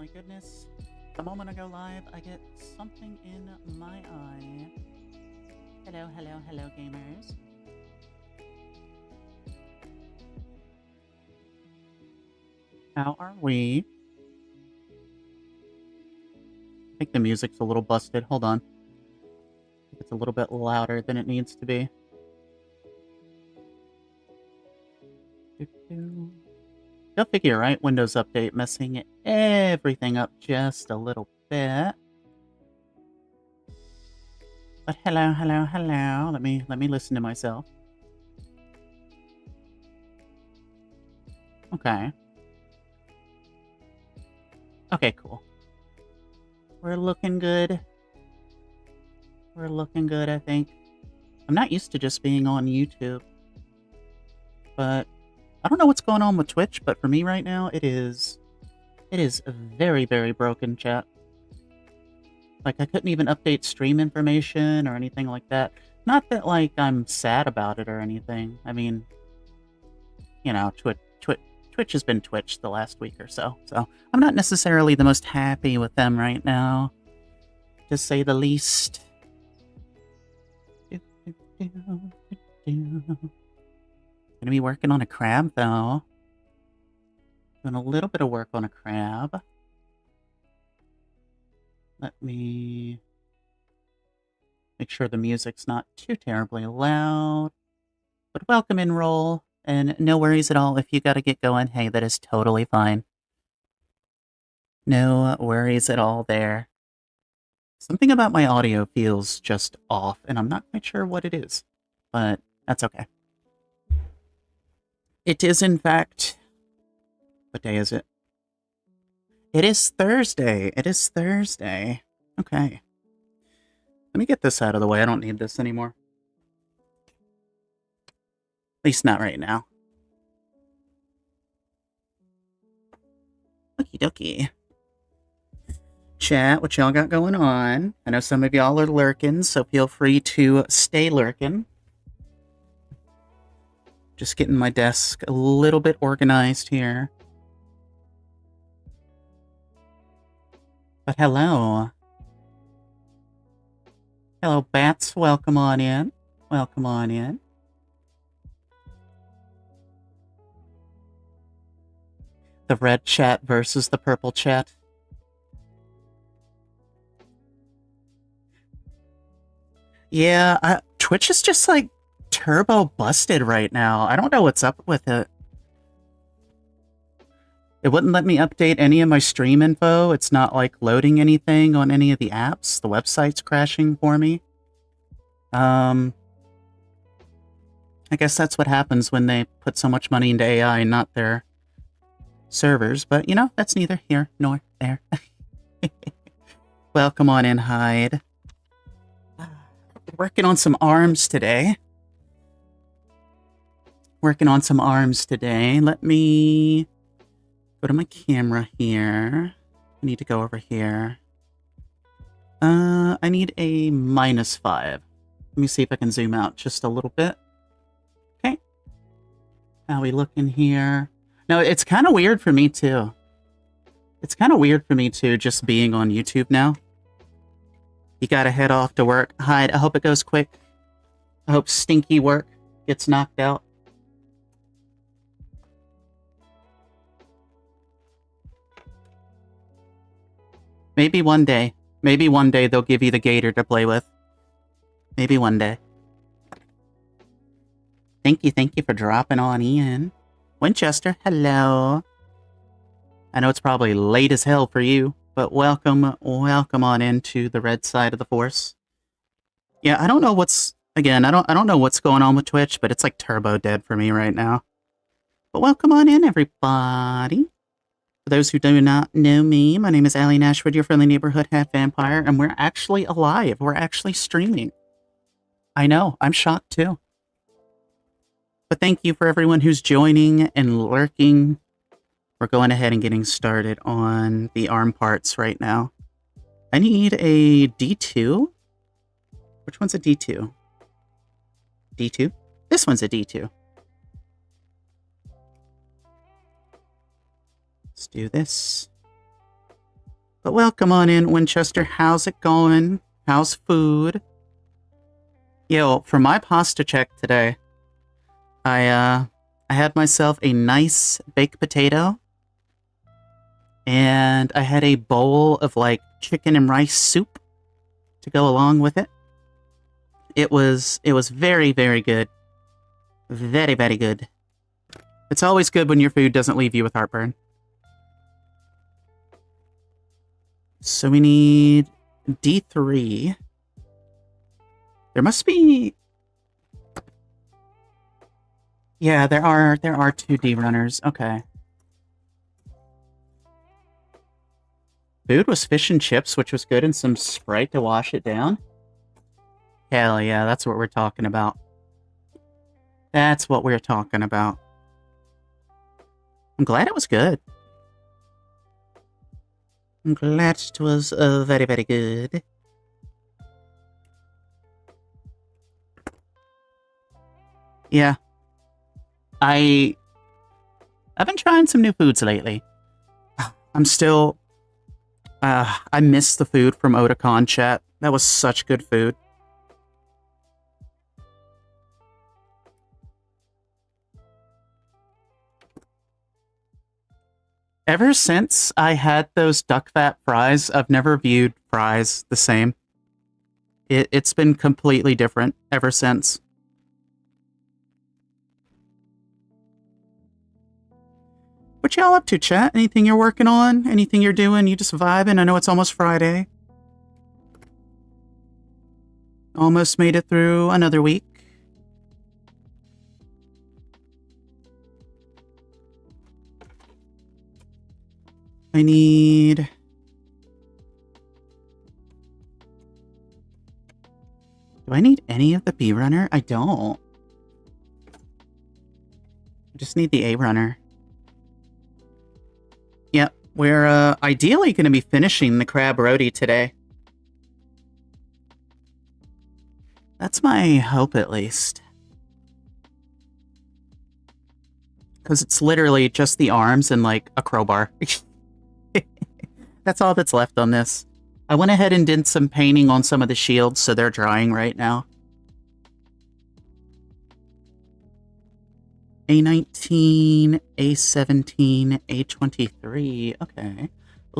my goodness. The moment I go live, I get something in my eye. Hello, hello, hello, gamers. How are we? I think the music's a little busted. Hold on. It's a little bit louder than it needs to be. Go figure, right? Windows Update messing everything up just a little bit. But hello, hello, hello. Let me listen to myself. Okay. Okay, cool. We're looking good. We're looking good, I think. I'm not used to just being on YouTube. But I don't know what's going on with Twitch, but for me right now, it is very, very broken, chat. Like, I couldn't even update stream information or anything like that. Not that, like, I'm sad about it or anything. I mean, you know, Twitch has been Twitch the last week or so. So, I'm not necessarily the most happy with them right now, to say the least. Gonna be working on a crab, though. Doing a little bit of work on a crab. Let me make sure the music's not too terribly loud. But welcome in, Roll. And no worries at all if you gotta get going. Hey, that is totally fine. No worries at all there. Something about my audio feels just off, and I'm not quite sure what it is. But that's okay. It is, in fact... What day is it? It is Thursday. It is Thursday. Okay. Let me get this out of the way. I don't need this anymore. At least not right now. Okie dokie. Chat, what y'all got going on? I know some of y'all are lurking, so feel free to stay lurking. Just getting my desk a little bit organized here. But hello. Hello, Bats. Welcome on in. Welcome on in. The red chat versus the purple chat. Yeah, Twitch is just like turbo busted right now. I don't know what's up with it. It wouldn't let me update any of my stream info. It's not like loading anything on any of the apps. The website's crashing for me. I guess that's what happens when they put so much money into AI and not their servers. But, you know, that's neither here nor there. Welcome on in, Hyde. Working on some arms today. Working on some arms today. Let me go to my camera here. I need to go over here. I need a -5. Let me see if I can zoom out just a little bit. Okay. How we looking here? No, it's kind of weird for me, too. It's kind of weird for me, too, just being on YouTube now. You gotta head off to work. Hyde, I hope it goes quick. I hope stinky work gets knocked out. Maybe one day. Maybe one day they'll give you the gator to play with. Maybe one day. Thank you for dropping on in. Winchester, hello. I know it's probably late as hell for you, but welcome on into the red side of the force. Yeah, I don't know what's... Again, I don't know what's going on with Twitch, but it's like turbo dead for me right now. But welcome on in, everybody. For those who do not know me, my name is Allie Nashwood, your friendly neighborhood half vampire, and we're actually alive. We're actually streaming. I know, I'm shocked too. But thank you for everyone who's joining and lurking. We're going ahead and getting started on the arm parts right now. I need a D2. Which one's a D2? D2? This one's a D2. Let's do this. But welcome on in, Winchester. How's it going? How's food? Yo, for my pasta check today, I had myself a nice baked potato, and I had a bowl of like chicken and rice soup to go along with it. It was very, very good. Very, very good. It's always good when your food doesn't leave you with heartburn. So we need D3. There must be... Yeah, there are 2 D runners. Okay. Food was fish and chips, which was good, and some Sprite to wash it down. Hell yeah, that's what we're talking about. That's what we're talking about. I'm glad it was good. I'm glad it was very, very good. Yeah. I've been trying some new foods lately. I'm still... I miss the food from Otakon, chat. That was such good food. Ever since I had those duck fat fries, I've never viewed fries the same. It's been completely different ever since. What y'all up to, chat? Anything you're working on? Anything you're doing? You just vibing? I know it's almost Friday. Almost made it through another week. I need... Do I need any of the B runner? I don't. I just need the A runner. Yep, we're ideally going to be finishing the crab Rodi today. That's my hope, at least. Because it's literally just the arms and, like, a crowbar. That's all that's left on this. I went ahead and did some painting on some of the shields, so they're drying right now. A19, A17, A23. Okay.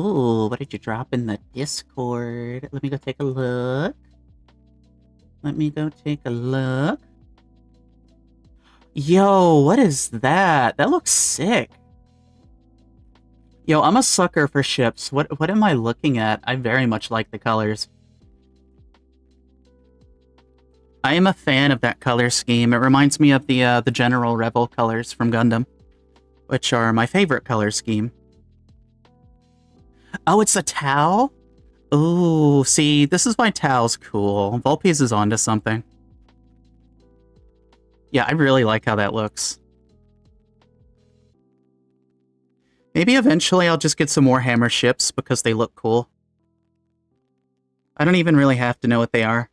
Ooh, what did you drop in the Discord? Let me go take a look. Let me go take a look. Yo, what is that? That looks sick. Yo, I'm a sucker for ships. What am I looking at? I very much like the colors. I am a fan of that color scheme. It reminds me of the General Rebel colors from Gundam, which are my favorite color scheme. Oh, it's a Tau? Ooh, see, this is why Tau's cool. Volpes is onto something. Yeah, I really like how that looks. Maybe eventually I'll just get some more hammer ships because they look cool. I don't even really have to know what they are.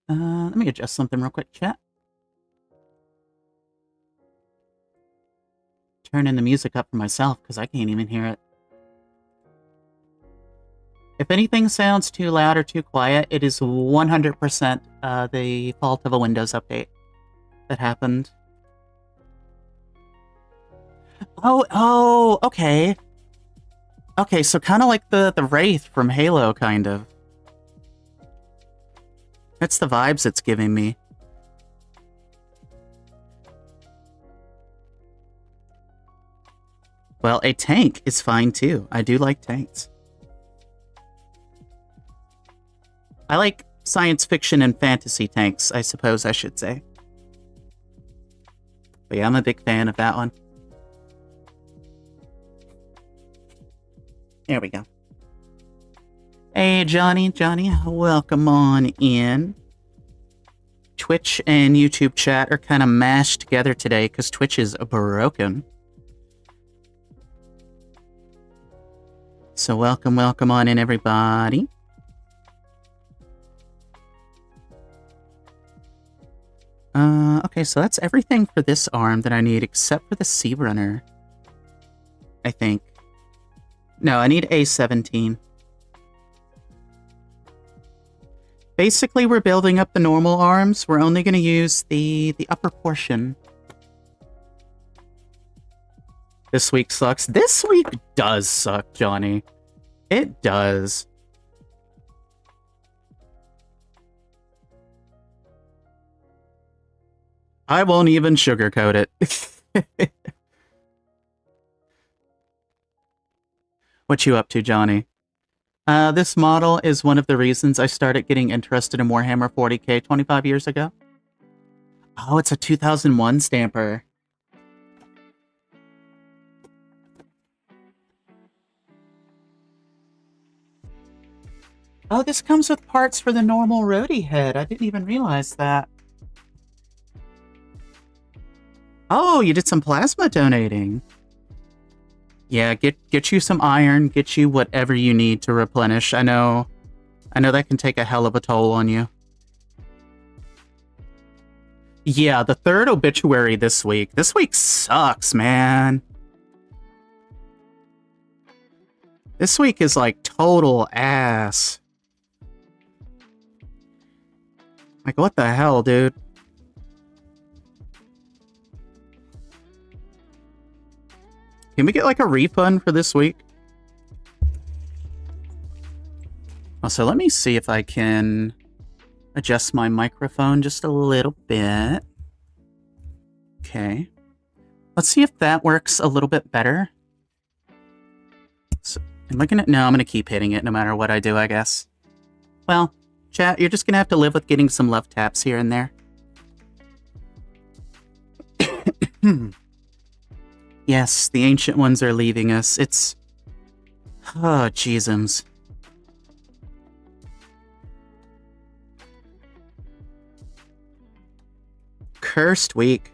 Let me adjust something real quick, chat. Turning the music up for myself because I can't even hear it. If anything sounds too loud or too quiet, it is 100% the fault of a Windows update that happened. Oh, okay. Okay, so kind of like the Wraith from Halo, kind of. That's the vibes it's giving me. Well, a tank is fine too. I do like tanks. I like science fiction and fantasy tanks, I suppose I should say. But yeah, I'm a big fan of that one. There we go. Hey, Johnny, welcome on in. Twitch and YouTube chat are kind of mashed together today because Twitch is broken. So welcome on in, everybody. Okay, so that's everything for this arm that I need except for the Sea Runner. I think. No, I need A17. Basically, we're building up the normal arms. We're only going to use the upper portion. This week sucks. This week does suck, Johnny. It does. I won't even sugarcoat it. What you up to, Johnny? This model is one of the reasons I started getting interested in Warhammer 40k 25 years ago. Oh, it's a 2001 stamper. Oh, this comes with parts for the normal Rodi head. I didn't even realize that. Oh, you did some plasma donating. Yeah, get you some iron, get you whatever you need to replenish. I know that can take a hell of a toll on you. Yeah, the third obituary this week. This week sucks, man. This week is like total ass. Like, what the hell, dude? Can we get, like, a refund for this week? Also, let me see if I can adjust my microphone just a little bit. Okay. Let's see if that works a little bit better. So, I'm looking at... No, I'm going to keep hitting it no matter what I do, I guess. Well, chat, you're just going to have to live with getting some love taps here and there. Yes, the ancient ones are leaving us. It's... Oh, jeezums. Cursed week.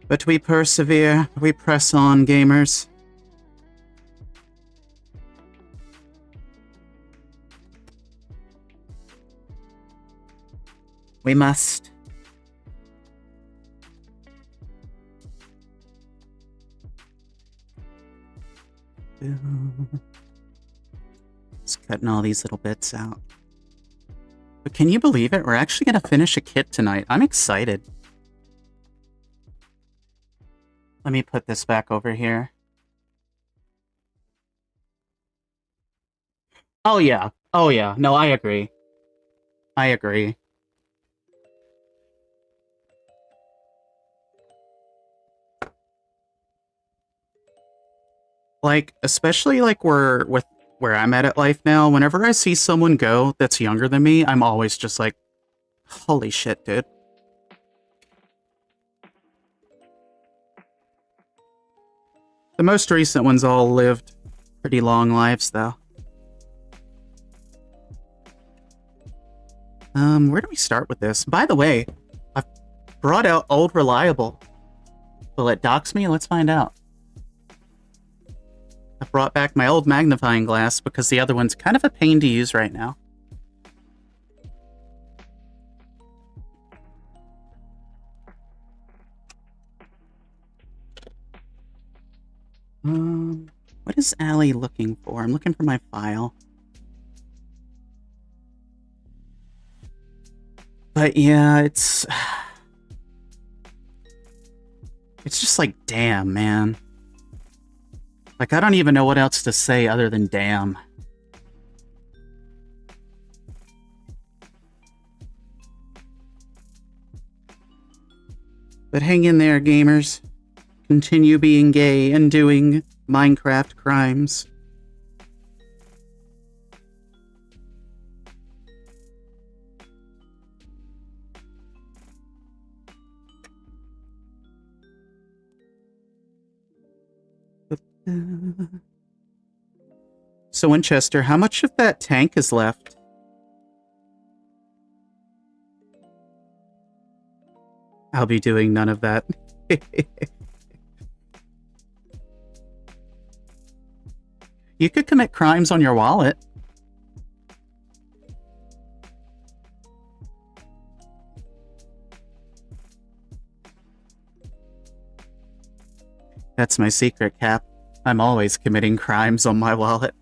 But we persevere. We press on, gamers. We must. Just cutting all these little bits out. But can you believe it? We're actually going to finish a kit tonight. I'm excited. Let me put this back over here. Oh, yeah. Oh, yeah. No, I agree. I agree. Like, especially like where I'm at life now, whenever I see someone go that's younger than me, I'm always just like, holy shit, dude. The most recent ones all lived pretty long lives, though. Where do we start with this? By the way, I've brought out Old Reliable. Will it dox me? Let's find out. I brought back my old magnifying glass because the other one's kind of a pain to use right now. What is Allie looking for? I'm looking for my file. But yeah, it's just like, damn, man. Like, I don't even know what else to say other than damn. But hang in there, gamers. Continue being gay and doing Minecraft crimes. So, Winchester, how much of that tank is left? I'll be doing none of that. You could commit crimes on your wallet. That's my secret, Cap. I'm always committing crimes on my wallet.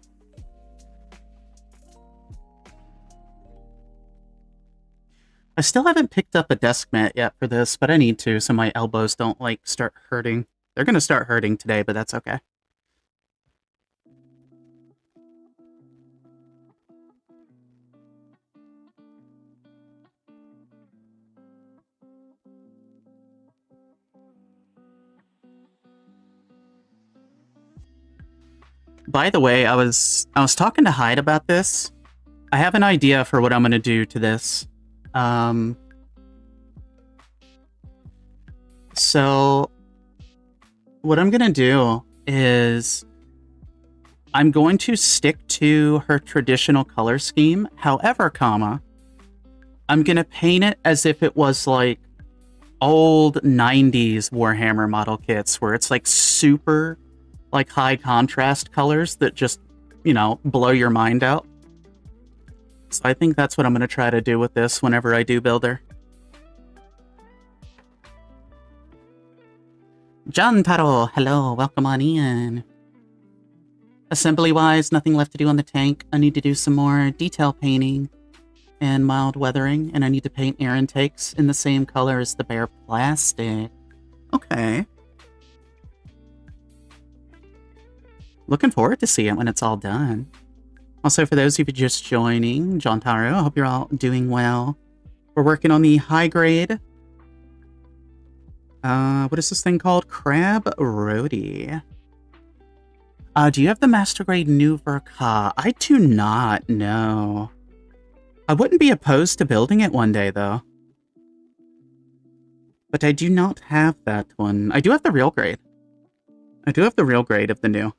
I still haven't picked up a desk mat yet for this, but I need to so my elbows don't, like, start hurting. They're gonna start hurting today, but that's okay. By the way, I was talking to Hyde about this. I have an idea for what I'm gonna do to this. So what I'm gonna do is I'm going to stick to her traditional color scheme. However, I'm gonna paint it as if it was like old 90s Warhammer model kits where it's like super like high contrast colors that just, you know, blow your mind out. So I think that's what I'm going to try to do with this whenever I do build her. John Taro, hello, welcome on in. Assembly-wise, nothing left to do on the tank. I need to do some more detail painting and mild weathering, and I need to paint air intakes in the same color as the bare plastic. Okay. Looking forward to see it when it's all done. Also, for those of you just joining, John Taro, I hope you're all doing well. We're working on the high grade. What is this thing called? Crab Rodi. Do you have the master grade new Verka? I do not know. I wouldn't be opposed to building it one day, though. But I do not have that one. I do have the real grade. I do have the real grade of the new.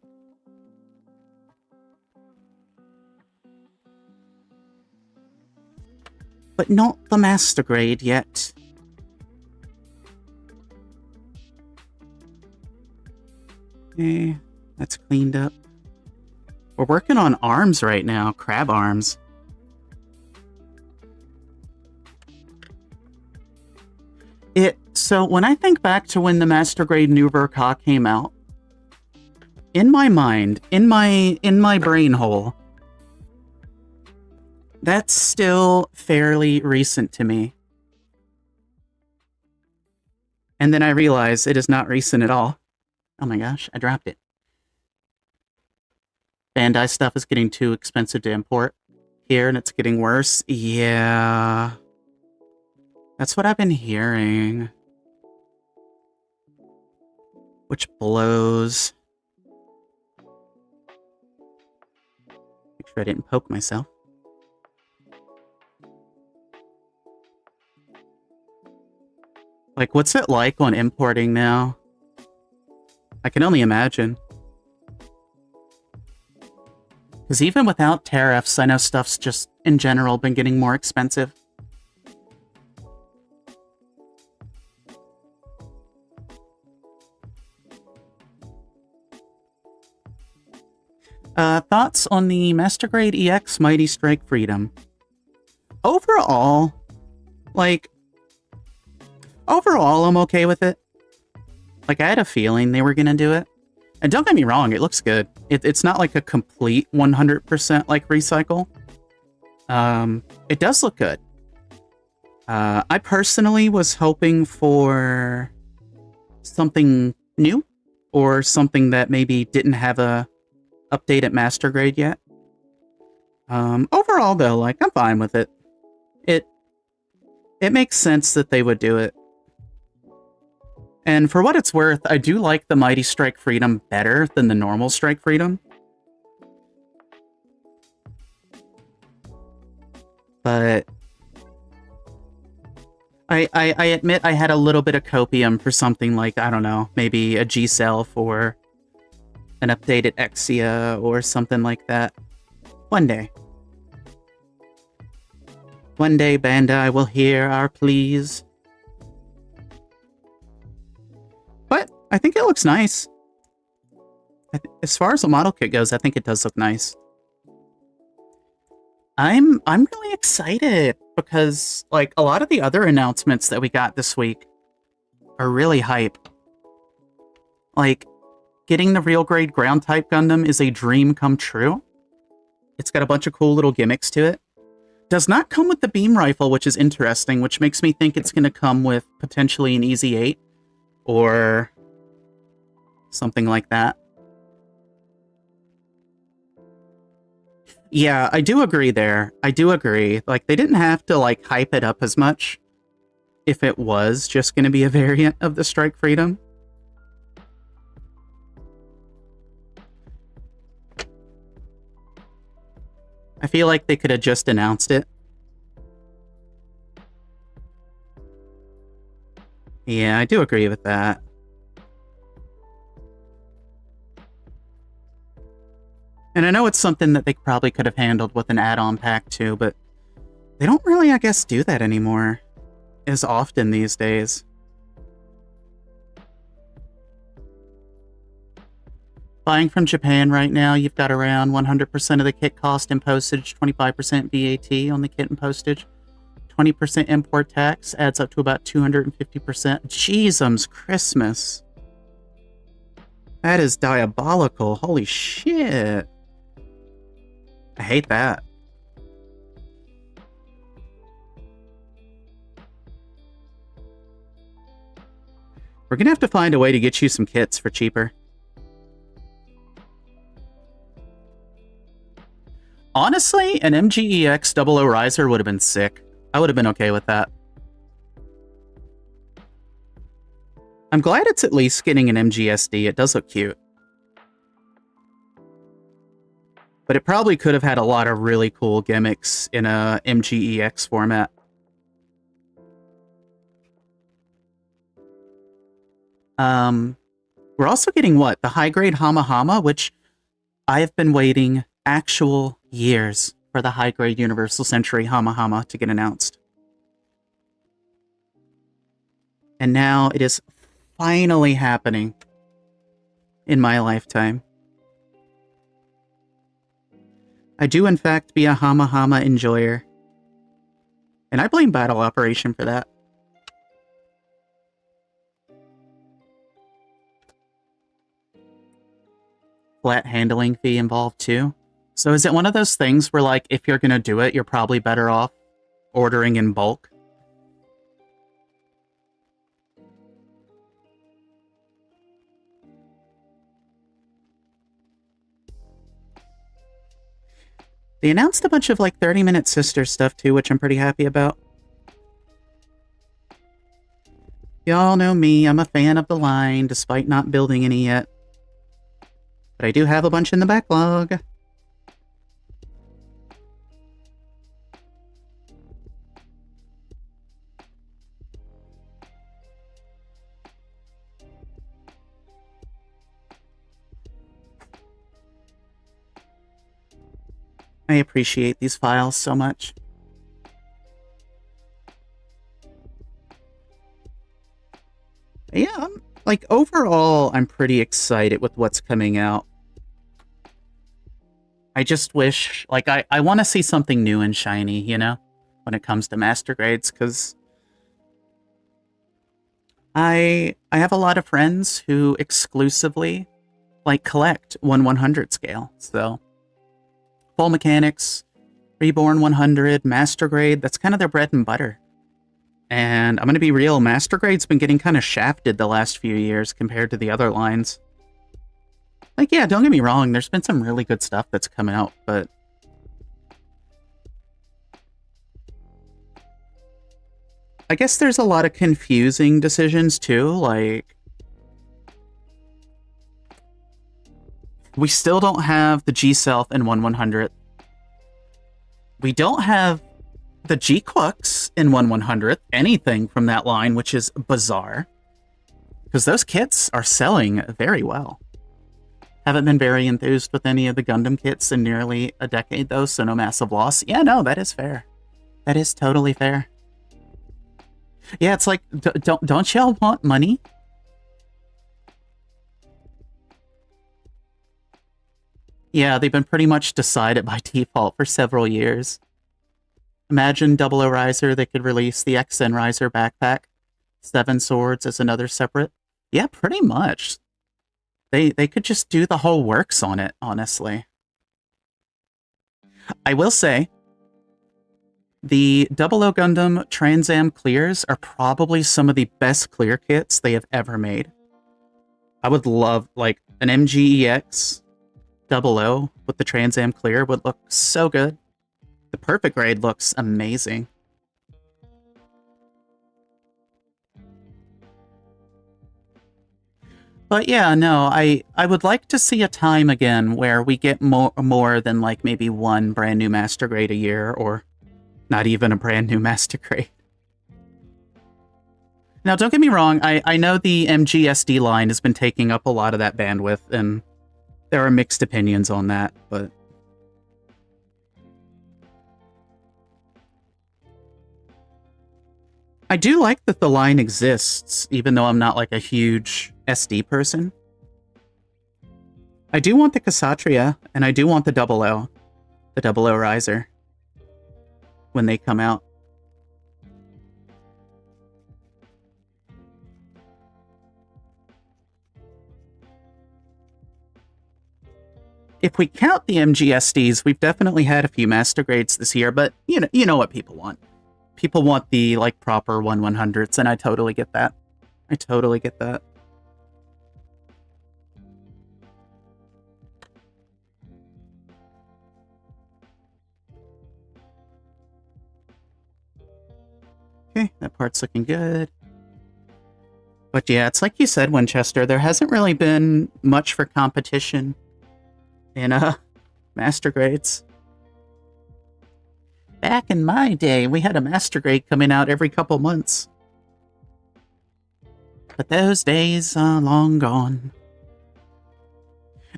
But not the master grade yet. Okay, that's cleaned up. We're working on arms right now, crab arms. So when I think back to when the master grade new Verka came out, in my mind, in my brain hole, that's still fairly recent to me. And then I realize it is not recent at all. Oh my gosh, I dropped it. Bandai stuff is getting too expensive to import here, and it's getting worse. Yeah. That's what I've been hearing. Which blows. Make sure I didn't poke myself. Like, what's it like on importing now? I can only imagine. Because even without tariffs, I know stuff's just, in general, been getting more expensive. Thoughts on the Master Grade EX Mighty Strike Freedom? Overall, I'm okay with it. Like, I had a feeling they were gonna do it. And don't get me wrong, it looks good. It's not like a complete 100% like recycle. It does look good. I personally was hoping for something new, or something that maybe didn't have a updated master grade yet. Overall though, like, I'm fine with it. It makes sense that they would do it. And for what it's worth, I do like the Mighty Strike Freedom better than the normal Strike Freedom. But I admit I had a little bit of copium for something like, I don't know, maybe a G-Self or an updated Exia or something like that. One day. One day, Bandai will hear our pleas. But I think it looks nice. As far as the model kit goes, I think it does look nice. I'm really excited because, like, a lot of the other announcements that we got this week are really hype. Like, getting the real grade ground type Gundam is a dream come true. It's got a bunch of cool little gimmicks to it. Does not come with the beam rifle, which is interesting, which makes me think it's going to come with potentially an Easy 8 or something like that. Yeah, I do agree there. I do agree. Like, they didn't have to, like, hype it up as much if it was just going to be a variant of the Strike Freedom. I feel like they could have just announced it. Yeah, I do agree with that. And I know it's something that they probably could have handled with an add-on pack too, but they don't really, I guess, do that anymore as often these days. Buying from Japan right now, you've got around 100% of the kit cost and postage, 25% VAT on the kit and postage, 20% import tax, adds up to about 250%. Jeezums Christmas. That is diabolical. Holy shit. I hate that. We're gonna have to find a way to get you some kits for cheaper. Honestly, an MGEX 00 Riser would have been sick. I would have been okay with that. I'm glad it's at least getting an MGSD. It does look cute. But it probably could have had a lot of really cool gimmicks in a MGEX format. We're also getting what? The high-grade Hama Hama, which I've been waiting actual years for the high-grade Universal Century Hama Hama to get announced. And now it is finally happening in my lifetime. I do, in fact, be a Hama Hama enjoyer. And I blame Battle Operation for that. Flat handling fee involved too. So is it one of those things where, like, if you're gonna do it, you're probably better off ordering in bulk? They announced a bunch of, like, 30-minute sister stuff too, which I'm pretty happy about. Y'all know me, I'm a fan of the line, despite not building any yet. But I do have a bunch in the backlog. I appreciate these files so much. Yeah, like, overall, I'm pretty excited with what's coming out. I just wish, like, I want to see something new and shiny, you know, when it comes to master grades, because I have a lot of friends who exclusively, like, collect 1/100 scale, so Full Mechanics, Reborn 100, Master Grade, that's kind of their bread and butter. And I'm going to be real, Master Grade's been getting kind of shafted the last few years compared to the other lines. Like, yeah, don't get me wrong, there's been some really good stuff that's come out, but I guess there's a lot of confusing decisions too, like, we still don't have the G-Self in 1/100. We don't have the G-Quux in 1/100, anything from that line, which is bizarre. Because those kits are selling very well. Haven't been very enthused with any of the Gundam kits in nearly a decade, though, so no massive loss. Yeah, no, that is fair. That is totally fair. Yeah, it's like, don't y'all want money? Yeah, they've been pretty much decided by default for several years. Imagine 00 Riser, they could release the XN Riser backpack. 7 Swords as another separate. Yeah, pretty much. They could just do the whole works on it, honestly. I will say, the 00 Gundam Trans Am clears are probably some of the best clear kits they have ever made. I would love, like, an MGEX 00 with the Trans Am clear would look so good. The perfect grade looks amazing. But yeah, no, I would like to see a time again where we get more than like maybe one brand new master grade a year, or not even a brand new master grade. Now, don't get me wrong, I know the MGSD line has been taking up a lot of that bandwidth, and there are mixed opinions on that, but I do like that the line exists, even though I'm not like a huge SD person. I do want the Kshatriya, and I do want the 00, the 00 Riser, when they come out. If we count the MGSDs, we've definitely had a few master grades this year, but you know what people want. People want the, like, proper 1/100s, and I totally get that. I totally get that. Okay, that part's looking good. But yeah, it's like you said, Winchester, there hasn't really been much for competition in master grades. Back in my day, we had a master grade coming out every couple months. But those days are long gone.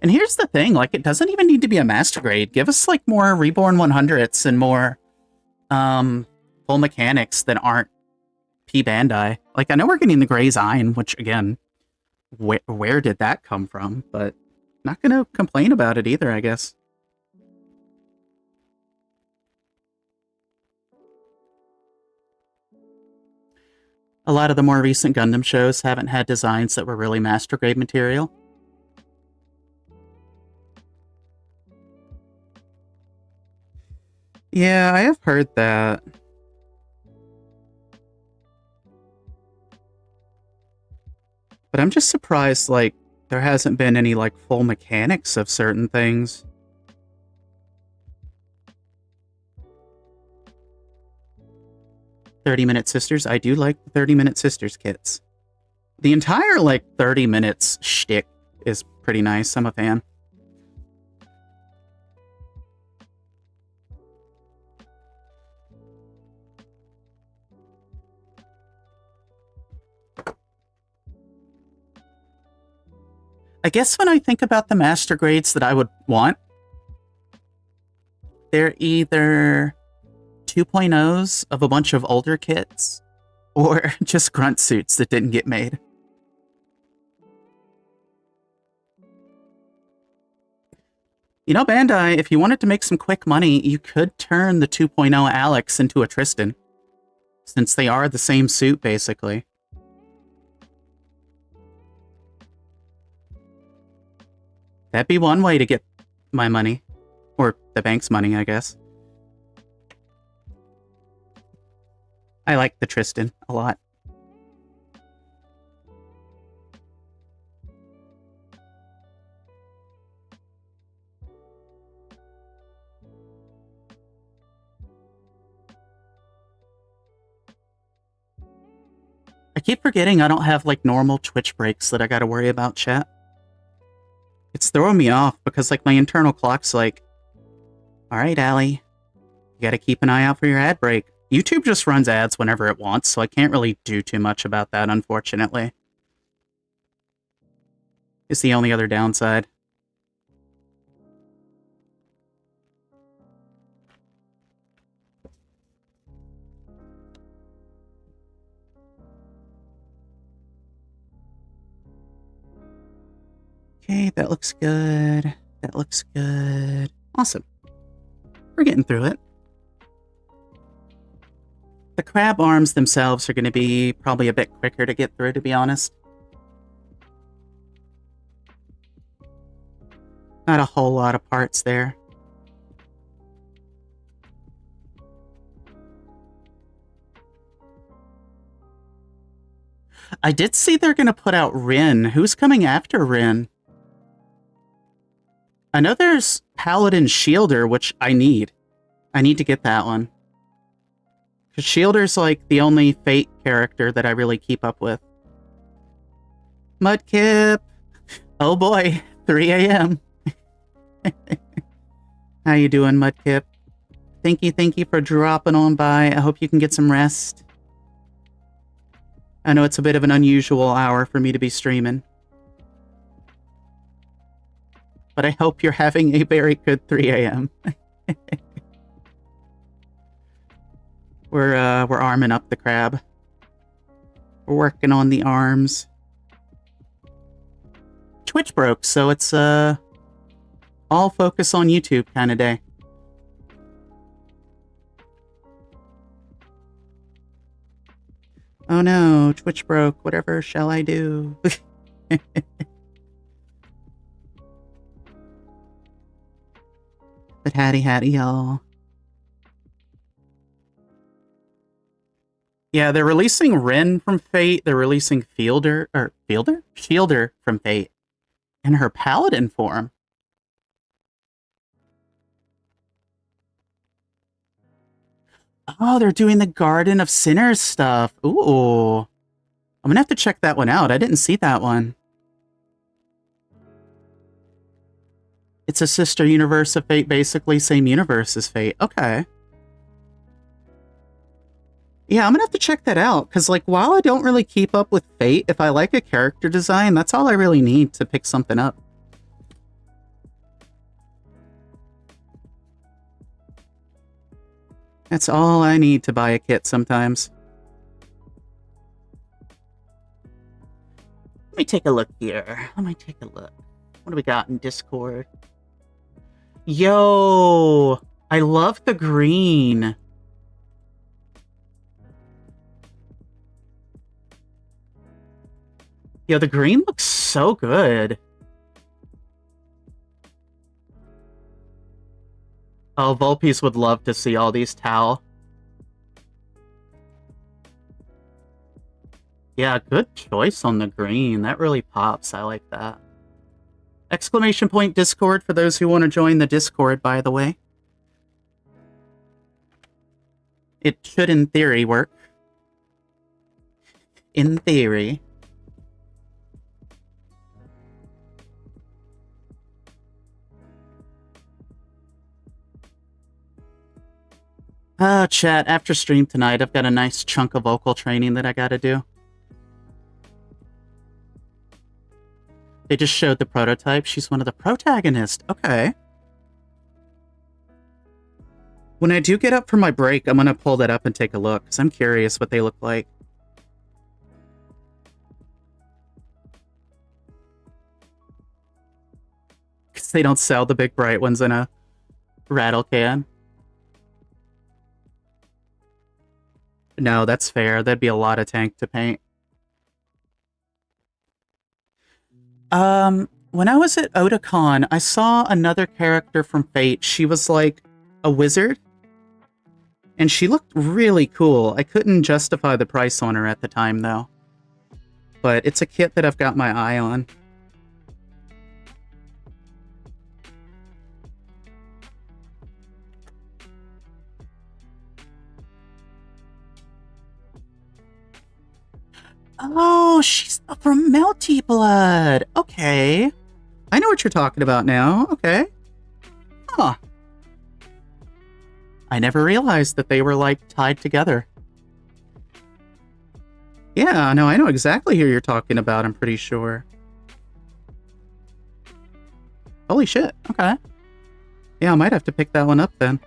And here's the thing, like, it doesn't even need to be a master grade. Give us, like, more Reborn 100s and more full mechanics that aren't P Bandai. Like, I know we're getting the Grey Zine, which, again, where did that come from? But not gonna complain about it either, I guess. A lot of the more recent Gundam shows haven't had designs that were really master grade material. Yeah, I have heard that. But I'm just surprised, like, there hasn't been any, like, full mechanics of certain things. "30-Minute Sisters." I do like the 30-Minute Sisters kits. The entire, like, 30 minutes shtick is pretty nice. I'm a fan. I guess when I think about the master grades that I would want, they're either 2.0s of a bunch of older kits, or just grunt suits that didn't get made. You know, Bandai, if you wanted to make some quick money, you could turn the 2.0 Alex into a Tristan, since they are the same suit, basically. That'd be one way to get my money. Or the bank's money, I guess. I like the Tristan a lot. I keep forgetting I don't have, like, normal Twitch breaks that I gotta worry about, chat. It's throwing me off because, like, my internal clock's like, alright, Allie, you gotta keep an eye out for your ad break. YouTube just runs ads whenever it wants, so I can't really do too much about that, unfortunately. It's the only other downside. Okay, that looks good. That looks good. Awesome. We're getting through it. The crab arms themselves are going to be probably a bit quicker to get through, to be honest. Not a whole lot of parts there. I did see they're going to put out Rin. Who's coming after Rin? I know there's Paladin Shielder, which I need. I need to get that one. Because Shielder's like the only Fate character that I really keep up with. Mudkip! Oh boy, 3 a.m. How you doing, Mudkip? Thank you for dropping on by. I hope you can get some rest. I know it's a bit of an unusual hour for me to be streaming. But I hope you're having a very good 3 a.m. We're arming up the crab. We're working on the arms. Twitch broke, so it's all focus on YouTube kind of day. Oh no, Twitch broke. Whatever shall I do? But hatty, y'all. Yeah, they're releasing Rin from Fate. They're releasing Shielder from Fate. In her Paladin form. Oh, they're doing the Garden of Sinners stuff. Ooh. I'm gonna have to check that one out. I didn't see that one. It's a sister universe of Fate, basically. Same universe as Fate. Okay. Yeah, I'm gonna have to check that out, because, like, while I don't really keep up with Fate, if I like a character design, that's all I really need to pick something up. That's all I need to buy a kit sometimes. Let me take a look here. Let me take a look. What do we got in Discord? Yo! I love the green. Yo, the green looks so good. Oh, Vulpes would love to see all these Tau. Yeah, good choice on the green. That really pops. I like that. Exclamation point Discord for those who want to join the Discord, by the way. It should, in theory, work. In theory. Chat, after stream tonight, I've got a nice chunk of vocal training that I gotta do. They just showed the prototype. She's one of the protagonists. Okay. When I do get up for my break, I'm gonna pull that up and take a look, because I'm curious what they look like. Because they don't sell the big bright ones in a rattle can. No, that's fair. That'd be a lot of tank to paint. When I was at Otakon, I saw another character from Fate. She was like a wizard. And she looked really cool. I couldn't justify the price on her at the time, though. But it's a kit that I've got my eye on. Oh, she's from Melty Blood. Okay. I know what you're talking about now. Okay. Huh. I never realized that they were, like, tied together. Yeah, no, I know exactly who you're talking about, I'm pretty sure. Holy shit. Okay. Yeah, I might have to pick that one up then.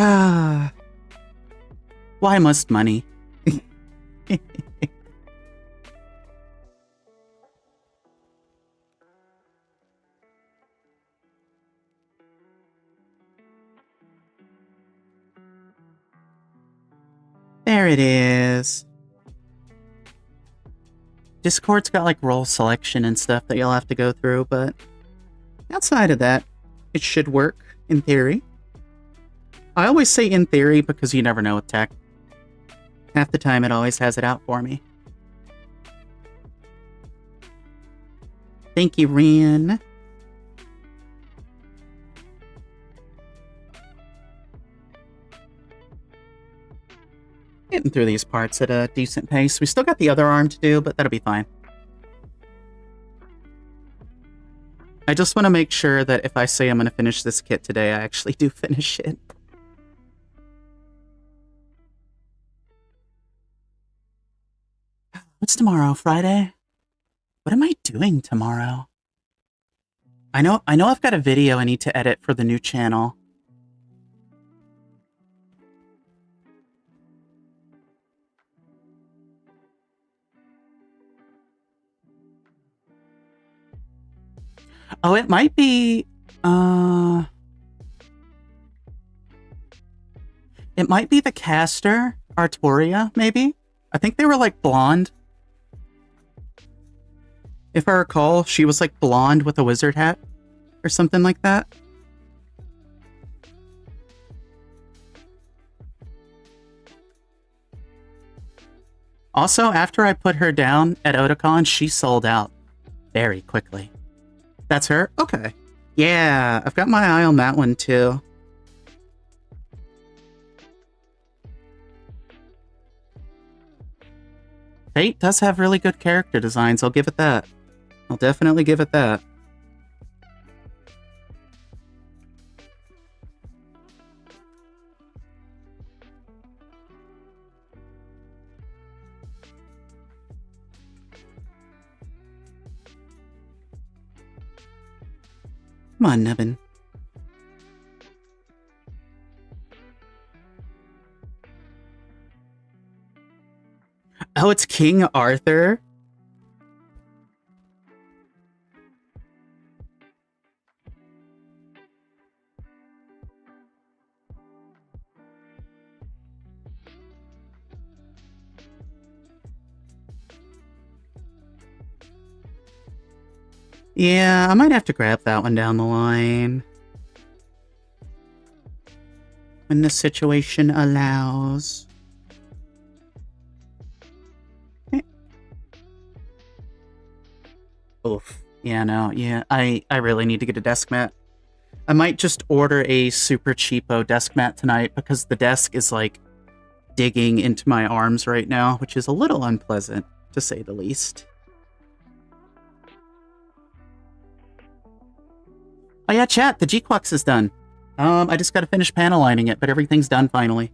Ah. Why must money? There it is. Discord's got like role selection and stuff that you'll have to go through, but outside of that, it should work in theory. I always say in theory because you never know with tech. Half the time it always has it out for me. Thank you, Ren. Getting through these parts at a decent pace. We still got the other arm to do, but that'll be fine. I just want to make sure that if I say I'm going to finish this kit today, I actually do finish it. What's tomorrow? Friday? What am I doing tomorrow? I know I've got a video I need to edit for the new channel. Oh, it might be, it might be the caster, Artoria, maybe? I think they were, like, blonde. If I recall, she was, like, blonde with a wizard hat, or something like that. Also, after I put her down at Otakon, she sold out very quickly. That's her? Okay. Yeah, I've got my eye on that one, too. Fate does have really good character designs, I'll give it that. I'll definitely give it that. Come on, Nevin. Oh, it's King Arthur? Yeah, I might have to grab that one down the line. When the situation allows. Okay. Oof. Yeah, no, yeah, I really need to get a desk mat. I might just order a super cheapo desk mat tonight because the desk is, like, digging into my arms right now, which is a little unpleasant, to say the least. Oh yeah, chat, the G-Quux is done. I just gotta finish panel lining it, but everything's done finally.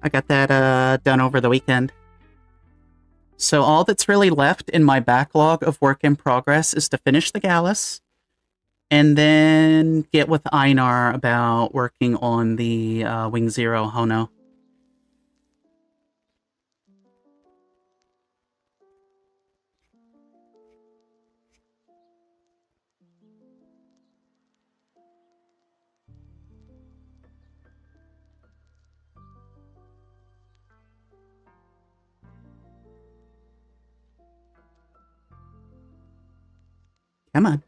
I got that done over the weekend. So all that's really left in my backlog of work in progress is to finish the Gallus, and then get with Einar about working on the Wing Zero Hono. Come on.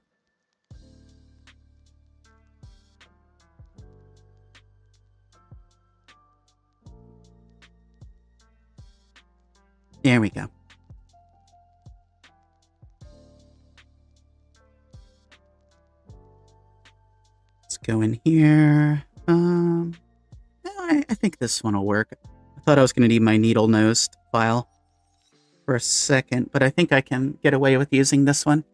There we go. Let's go in here. I think this one will work. I thought I was going to need my needle-nosed file for a second, but I think I can get away with using this one.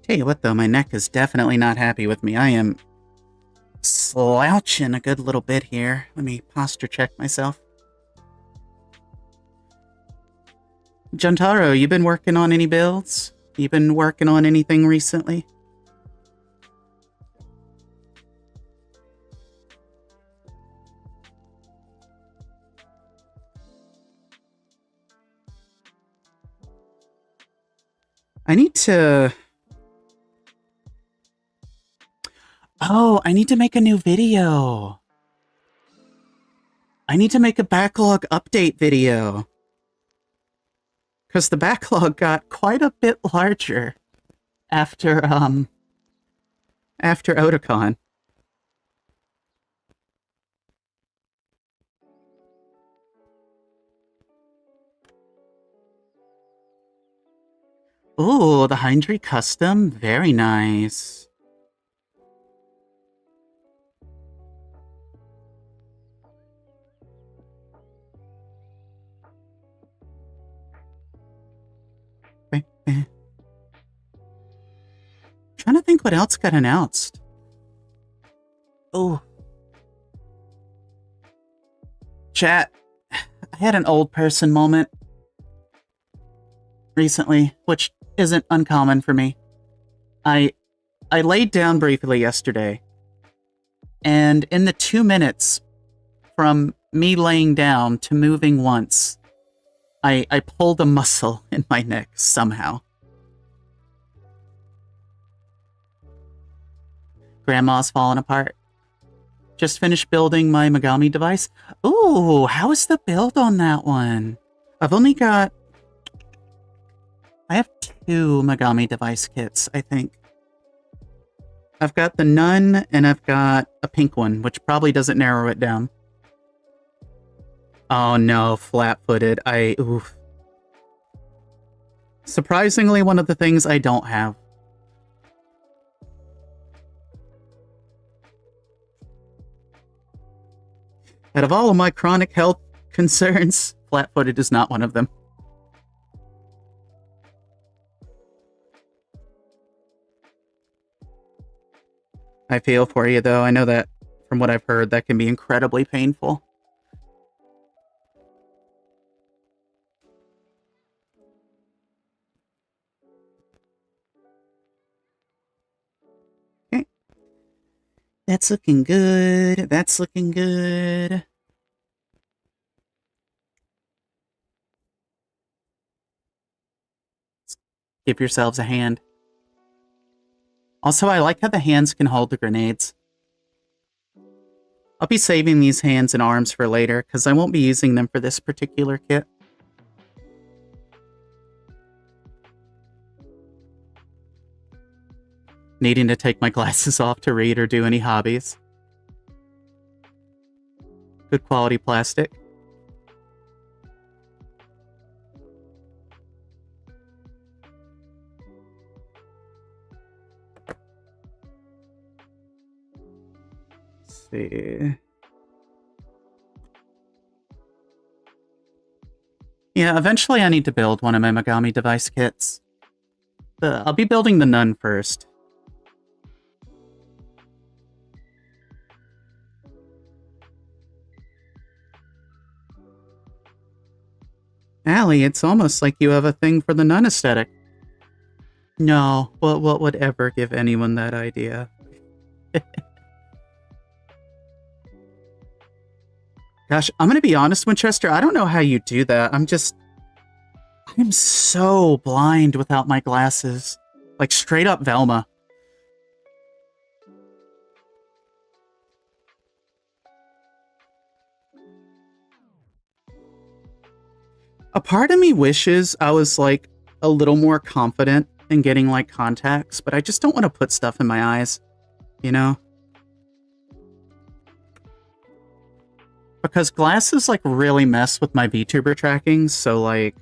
Tell you what, though, my neck is definitely not happy with me. I am slouching a good little bit here. Let me posture check myself. Juntaro, you been working on any builds? You been working on anything recently? I need to I need to make a new video. I need to make a backlog update video. Because the backlog got quite a bit larger after Otakon. Ooh, the Hindry custom, very nice. Trying to think what else got announced. Oh. Chat, I had an old person moment recently, which isn't uncommon for me. I laid down briefly yesterday, and in the 2 minutes from me laying down to moving once, I pulled a muscle in my neck somehow. Grandma's falling apart. Just finished building my Megami device. Ooh, how is the build on that one? I have 2 Megami device kits, I think. I've got the Nun, and I've got a pink one, which probably doesn't narrow it down. Oh no, flat-footed. Oof. Surprisingly, one of the things I don't have. Out of all of my chronic health concerns, flat-footed is not one of them. I feel for you, though. I know that, from what I've heard, that can be incredibly painful. Okay. That's looking good. That's looking good. Give yourselves a hand. Also, I like how the hands can hold the grenades. I'll be saving these hands and arms for later, because I won't be using them for this particular kit. Needing to take my glasses off to read or do any hobbies. Good quality plastic. See. Yeah, eventually I need to build one of my Megami device kits. I'll be building the Nun first. Allie, it's almost like you have a thing for the Nun aesthetic. No, what would ever give anyone that idea? Gosh, I'm gonna be honest, Winchester, I don't know how you do that. I'm so blind without my glasses. Like, straight up Velma. A part of me wishes I was, like, a little more confident in getting, like, contacts, but I just don't want to put stuff in my eyes, you know? Because glasses, like, really mess with my VTuber tracking, so, like,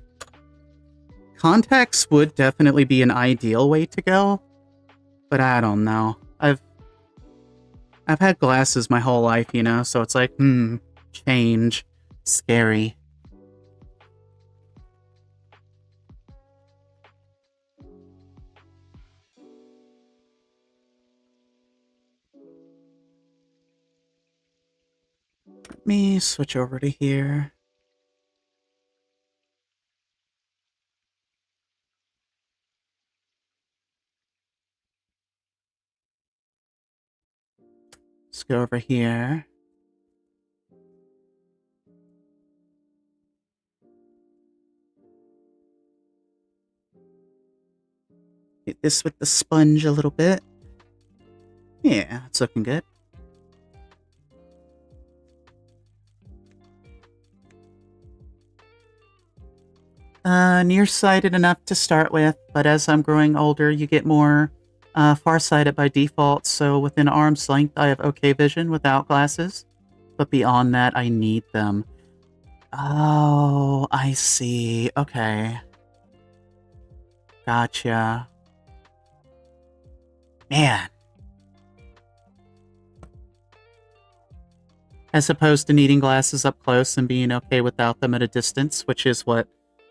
contacts would definitely be an ideal way to go, but I don't know. I've had glasses my whole life, you know, so it's like, change, scary. Let me switch over to here. Let's go over here. Hit this with the sponge a little bit. Yeah, it's looking good. nearsighted enough to start with, but as I'm growing older, you get more farsighted by default, so within arm's length, I have okay vision without glasses, but beyond that, I need them. Oh, I see. Okay. Gotcha. Man. As opposed to needing glasses up close and being okay without them at a distance, which is what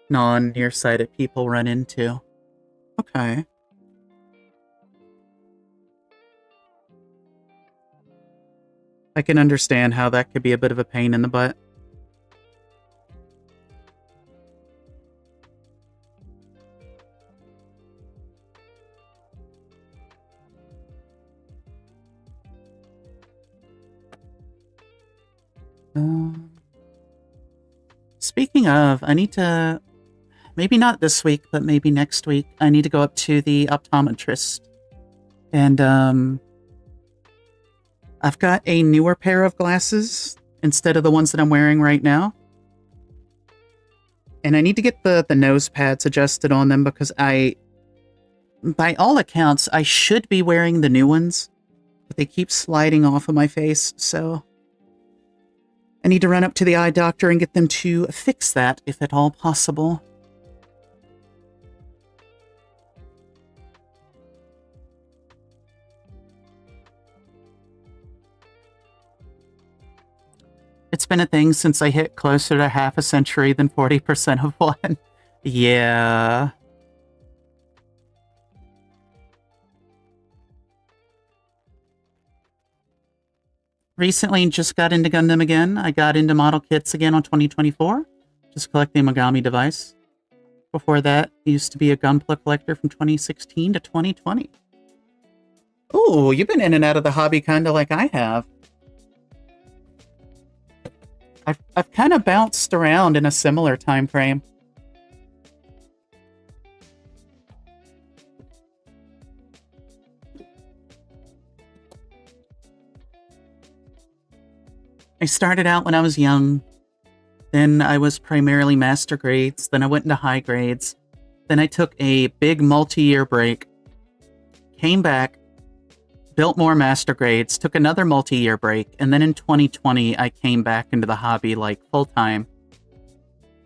non-nearsighted people run into. Okay. I can understand how that could be a bit of a pain in the butt. Speaking of, I need to, maybe not this week, but maybe next week, I need to go up to the optometrist. And, I've got a newer pair of glasses instead of the ones that I'm wearing right now. And I need to get the nose pads adjusted on them because by all accounts, I should be wearing the new ones, but they keep sliding off of my face, so I need to run up to the eye doctor and get them to fix that, if at all possible. It's been a thing since I hit closer to half a century than 40% of one. Yeah. Recently just got into Gundam again. I got into model kits again on 2024. Just collecting Megami device. Before that, I used to be a Gunpla collector from 2016 to 2020. Ooh, you've been in and out of the hobby kinda like I have. I've kind of bounced around in a similar time frame. I started out when I was young. Then I was primarily master grades. Then I went into high grades. Then I took a big multi-year break. Came back. Built more master grades, took another multi-year break, and then in 2020, I came back into the hobby, like, full-time.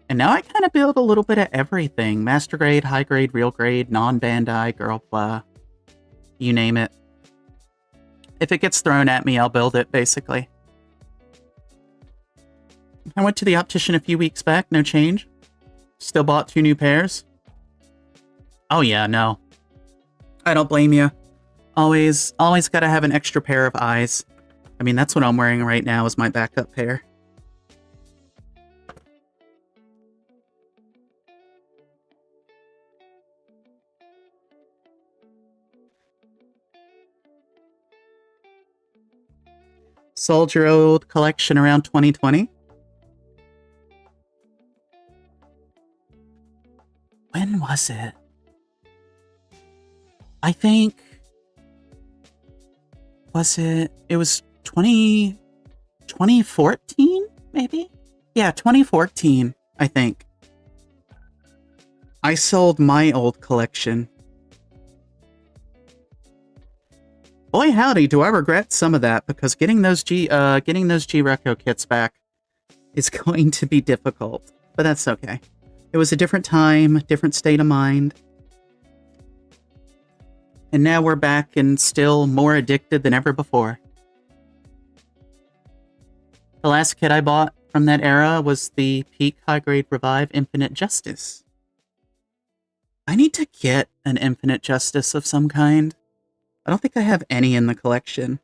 And now I kind of build a little bit of everything. Master grade, high grade, real grade, non-Bandai, Gunpla, you name it. If it gets thrown at me, I'll build it, basically. I went to the optician a few weeks back, no change. Still bought 2 new pairs. Oh yeah, no. I don't blame you. Always gotta have an extra pair of eyes. I mean, that's what I'm wearing right now is my backup pair. Sold your old collection around 2020? When was it? I think... It was 2014, maybe? Yeah, 2014, I think. I sold my old collection. Boy howdy, do I regret some of that, because getting those G-Reco kits back is going to be difficult. But that's okay. It was a different time, different state of mind. And now we're back and still more addicted than ever before. The last kit I bought from that era was the Peak High Grade Revive Infinite Justice. I need to get an Infinite Justice of some kind. I don't think I have any in the collection.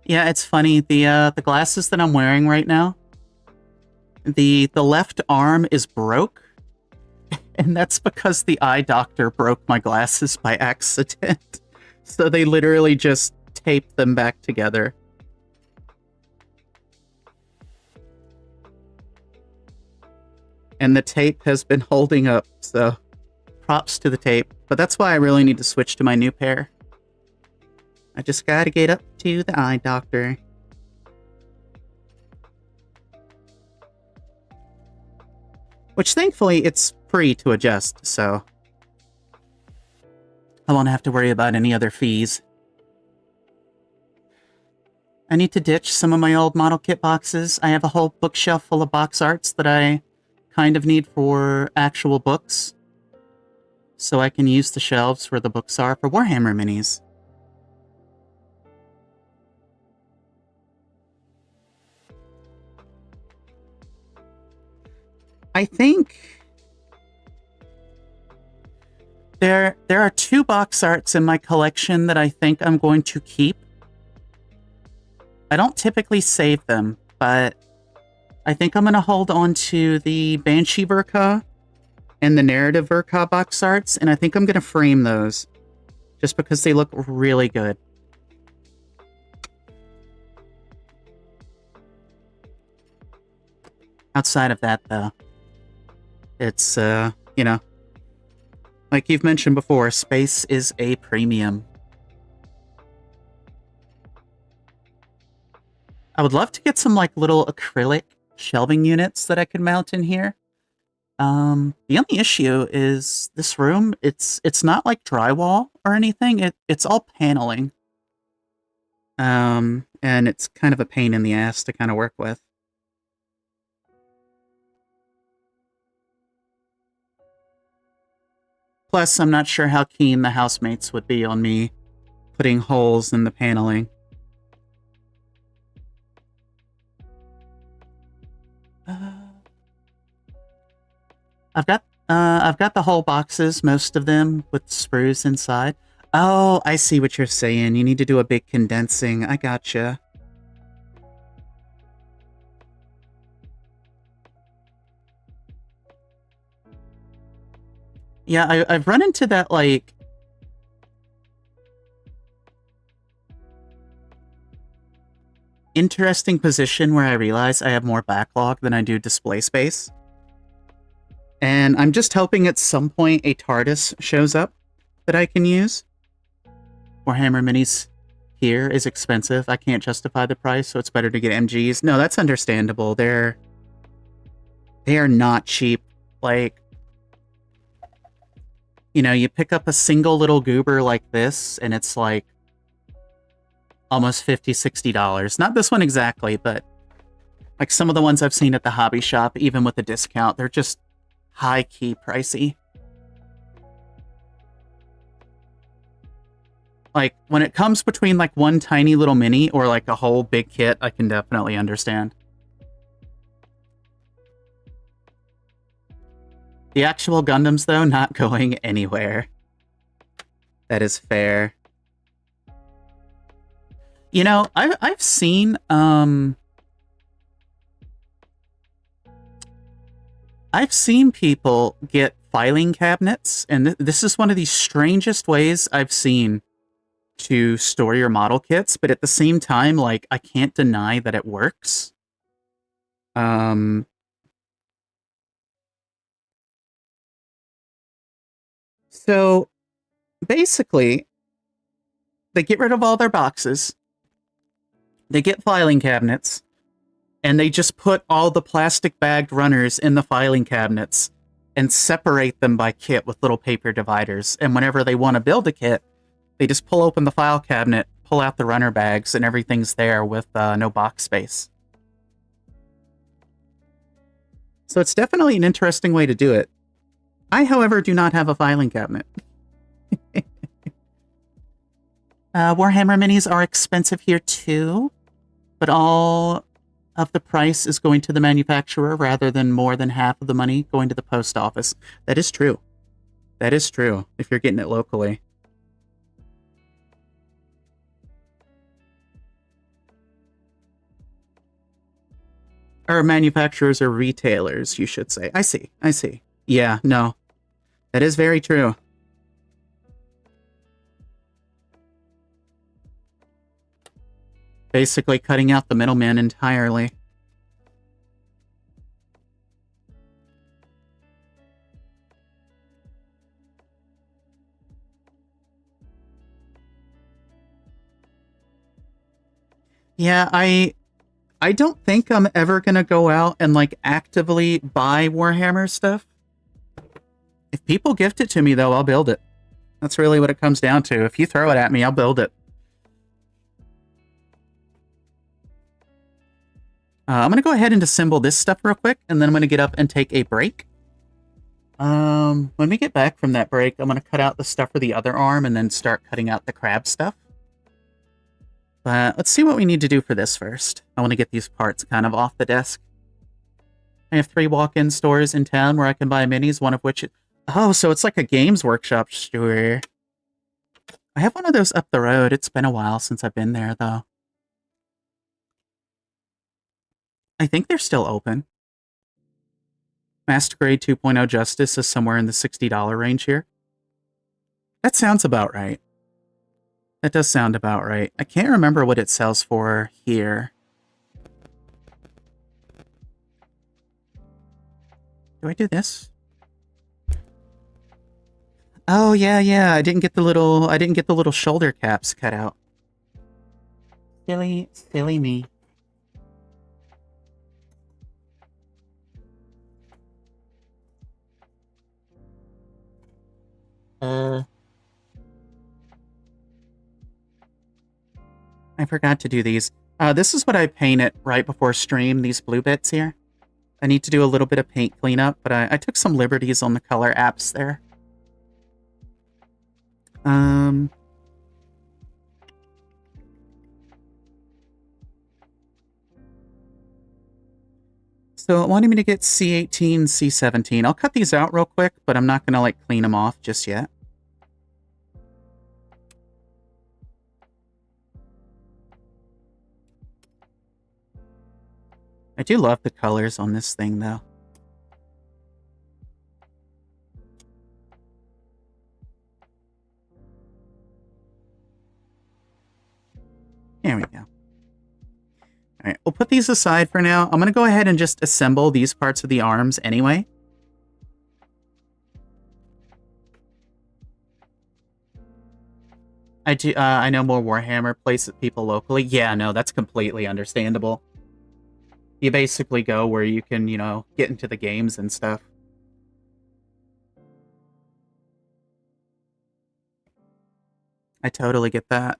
Yeah, it's funny. The glasses that I'm wearing right now, the left arm is broke, and that's because the eye doctor broke my glasses by accident. So they literally just taped them back together. And the tape has been holding up, so props to the tape. But that's why I really need to switch to my new pair. I just gotta get up to the eye doctor. Which, thankfully, it's free to adjust, so I won't have to worry about any other fees. I need to ditch some of my old model kit boxes. I have a whole bookshelf full of box arts that I kind of need for actual books, so I can use the shelves where the books are for Warhammer minis. I think there are 2 box arts in my collection that I think I'm going to keep. I don't typically save them, but I think I'm going to hold on to the Banshee Verka and the Narrative Verka box arts, and I think I'm going to frame those just because they look really good. Outside of that, though, it's, you know, like you've mentioned before, space is a premium. I would love to get some, like, little acrylic shelving units that I could mount in here. The only issue is this room, it's not like drywall or anything, it's all paneling. And it's kind of a pain in the ass to kind of work with. Plus, I'm not sure how keen the housemates would be on me putting holes in the paneling. I've got the whole boxes, most of them with sprues inside. Oh, I see what you're saying. You need to do a big condensing. I gotcha. Yeah, I've run into that, like, interesting position where I realize I have more backlog than I do display space. And I'm just hoping at some point a TARDIS shows up that I can use. Warhammer Minis here is expensive. I can't justify the price, so it's better to get MGs. No, that's understandable. They are not cheap. Like, you know, you pick up a single little goober like this, and it's like almost $50, $60. Not this one exactly, but like some of the ones I've seen at the hobby shop, even with a discount, they're just high-key pricey. Like, when it comes between like one tiny little mini or like a whole big kit, I can definitely understand. The actual Gundams, though, not going anywhere. That is fair. You know, I've seen people get filing cabinets, and this is one of the strangest ways I've seen to store your model kits, but at the same time, like, I can't deny that it works. So basically, they get rid of all their boxes, they get filing cabinets, and they just put all the plastic bagged runners in the filing cabinets and separate them by kit with little paper dividers. And whenever they want to build a kit, they just pull open the file cabinet, pull out the runner bags, and everything's there with no box space. So it's definitely an interesting way to do it. I, however, do not have a filing cabinet. Warhammer minis are expensive here too, but all of the price is going to the manufacturer rather than more than half of the money going to the post office. That is true. That is true, if you're getting it locally. Or manufacturers or retailers, you should say. I see. I see. Yeah, no. That is very true. Basically cutting out the middleman entirely. Yeah, I don't think I'm ever gonna go out and, like, actively buy Warhammer stuff. If people gift it to me, though, I'll build it. That's really what it comes down to. If you throw it at me, I'll build it. I'm gonna go ahead and assemble this stuff real quick, and then I'm gonna get up and take a break. When we get back from that break, I'm gonna cut out the stuff for the other arm and then start cutting out the crab stuff. But let's see what we need to do for this first. I want to get these parts kind of off the desk. I have 3 walk-in stores in town where I can buy minis, one of which... Oh, so it's like a Games Workshop store. I have one of those up the road. It's been a while since I've been there, though. I think they're still open. Master Grade 2.0 Justice is somewhere in the $60 range here. That sounds about right. That does sound about right. I can't remember what it sells for here. Do I do this? Oh yeah. I didn't get the little shoulder caps cut out. Silly me. I forgot to do these. This is what I painted right before stream, these blue bits here. I need to do a little bit of paint cleanup, but I took some liberties on the color apps there. So it wanted me to get C18, C17. I'll cut these out real quick, but I'm not going to, like, clean them off just yet. I do love the colors on this thing, though. There we go. Alright, we'll put these aside for now. I'm going to go ahead and just assemble these parts of the arms anyway. I know more Warhammer places people locally. Yeah, no, that's completely understandable. You basically go where you can, you know, get into the games and stuff. I totally get that.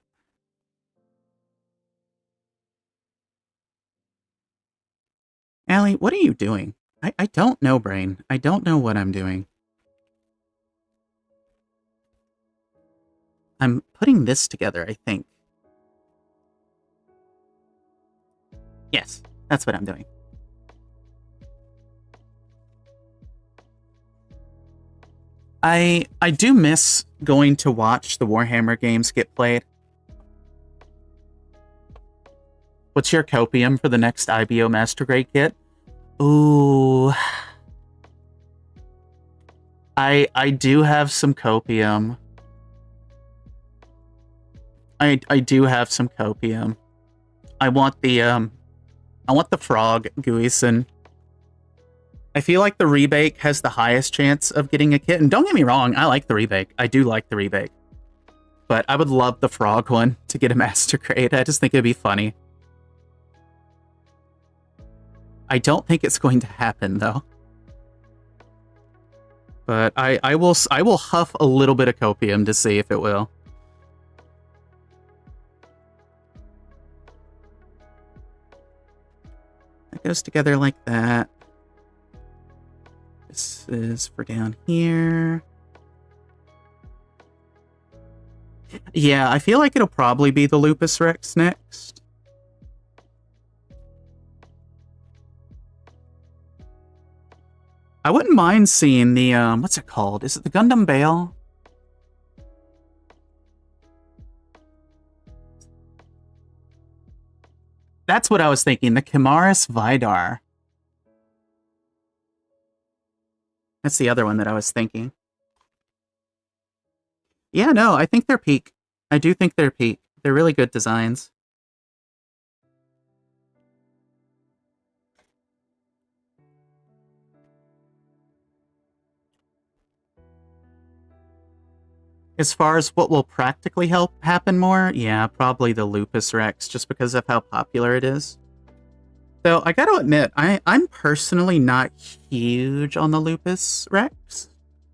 Allie, what are you doing? I don't know, Brain. I don't know what I'm doing. I'm putting this together, I think. Yes, that's what I'm doing. I do miss going to watch the Warhammer games get played. What's your copium for the next IBO Master Grade kit? Ooh. I do have some copium. I do have some copium. I want the frog Guisen. I feel like the rebake has the highest chance of getting a kit. And don't get me wrong, I like the rebake. I do like the rebake. But I would love the frog one to get a Master Grade. I just think it'd be funny. I don't think it's going to happen, though. But I will huff a little bit of copium to see if it will. It goes together like that. This is for down here. Yeah, I feel like it'll probably be the Lupus Rex next. I wouldn't mind seeing the, what's it called? Is it the Gundam Bale? That's what I was thinking, the Chimaris Vidar. That's the other one that I was thinking. Yeah, no, I think they're peak. I do think they're peak. They're really good designs. As far as what will practically help happen more, yeah, probably the Lupus Rex, just because of how popular it is. Though, I gotta admit, I'm personally not huge on the Lupus Rex.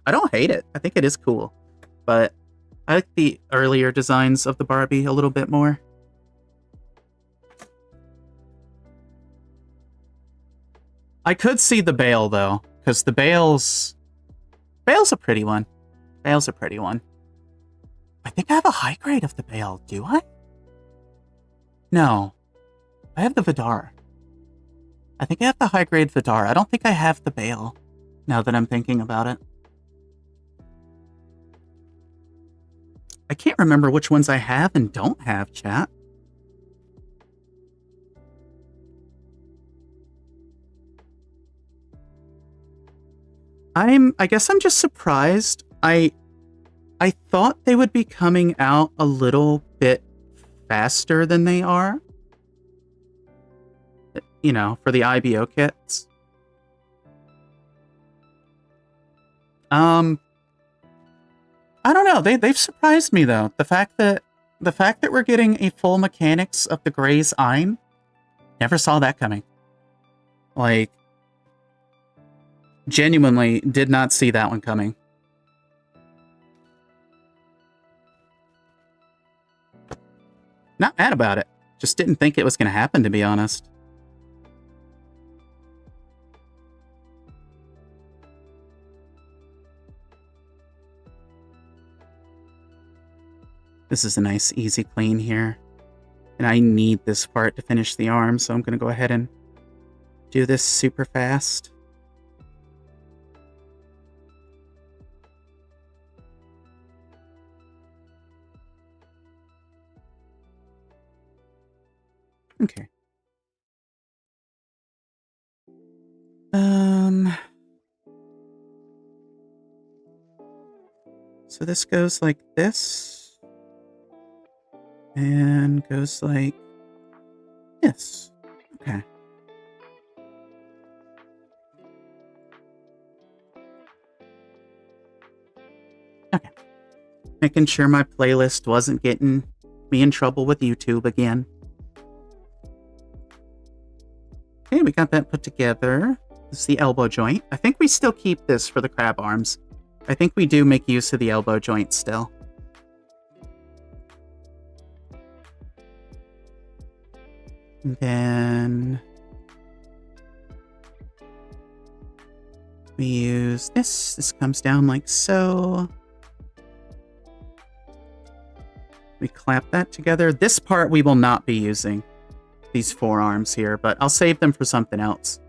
I don't hate it. I think it is cool. But I like the earlier designs of the Barbie a little bit more. I could see the Bale, though, because the Bale's a pretty one. Bale's a pretty one. I think I have a high grade of the Bale, do I? No. I have the Vidar. I think I have the high grade Vidar. I don't think I have the Bale, now that I'm thinking about it. I can't remember which ones I have and don't have, chat. I guess I'm just surprised. I thought they would be coming out a little bit faster than they are. You know, for the IBO kits. I don't know. They've surprised me though. The fact that we're getting a full mechanics of the Grey's Ein, never saw that coming. Like, genuinely did not see that one coming. Not mad about it. Just didn't think it was going to happen, to be honest. This is a nice, easy clean here. And I need this part to finish the arm, so I'm going to go ahead and do this super fast. Okay. So this goes like this. And goes like this. Okay. Okay. Making sure my playlist wasn't getting me in trouble with YouTube again. Okay, we got that put together. This is the elbow joint. I think we still keep this for the crab arms. I think we do make use of the elbow joint still. And then we use this. This comes down like so. We clamp that together. This part we will not be using. These forearms here, but I'll save them for something else.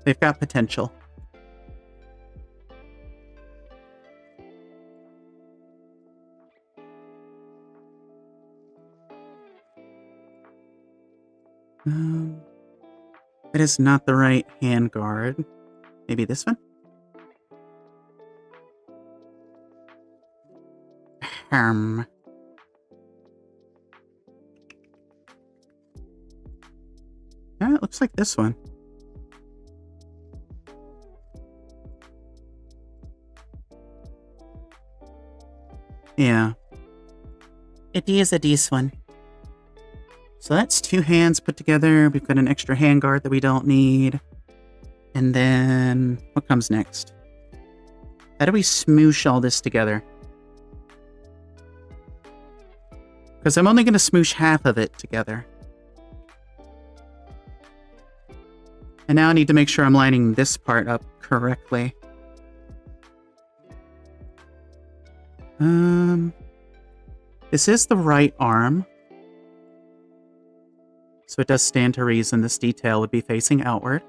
They've got potential. It is not the right hand guard. Maybe this one? Yeah, it looks like this one. Yeah. It is a this one. So that's two hands put together. We've got an extra hand guard that we don't need. And then what comes next? How do we smoosh all this together? Because I'm only going to smoosh half of it together. And now I need to make sure I'm lining this part up correctly. This is the right arm. So it does stand to reason this detail would be facing outward.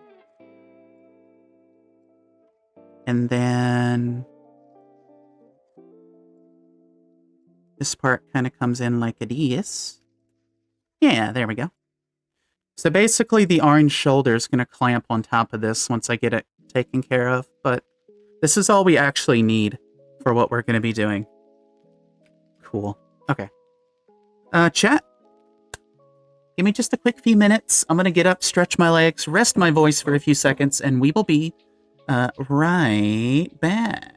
And then this part kind of comes in like a this. Yeah, there we go. So basically the orange shoulder is going to clamp on top of this once I get it taken care of. But this is all we actually need for what we're going to be doing. Cool. Okay. Chat. Give me just a quick few minutes. I'm going to get up, stretch my legs, rest my voice for a few seconds, and we will be right back.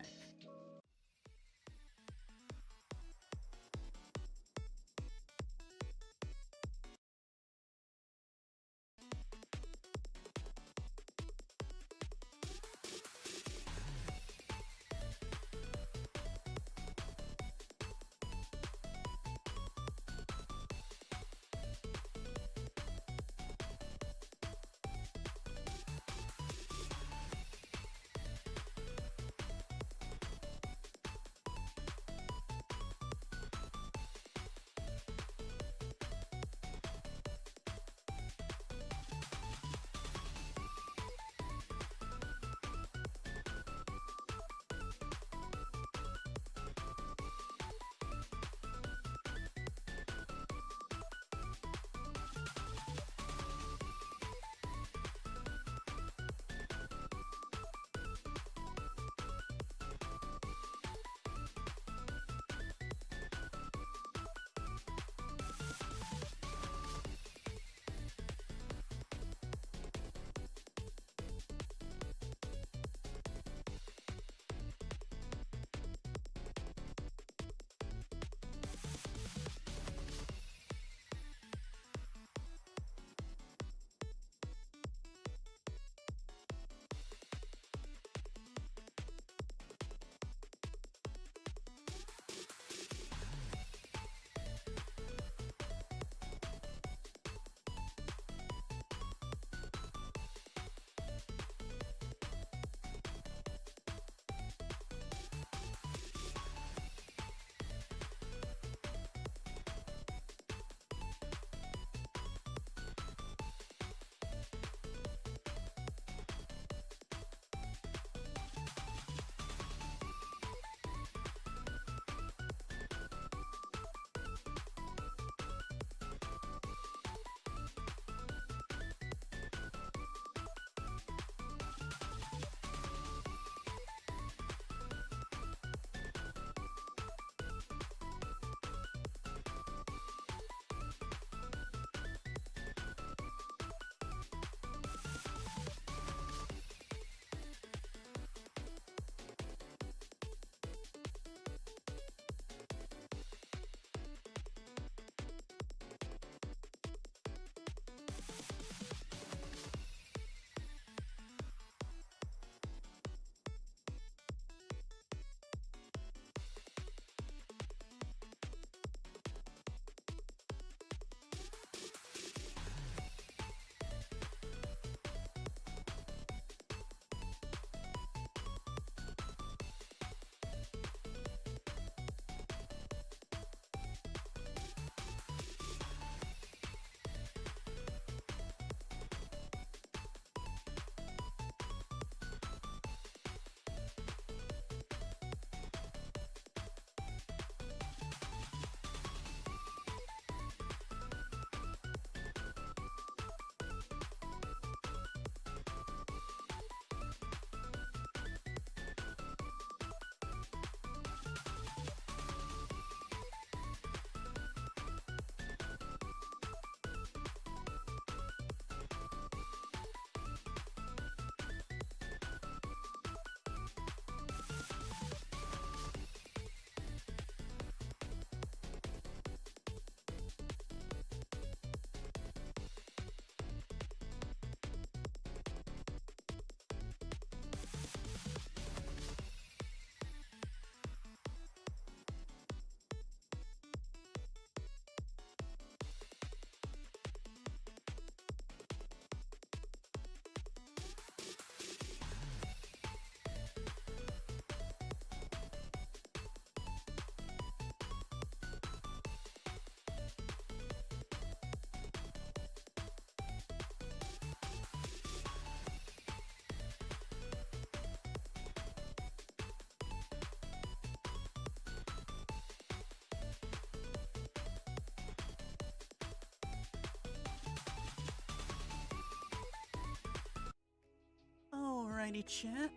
Alrighty, chat.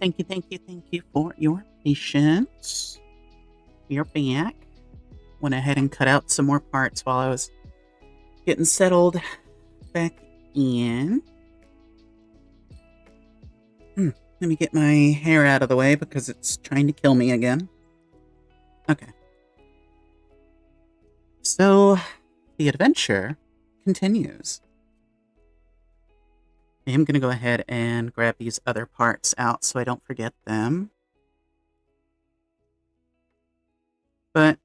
Thank you for your patience. You're back. Went ahead and cut out some more parts while I was getting settled back in. Let me get my hair out of the way because it's trying to kill me again. Okay. So, the adventure continues. I am going to go ahead and grab these other parts out so I don't forget them. But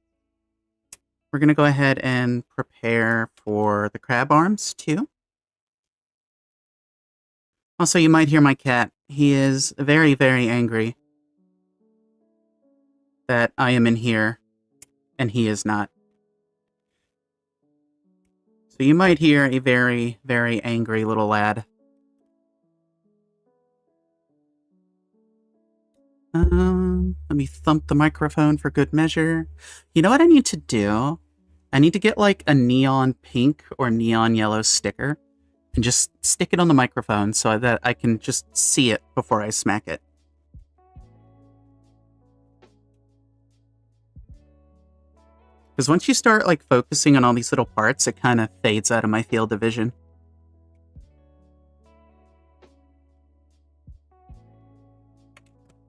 we're going to go ahead and prepare for the crab arms too. Also, you might hear my cat. He is very, very angry that I am in here and he is not. So you might hear a very, very angry little lad. Let me thump the microphone for good measure. You know what I need to do? I need to get like a neon pink or neon yellow sticker and just stick it on the microphone so that I can just see it before I smack it. Because once you start like focusing on all these little parts, it kind of fades out of my field of vision.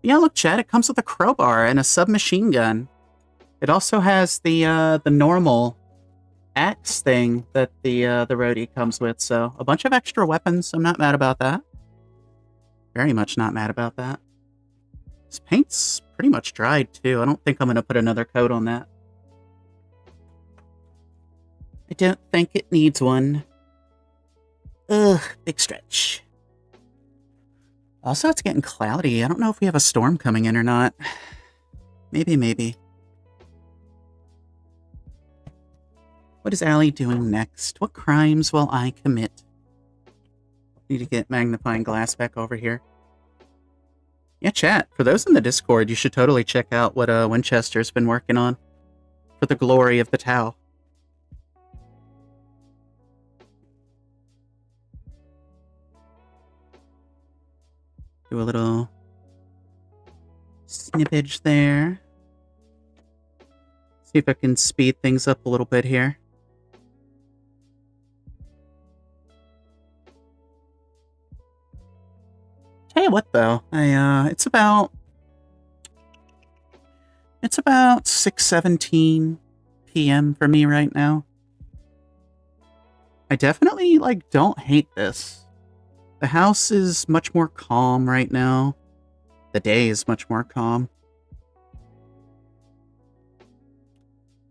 Yeah, look, Chad, it comes with a crowbar and a submachine gun. It also has the normal axe thing that the Rodi comes with, so a bunch of extra weapons. I'm not mad about that. Very much not mad about that. This paint's pretty much dried, too. I don't think I'm going to put another coat on that. I don't think it needs one. Ugh, big stretch. Also, it's getting cloudy. I don't know if we have a storm coming in or not. Maybe. What is Allie doing next? What crimes will I commit? Need to get magnifying glass back over here. Yeah, chat. For those in the Discord, you should totally check out what Winchester's been working on. For the glory of the Tau. Do a little snippage there. See if I can speed things up a little bit here. Tell you what, though, it's about 6:17 p.m. for me right now. I definitely don't hate this. The house is much more calm right now. The day is much more calm.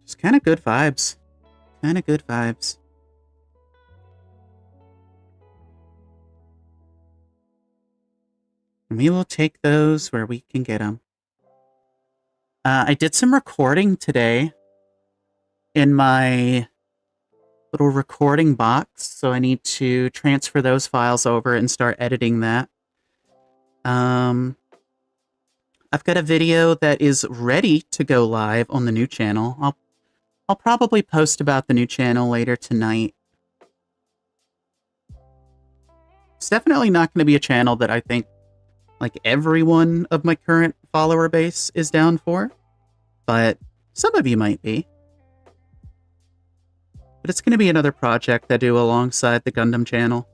Just kind of good vibes. And we will take those where we can get them. I did some recording today in my little recording box, so I need to transfer those files over and start editing that. I've got a video that is ready to go live on the new channel. I'll probably post about the new channel later tonight. It's definitely not going to be a channel that I think everyone of my current follower base is down for, but some of you might be. But it's going to be another project I do alongside the Gundam channel.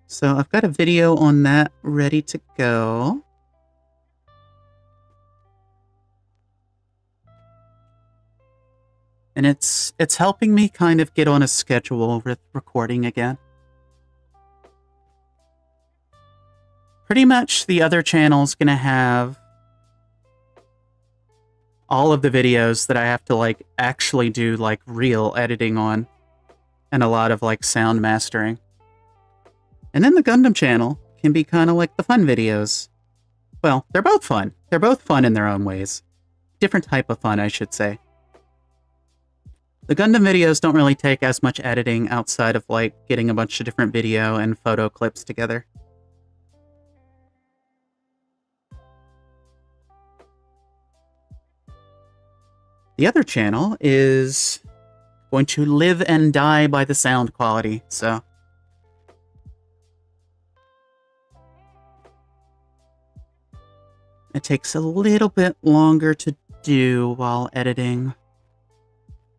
So I've got a video on that ready to go. And it's helping me kind of get on a schedule with recording again. Pretty much the other channel's going to have all of the videos that I have to actually do real editing on, and a lot of sound mastering. And then the Gundam channel can be kind of the fun videos. Well, they're both fun. They're both fun in their own ways. Different type of fun, I should say. The Gundam videos don't really take as much editing outside of getting a bunch of different video and photo clips together. The other channel is going to live and die by the sound quality, so. It takes a little bit longer to do while editing,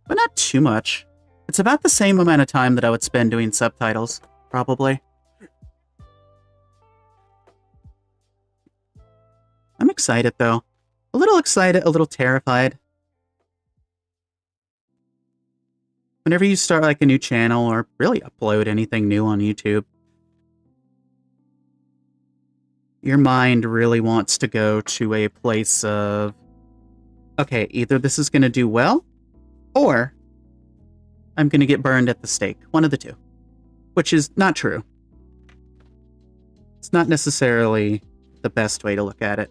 but not too much. It's about the same amount of time that I would spend doing subtitles, probably. I'm excited, though. A little excited, a little terrified. Whenever you start like a new channel or really upload anything new on YouTube, your mind really wants to go to a place of, okay, either this is going to do well, or I'm going to get burned at the stake. One of the two. Which is not true. It's not necessarily the best way to look at it.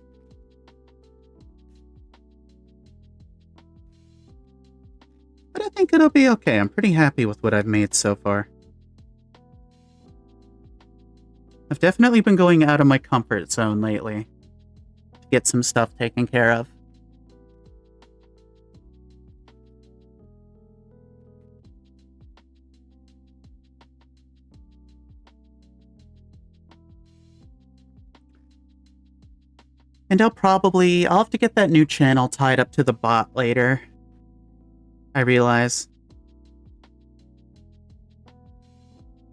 But I think it'll be okay. I'm pretty happy with what I've made so far. I've definitely been going out of my comfort zone lately to get some stuff taken care of. And I'll have to get that new channel tied up to the bot later. I realize.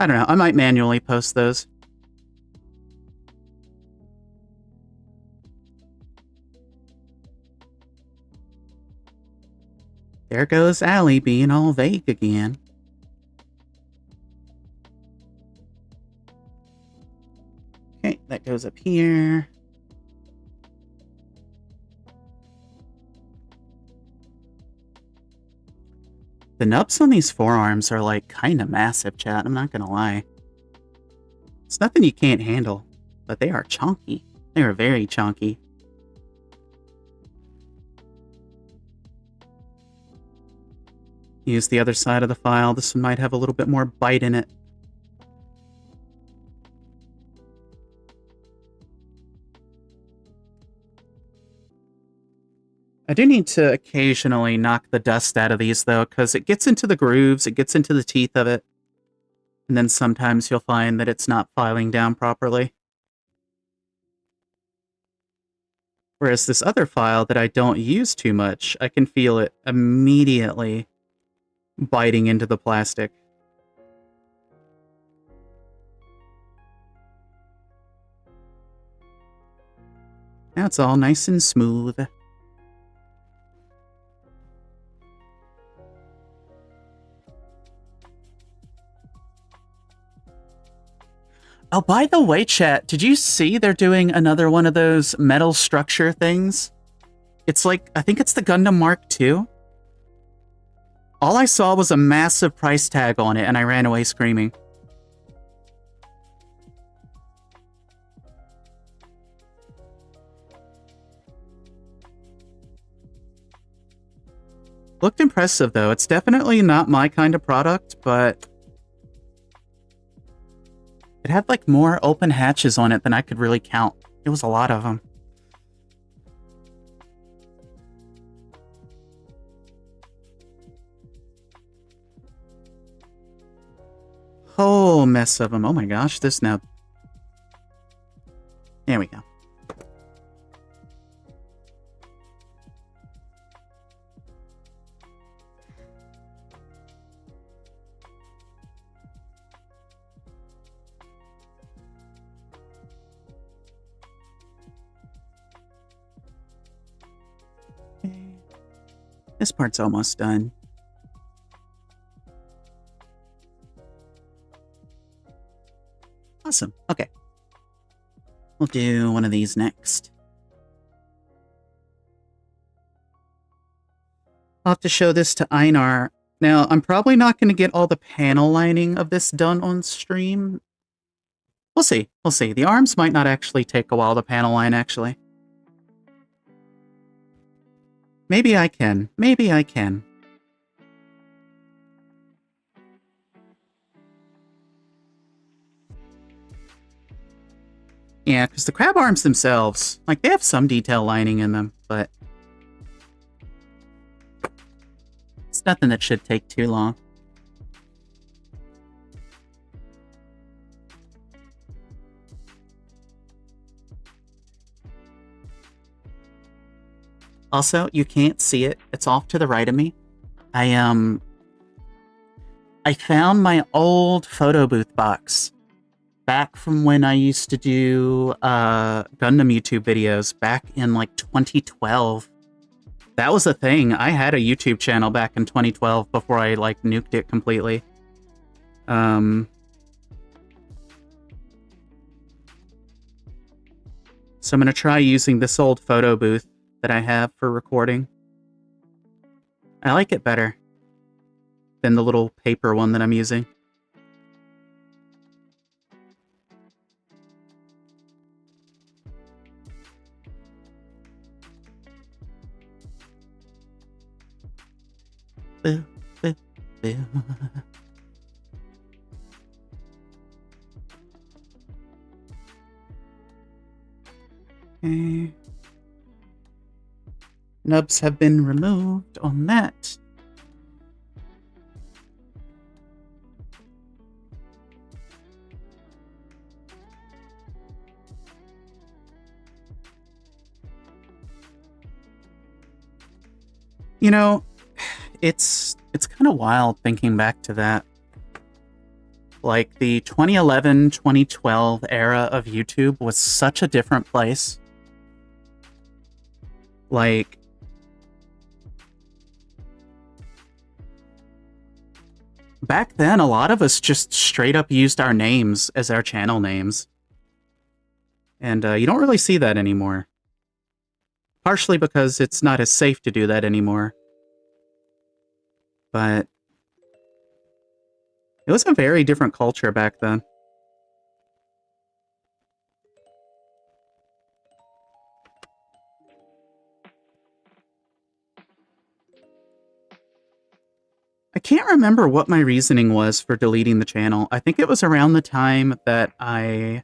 I don't know, I might manually post those. There goes Allie being all vague again. Okay, that goes up here. The nubs on these forearms are like kind of massive, chat. I'm not gonna lie. It's nothing you can't handle, but they are chunky. They are very chunky. Use the other side of the file. This one might have a little bit more bite in it. I do need to occasionally knock the dust out of these, though, because it gets into the grooves, it gets into the teeth of it, and then sometimes you'll find that it's not filing down properly. Whereas this other file that I don't use too much, I can feel it immediately biting into the plastic. Now it's all nice and smooth. Oh, by the way, chat, did you see they're doing another one of those metal structure things? It's like, I think it's the Gundam Mark II. All I saw was a massive price tag on it, and I ran away screaming. Looked impressive, though. It's definitely not my kind of product, but it had, like, more open hatches on it than I could really count. It was a lot of them. Whole mess of them. Oh my gosh, this now. There we go. This part's almost done. Awesome. Okay. We'll do one of these next. I'll have to show this to Einar. Now, I'm probably not going to get all the panel lining of this done on stream. We'll see. We'll see. The arms might not actually take a while to panel line, actually. Maybe I can. Maybe I can. Yeah, because the crab arms themselves, like, they have some detail lining in them, but It's nothing that should take too long. Also, you can't see it. It's off to the right of me. I found my old photo booth box back from when I used to do Gundam YouTube videos back in like 2012. That was a thing. I had a YouTube channel back in 2012 before I like nuked it completely. So I'm gonna try using this old photo booth that I have for recording. I like it better than the little paper one that I'm using. Boo, boo, boo. Okay. Nubs have been removed on that. You know, it's kind of wild thinking back to that. Like, the 2011, 2012 era of YouTube was such a different place. Like, back then, a lot of us just straight up used our names as our channel names. And you don't really see that anymore. Partially because it's not as safe to do that anymore. But it was a very different culture back then. I can't remember what my reasoning was for deleting the channel. I think it was around the time that I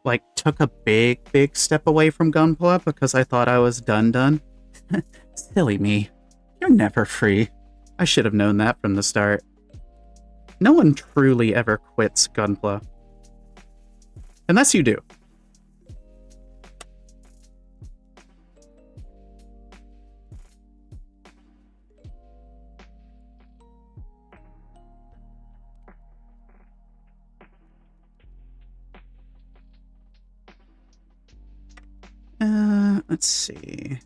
like took a big step away from Gunpla because I thought I was done. Silly me. You're never free. I should have known that from the start. No one truly ever quits Gunpla. Unless you do. Let's see.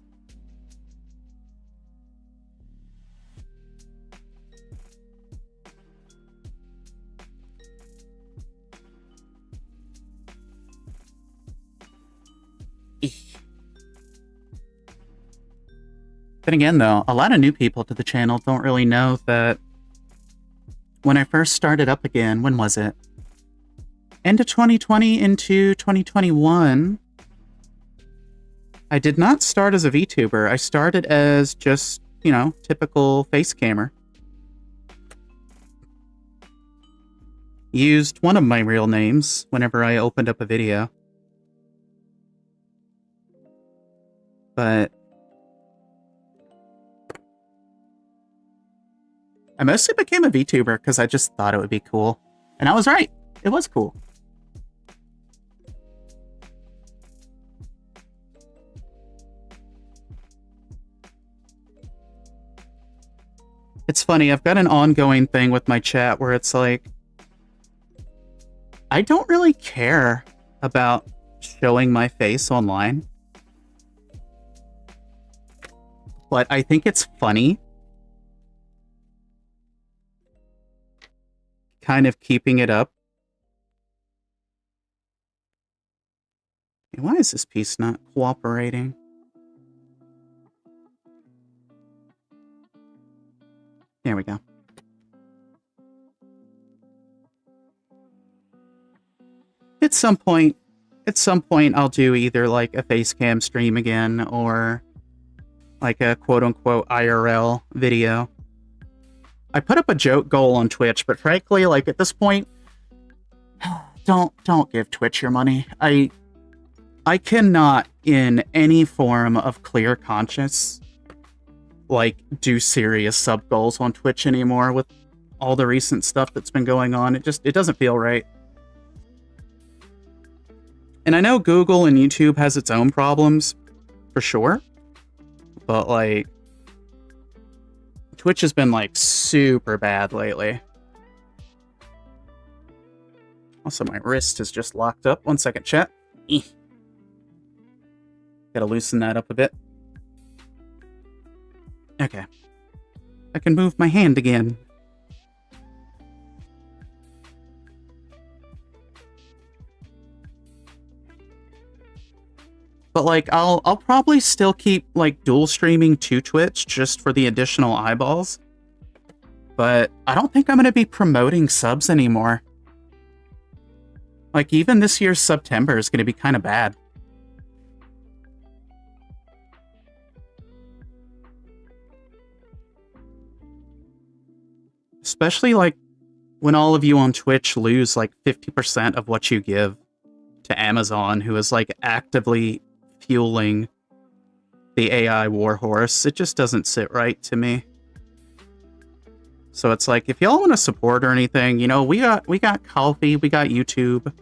Then again, though, a lot of new people to the channel don't really know that when I first started up again, when was it? End of 2020 into 2021, I did not start as a VTuber. I started as just, you know, typical face cammer. Used one of my real names whenever I opened up a video. But I mostly became a VTuber because I just thought it would be cool. And I was right. It was cool. It's funny, I've got an ongoing thing with my chat where it's like, I don't really care about showing my face online. But I think it's funny. Kind of keeping it up. Why is this piece not cooperating? There we go. At some point I'll do either like a face cam stream again or like a quote-unquote IRL video. I put up a joke goal on Twitch, but frankly, like at this point, don't give Twitch your money. I cannot, in any form of clear conscience, like, do serious sub goals on Twitch anymore with all the recent stuff that's been going on. It doesn't feel right. And I know Google and YouTube has its own problems, for sure. But, like, Twitch has been, like, super bad lately. Also, my wrist is just locked up. 1 second, chat. Gotta loosen that up a bit. Okay. I can move my hand again. But, like, I'll probably still keep, like, dual streaming to Twitch just for the additional eyeballs. But I don't think I'm going to be promoting subs anymore. Like, even this year's September is going to be kind of bad. Especially, like, when all of you on Twitch lose, like, 50% of what you give to Amazon, who is, like, actively fueling the AI warhorse. It just doesn't sit right to me. So it's like, if y'all want to support or anything, you know, we got Ko-fi, we got YouTube.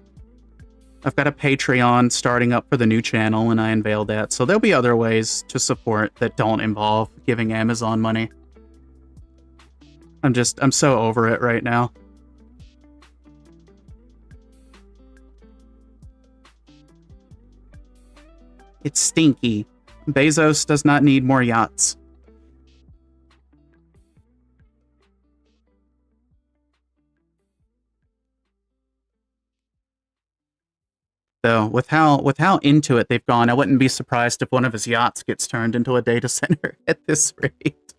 I've got a Patreon starting up for the new channel, and I unveiled that. So there'll be other ways to support that don't involve giving Amazon money. I'm so over it right now. It's stinky. Bezos does not need more yachts. So with how into it they've gone, I wouldn't be surprised if one of his yachts gets turned into a data center at this rate.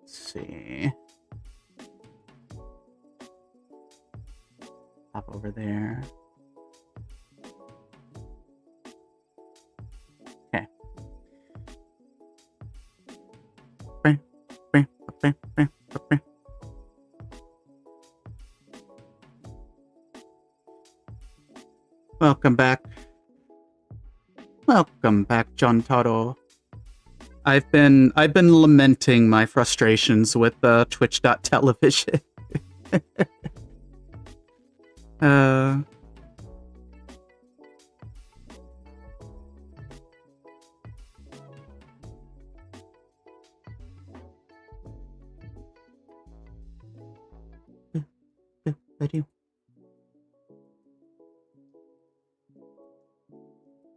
Let's see. Hop over there. Okay. Welcome back. Welcome back, John Taro. I've been lamenting my frustrations with Twitch.television.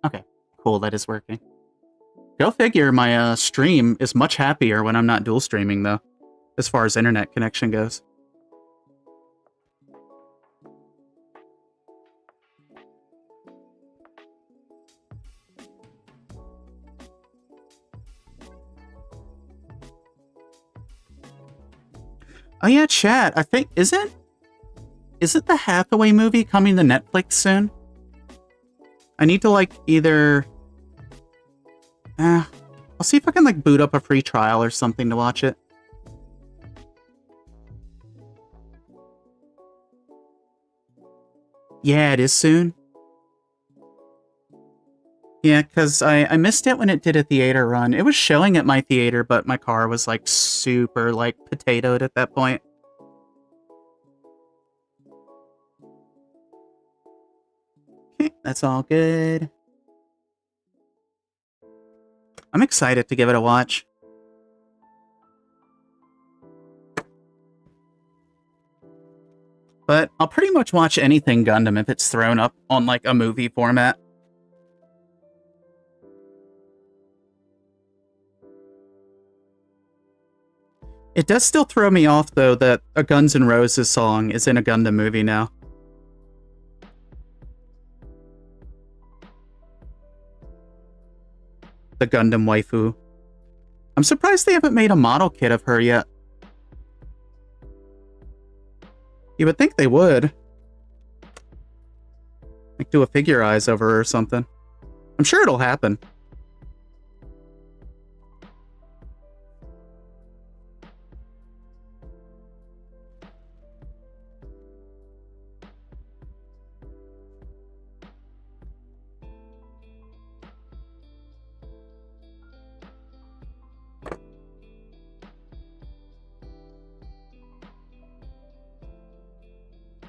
Okay, cool, that is working. Go figure, my stream is much happier when I'm not dual streaming, though, as far as internet connection goes. Oh yeah, chat, I think, isn't the Hathaway movie coming to Netflix soon? I need to, like, either... I'll see if I can, like, boot up a free trial or something to watch it. Yeah, it is soon. Yeah, because I missed it when it did a theater run. It was showing at my theater, but my car was, like, super, like, potatoed at that point. Okay, that's all good. I'm excited to give it a watch. But I'll pretty much watch anything Gundam if it's thrown up on, like, a movie format. It does still throw me off, though, that a Guns N' Roses song is in a Gundam movie now. The Gundam waifu. I'm surprised they haven't made a model kit of her yet. You would think they would. Like, do a figure eyes over her or something. I'm sure it'll happen.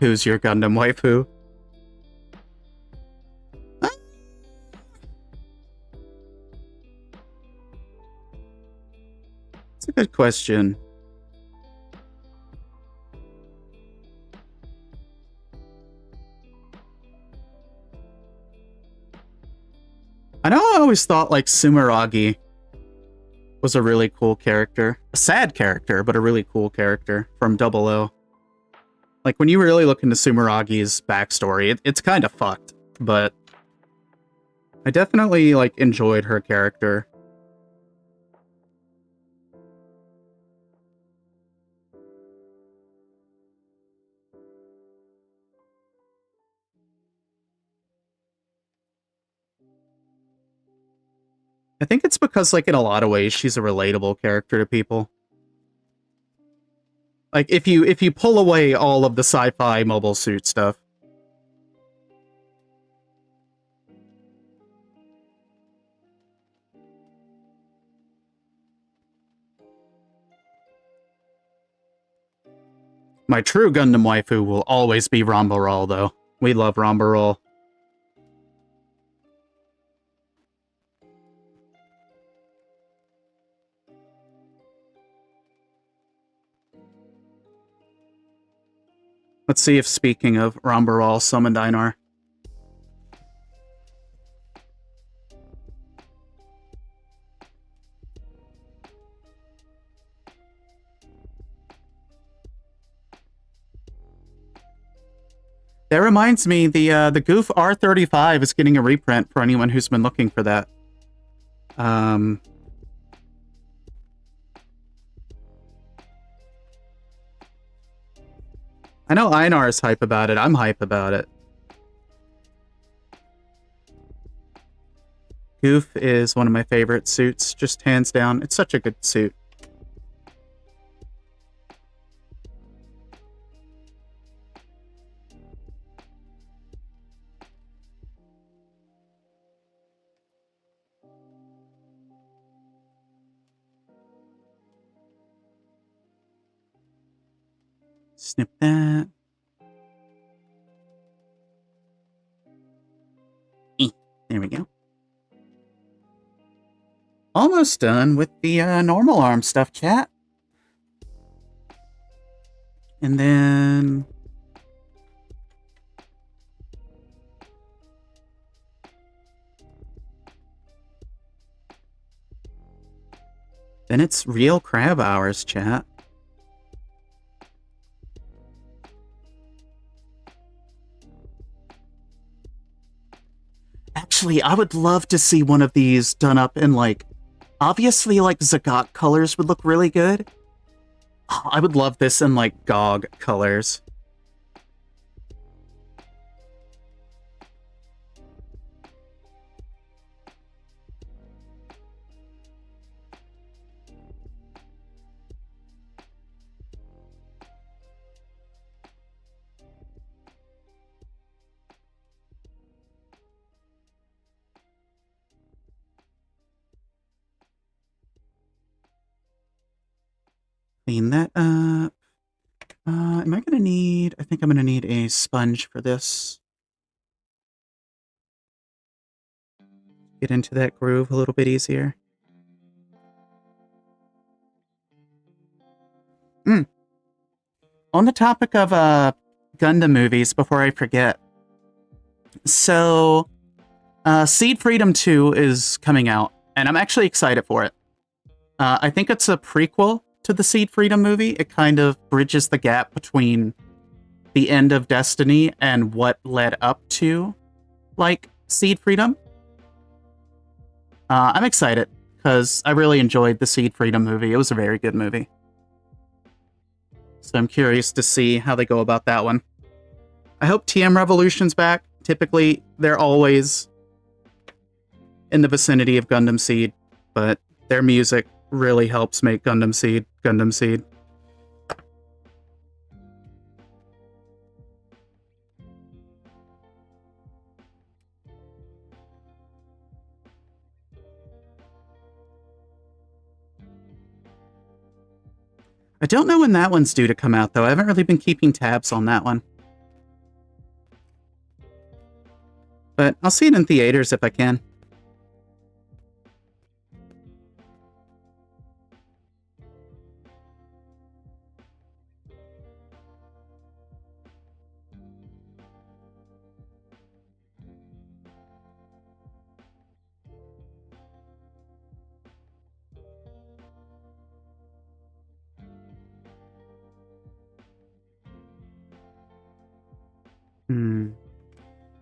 Who's your Gundam waifu? It's a good question. I know I always thought, like, Sumeragi was a really cool character. A sad character, but a really cool character from Double O. Like, when you really look into Sumeragi's backstory, it's kind of fucked, but I definitely, like, enjoyed her character. I think it's because, like, in a lot of ways, she's a relatable character to people. Like, if you pull away all of the sci-fi mobile suit stuff. My true Gundam waifu will always be Rambaral, though. We love Rambaral. Let's see if, speaking of Rambaral, summoned Einar. That reminds me, the Goof R35 is getting a reprint for anyone who's been looking for that. I know Einar is hype about it. I'm hype about it. Goof is one of my favorite suits, just hands down. It's such a good suit. Snip that. There we go. Almost done with the normal arm stuff, chat. And then... then it's real crab hours, chat. Actually, I would love to see one of these done up in, like, obviously, like, Zagat colors would look really good. Oh, I would love this in, like, GOG colors. Clean that up. Am I gonna need... I think I'm gonna need a sponge for this. Get into that groove a little bit easier. On the topic of Gundam movies, before I forget. So, Seed Freedom 2 is coming out, and I'm actually excited for it. I think it's a prequel to the Seed Freedom movie. It kind of bridges the gap between the end of Destiny and what led up to, like, Seed Freedom. I'm excited, because I really enjoyed the Seed Freedom movie. It was a very good movie. So I'm curious to see how they go about that one. I hope TM Revolution's back. Typically, they're always in the vicinity of Gundam Seed, but their music really helps make Gundam Seed Gundam Seed. I don't know when that one's due to come out, though. I haven't really been keeping tabs on that one. But I'll see it in theaters if I can.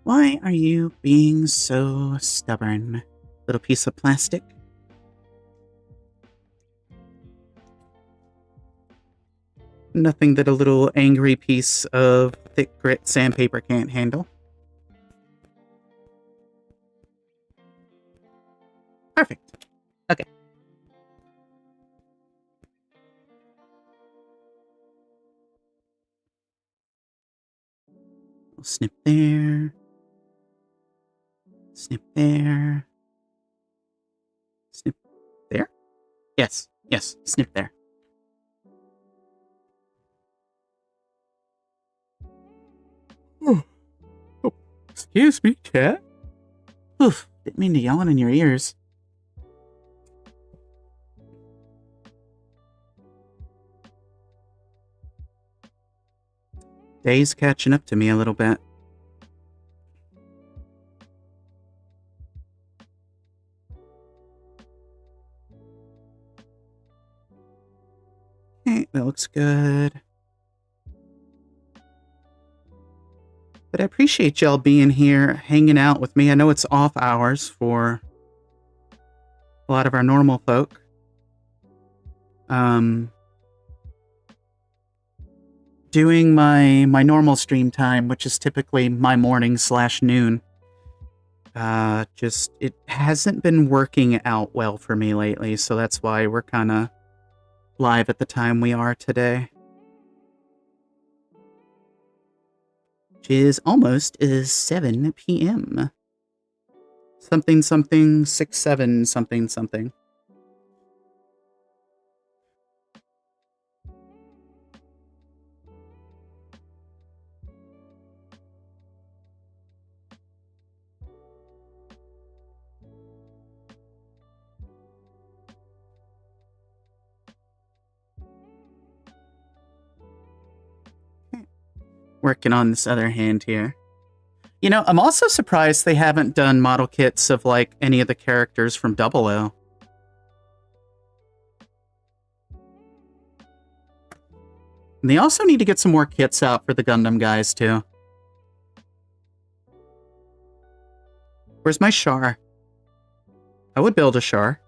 Why are you being so stubborn, little piece of plastic? Nothing that a little angry piece of thick grit sandpaper can't handle. Perfect. Okay. We'll snip there. Snip there. Snip there? Yes, yes, snip there. Oh, excuse me, chat. Oof, didn't mean to yawn in your ears. Day's catching up to me a little bit. Okay, that looks good. But I appreciate y'all being here, hanging out with me. I know it's off hours for a lot of our normal folk. Doing my normal stream time, which is typically my morning/noon. Just, it hasn't been working out well for me lately, so that's why we're kind of live at the time we are today. Which is almost 7 p.m. Something, 6, 7, something. Working on this other hand here. You know, I'm also surprised they haven't done model kits of, like, any of the characters from 00. And they also need to get some more kits out for the Gundam guys, too. Where's my Char? I would build a Char.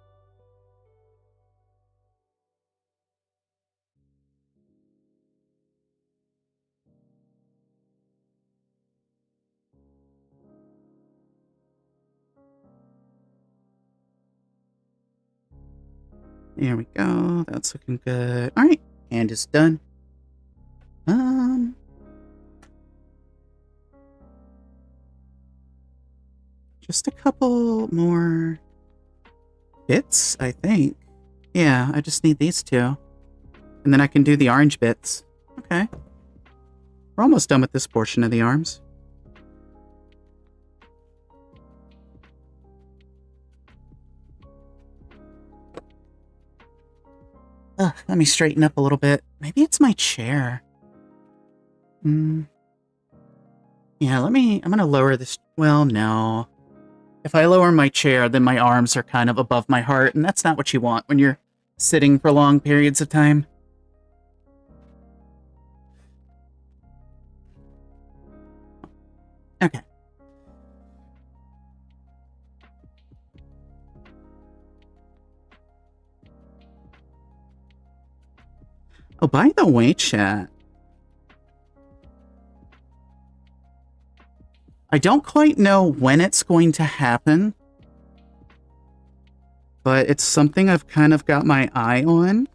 There we go. That's looking good. All right, hand is done. Just a couple more bits, I think. Yeah, I just need these two. And then I can do the orange bits. Okay. We're almost done with this portion of the arms. Let me straighten up a little bit. Maybe it's my chair. Yeah, I'm gonna lower this. Well, no. If I lower my chair, then my arms are kind of above my heart, and that's not what you want when you're sitting for long periods of time. Okay. Oh, by the way, chat. I don't quite know when it's going to happen, but it's something I've kind of got my eye on.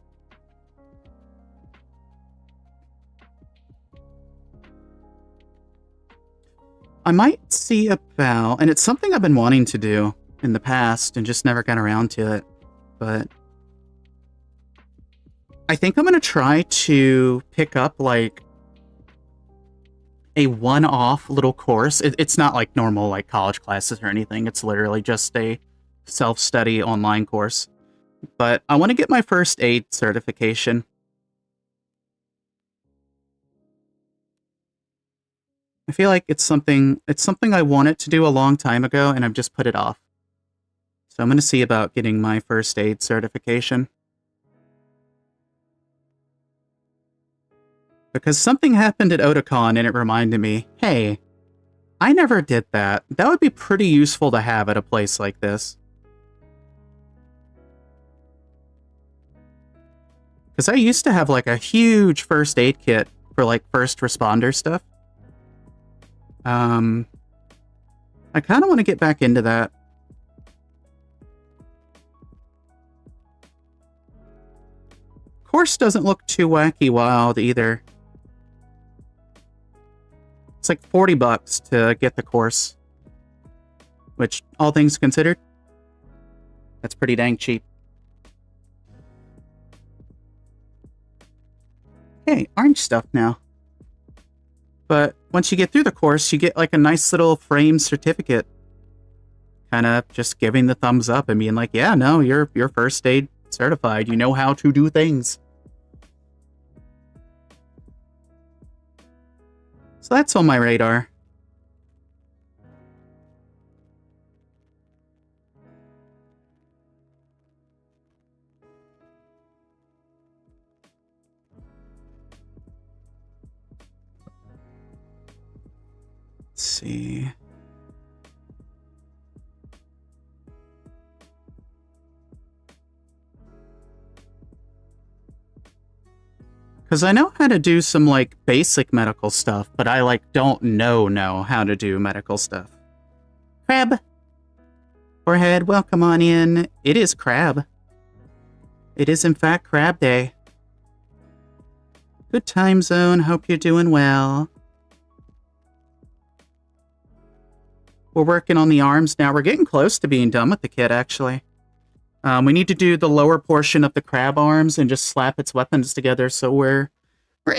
I might see about, and it's something I've been wanting to do in the past and just never got around to it, but I think I'm going to try to pick up, like, a one-off little course. It's not like normal like college classes or anything. It's literally just a self-study online course. But I want to get my first aid certification. I feel like it's something I wanted to do a long time ago, and I've just put it off. So I'm going to see about getting my first aid certification. Because something happened at Otakon and it reminded me, hey, I never did that. That would be pretty useful to have at a place like this. Because I used to have like a huge first aid kit for like first responder stuff. I kind of want to get back into that. Course doesn't look too wacky wild either. It's like $40 to get the course. Which, all things considered, that's pretty dang cheap. Okay, orange stuff now. But once you get through the course, you get like a nice little frame certificate. Kind of just giving the thumbs up and being like, yeah, no, you're first aid certified. You know how to do things. So that's on my radar. Let's see. Because I know how to do some, like, basic medical stuff, but I, like, don't know how to do medical stuff. Crab! Forehead, welcome on in. It is crab. It is, in fact, crab day. Good time zone. Hope you're doing well. We're working on the arms now. We're getting close to being done with the kit, actually. We need to do the lower portion of the crab arms and just slap its weapons together, so we're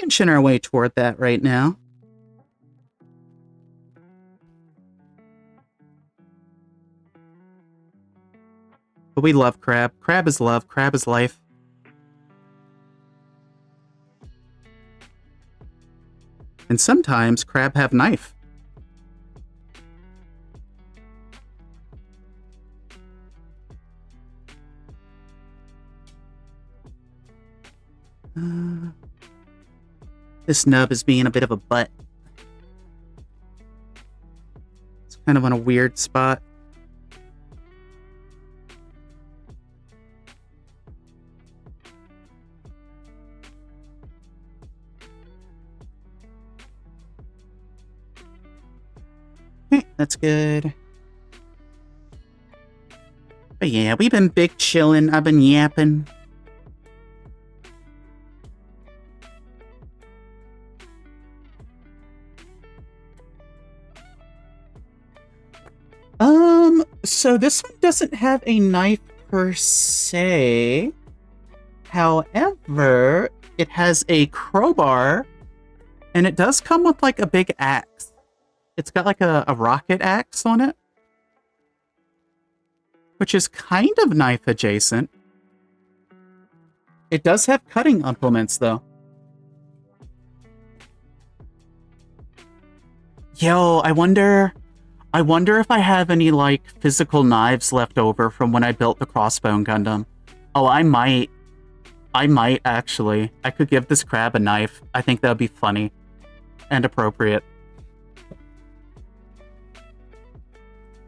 inching our way toward that right now. But we love crab. Crab is love. Crab is life. And sometimes crab have knife. This nub is being a bit of a butt. It's kind of on a weird spot. Okay, that's good. But yeah, we've been big chillin'. I've been yapping. So this one doesn't have a knife per se. However, it has a crowbar, and it does come with like a big axe. It's got like a rocket axe on it, which is kind of knife adjacent. It does have cutting implements though. Yo, I wonder if I have any, like, physical knives left over from when I built the Crossbone Gundam. Oh, I might. Actually. I could give this crab a knife. I think that would be funny. And appropriate.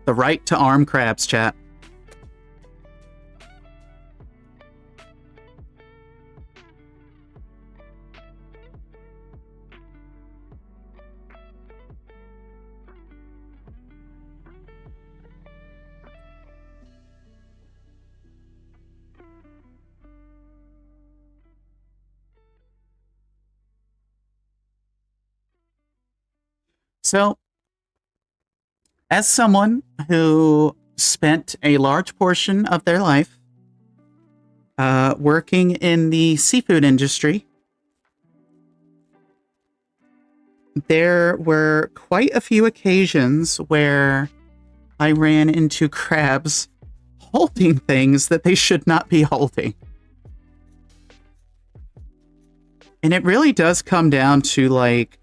The right to arm crabs, chat. So, as someone who spent a large portion of their life working in the seafood industry, there were quite a few occasions where I ran into crabs holding things that they should not be holding. And it really does come down to, like,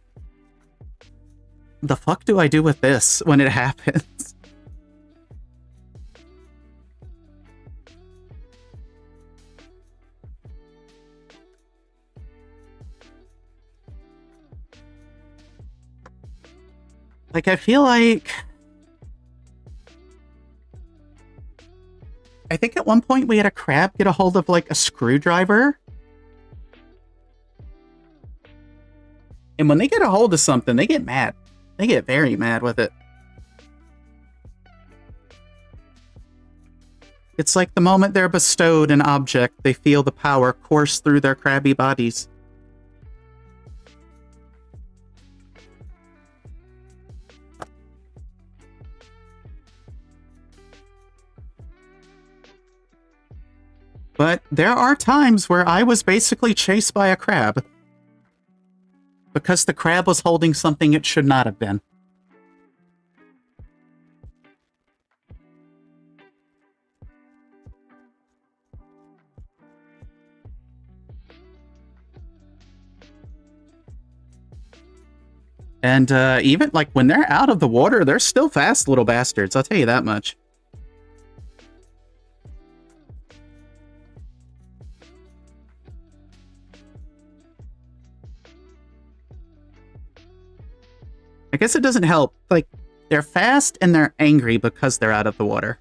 the fuck do I do with this when it happens? Like, I feel like... I think at one point we had a crab get a hold of, like, a screwdriver. And when they get a hold of something, they get mad. They get very mad with it. It's like the moment they're bestowed an object, they feel the power course through their crabby bodies. But there are times where I was basically chased by a crab because the crab was holding something it should not have been. And even, like, when they're out of the water, they're still fast little bastards, I'll tell you that much. I guess it doesn't help. Like, they're fast and they're angry because they're out of the water.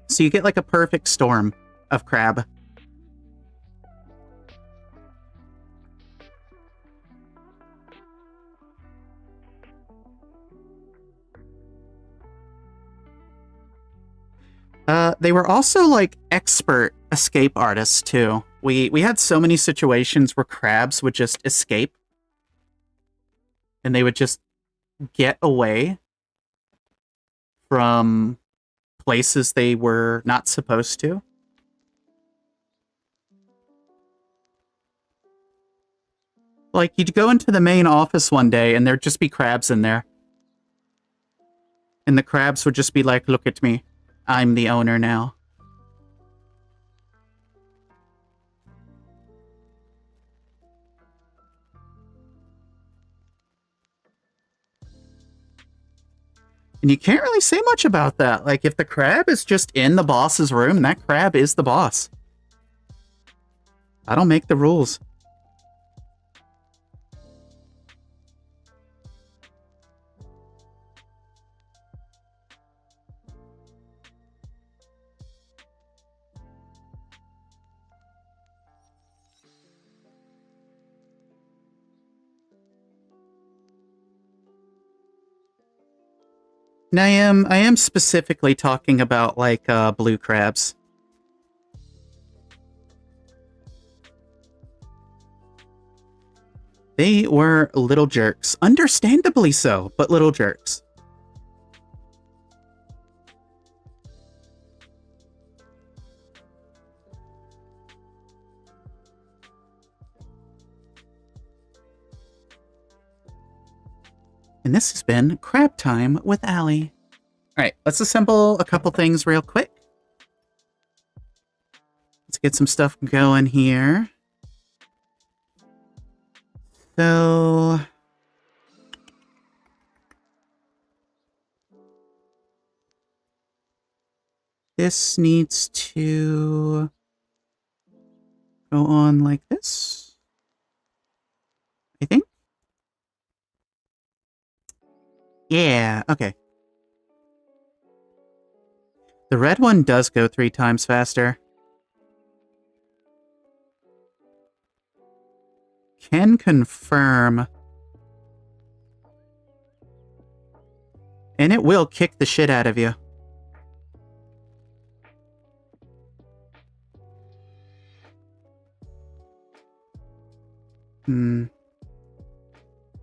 So you get, like, a perfect storm of crab. They were also, like, expert escape artists, too. We had so many situations where crabs would just escape. And they would just get away from places they were not supposed to. Like, you'd go into the main office one day and there'd just be crabs in there. And the crabs would just be like, look at me. I'm the owner now. And you can't really say much about that. Like, if the crab is just in the boss's room, that crab is the boss. I don't make the rules. And I am specifically talking about, like, blue crabs. They were little jerks. Understandably so, but little jerks. And this has been Crab Time with Allie. Alright, let's assemble a couple things real quick. Let's get some stuff going here. So... this needs to go on like this, I think. Yeah, okay. The red one does go 3 times faster. Can confirm. And it will kick the shit out of you.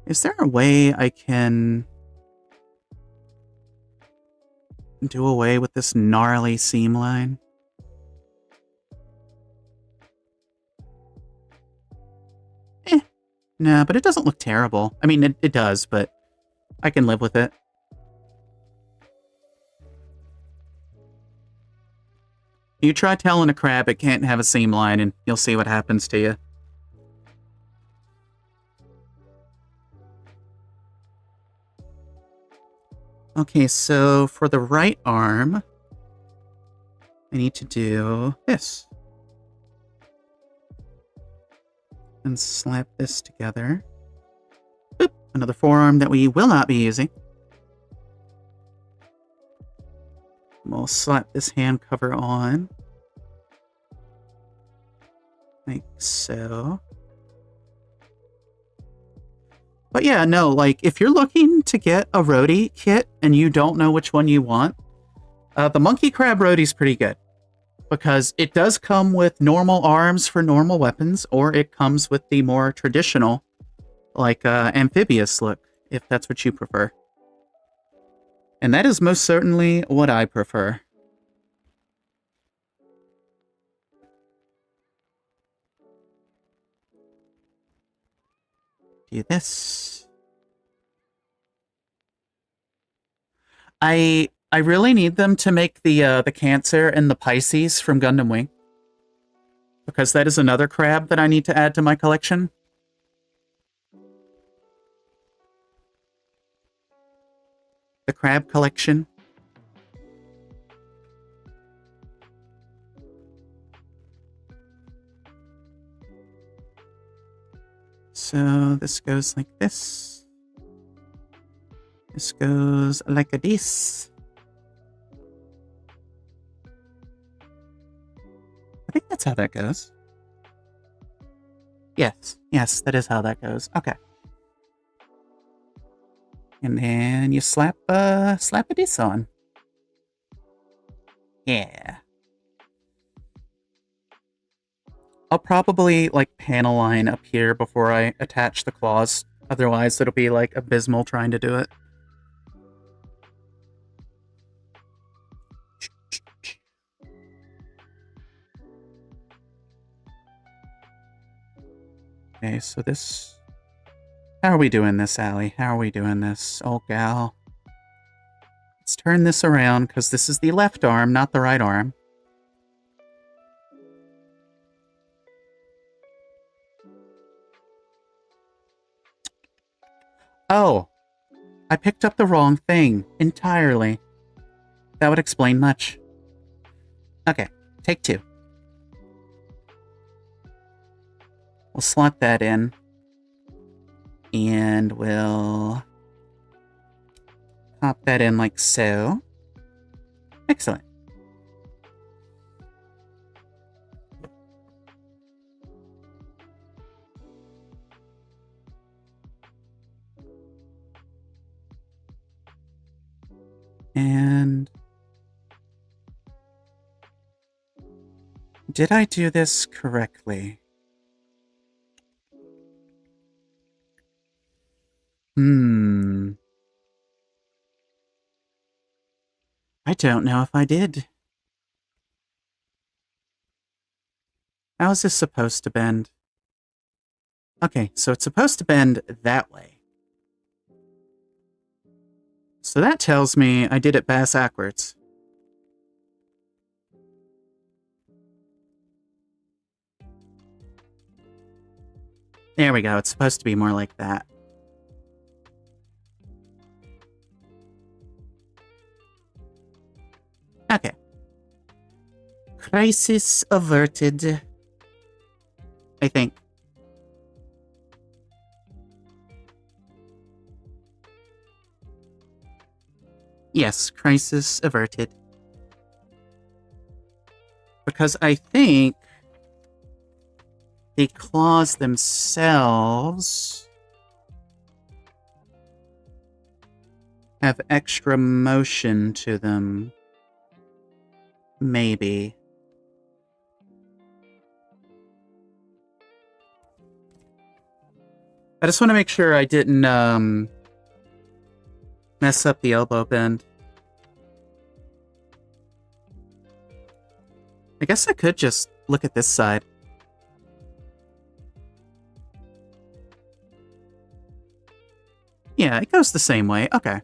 Is there a way I can do away with this gnarly seam line? Nah, but it doesn't look terrible. I mean, it does, but I can live with it. You try telling a crab it can't have a seam line, and you'll see what happens to you. Okay, so for the right arm, I need to do this. And slap this together. Boop, another forearm that we will not be using. We'll slap this hand cover on. Like so. But yeah, no, like, if you're looking to get a Rodi kit and you don't know which one you want, the Monkey Crab Rodi's pretty good. Because it does come with normal arms for normal weapons, or it comes with the more traditional, like, amphibious look, if that's what you prefer. And that is most certainly what I prefer. Do this. I really need them to make the Cancer and the Pisces from Gundam Wing. Because that is another crab that I need to add to my collection. The crab collection. So this goes like this. This goes like a this. I think that's how that goes. Yes, that is how that goes. Okay. And then you slap a diss on. Yeah. I'll probably, like, panel line up here before I attach the claws. Otherwise, it'll be, like, abysmal trying to do it. Okay, so this... How are we doing this, Allie? How are we doing this, old gal? Let's turn this around, because this is the left arm, not the right arm. Oh, I picked up the wrong thing entirely. That would explain much. Okay, take two. We'll slot that in. And we'll pop that in like so. Excellent. And did I do this correctly? I don't know if I did. How is this supposed to bend? Okay, so it's supposed to bend that way. So that tells me I did it bass-ackwards. There we go, it's supposed to be more like that. Okay. Crisis averted. I think. Yes, crisis averted. Because I think the claws themselves have extra motion to them. Maybe. I just want to make sure I didn't mess up the elbow bend. I guess I could just look at this side. Yeah, it goes the same way. Okay.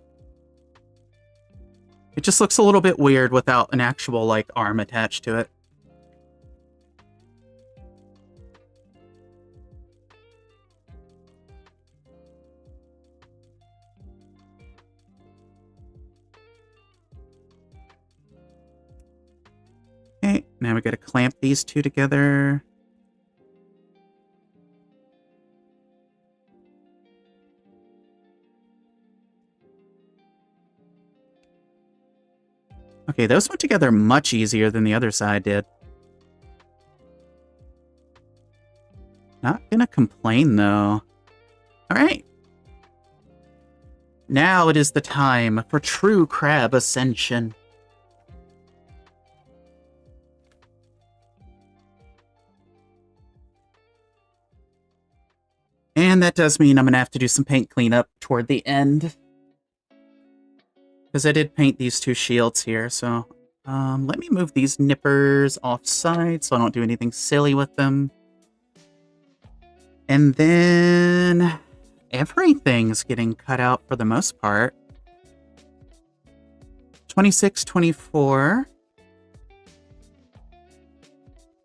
It just looks a little bit weird without an actual, like, arm attached to it. Okay, now we gotta clamp these two together. Okay, those went together much easier than the other side did. Not gonna complain, though. Alright. Now it is the time for true crab ascension. And that does mean I'm gonna have to do some paint cleanup toward the end. Because I did paint these two shields here, so let me move these nippers offside so I don't do anything silly with them. And then everything's getting cut out for the most part. 26, 24.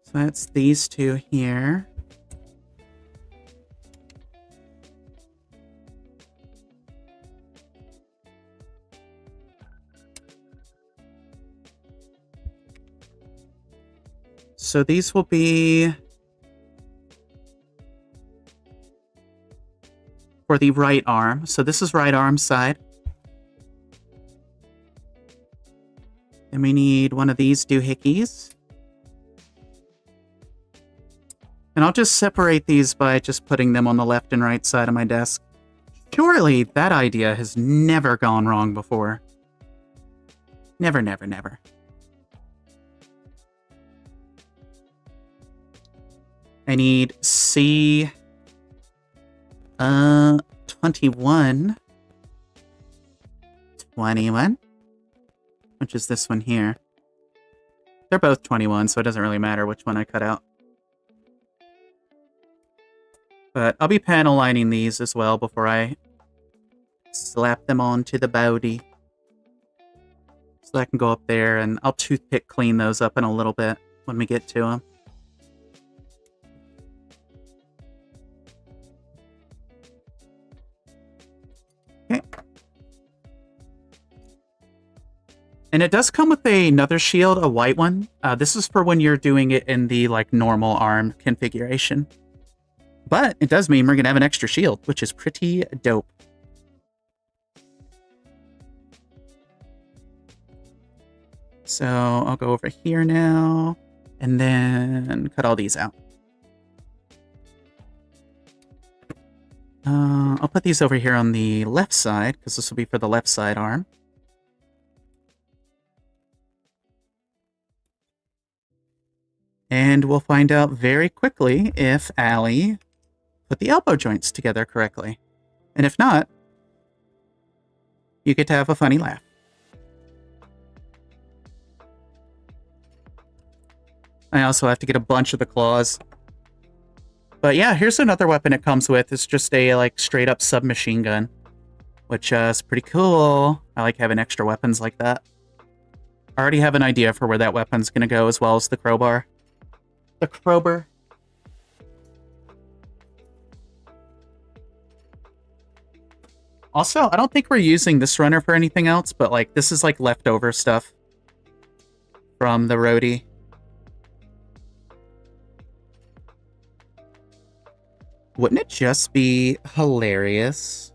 So that's these two here. So these will be for the right arm. So this is right arm side. Then we need one of these doohickeys. And I'll just separate these by just putting them on the left and right side of my desk. Surely that idea has never gone wrong before. Never, never, never. I need C 21. 21? Which is this one here. They're both 21, so it doesn't really matter which one I cut out. But I'll be panel lining these as well before I slap them onto the body. So I can go up there, and I'll toothpick clean those up in a little bit when we get to them. Okay. And it does come with another shield, a white one. This is for when you're doing it in the like normal arm configuration. But it does mean we're going to have an extra shield, which is pretty dope. So I'll go over here now and then cut all these out. I'll put these over here on the left side, because this will be for the left side arm. And we'll find out very quickly if Allie put the elbow joints together correctly. And if not, you get to have a funny laugh. I also have to get a bunch of the claws. But yeah, here's another weapon it comes with. It's just a like straight up submachine gun, which is pretty cool. I like having extra weapons like that. I already have an idea for where that weapon's gonna go, as well as the crowbar. The crowbar. Also, I don't think we're using this runner for anything else, but like this is like leftover stuff from the Rodi. Wouldn't it just be hilarious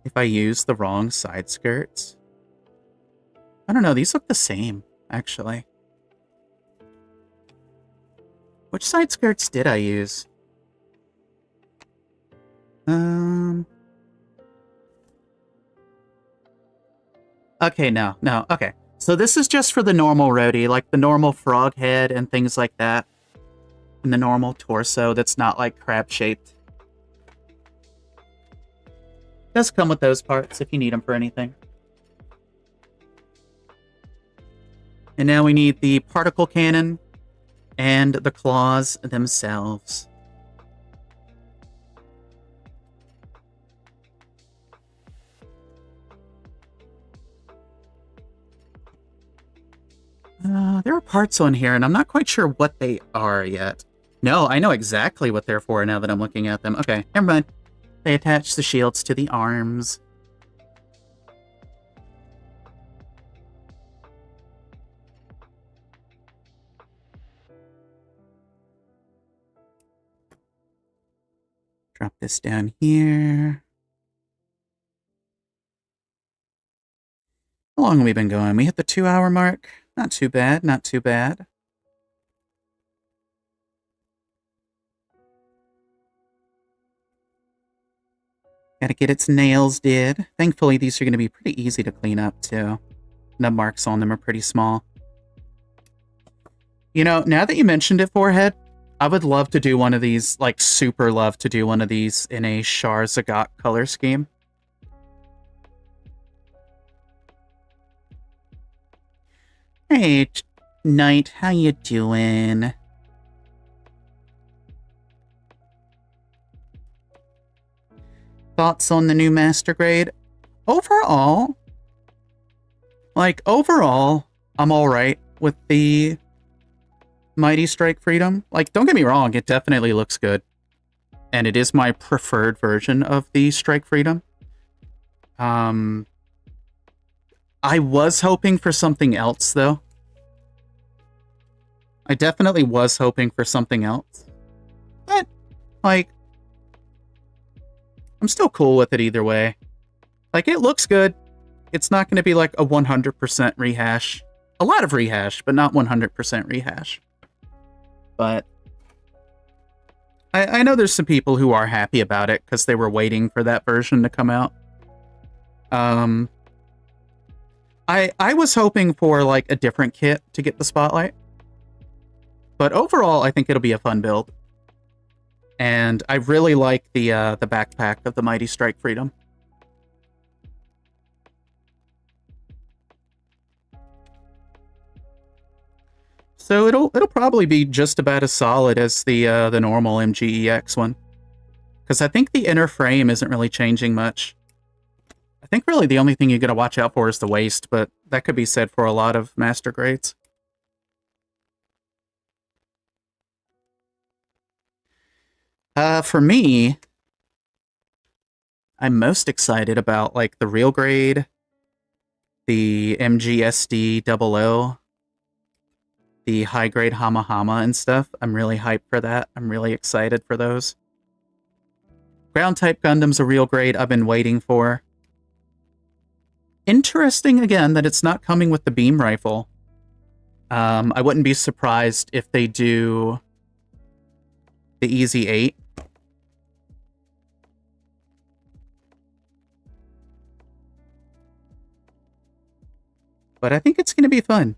if I used the wrong side skirts? I don't know, these look the same, actually. Which side skirts did I use? Okay, no, okay. So this is just for the normal Rodi, like the normal frog head and things like that. And the normal torso that's not like crab-shaped. Does come with those parts if you need them for anything. And now we need the particle cannon and the claws themselves. There are parts on here, and I'm not quite sure what they are yet. No, I know exactly what they're for now that I'm looking at them. Okay, never mind. They attach the shields to the arms. Drop this down here. How long have we been going? We hit the 2-hour mark. Not too bad, not too bad. Gotta get its nails did. Thankfully, these are going to be pretty easy to clean up, too. The marks on them are pretty small. You know, now that you mentioned it, Forehead, I would love to do one of these, like, super love to do one of these in a Char Zagat color scheme. Hey, Knight, how you doing? Thoughts on the new Master Grade? Overall, I'm alright with the Mighty Strike Freedom. Like, don't get me wrong, it definitely looks good. And it is my preferred version of the Strike Freedom. I was hoping for something else, though. I definitely was hoping for something else. But, like, I'm still cool with it either way. Like, it looks good. It's not going to be like a 100% rehash. A lot of rehash, but not 100% rehash. But I know there's some people who are happy about it because they were waiting for that version to come out. I was hoping for like a different kit to get the spotlight. But overall, I think it'll be a fun build. And I really like the backpack of the Mighty Strike Freedom. So it'll probably be just about as solid as the normal MGEX one. Because I think the inner frame isn't really changing much. I think really the only thing you gotta watch out for is the waist, but that could be said for a lot of master grades. For me, I'm most excited about like the real grade, the MGSD 00, the high grade Hama Hama and stuff. I'm really hyped for that. I'm really excited for those. Ground type Gundam's a real grade I've been waiting for. Interesting again that it's not coming with the beam rifle. I wouldn't be surprised if they do the Easy 8. But I think it's going to be fun.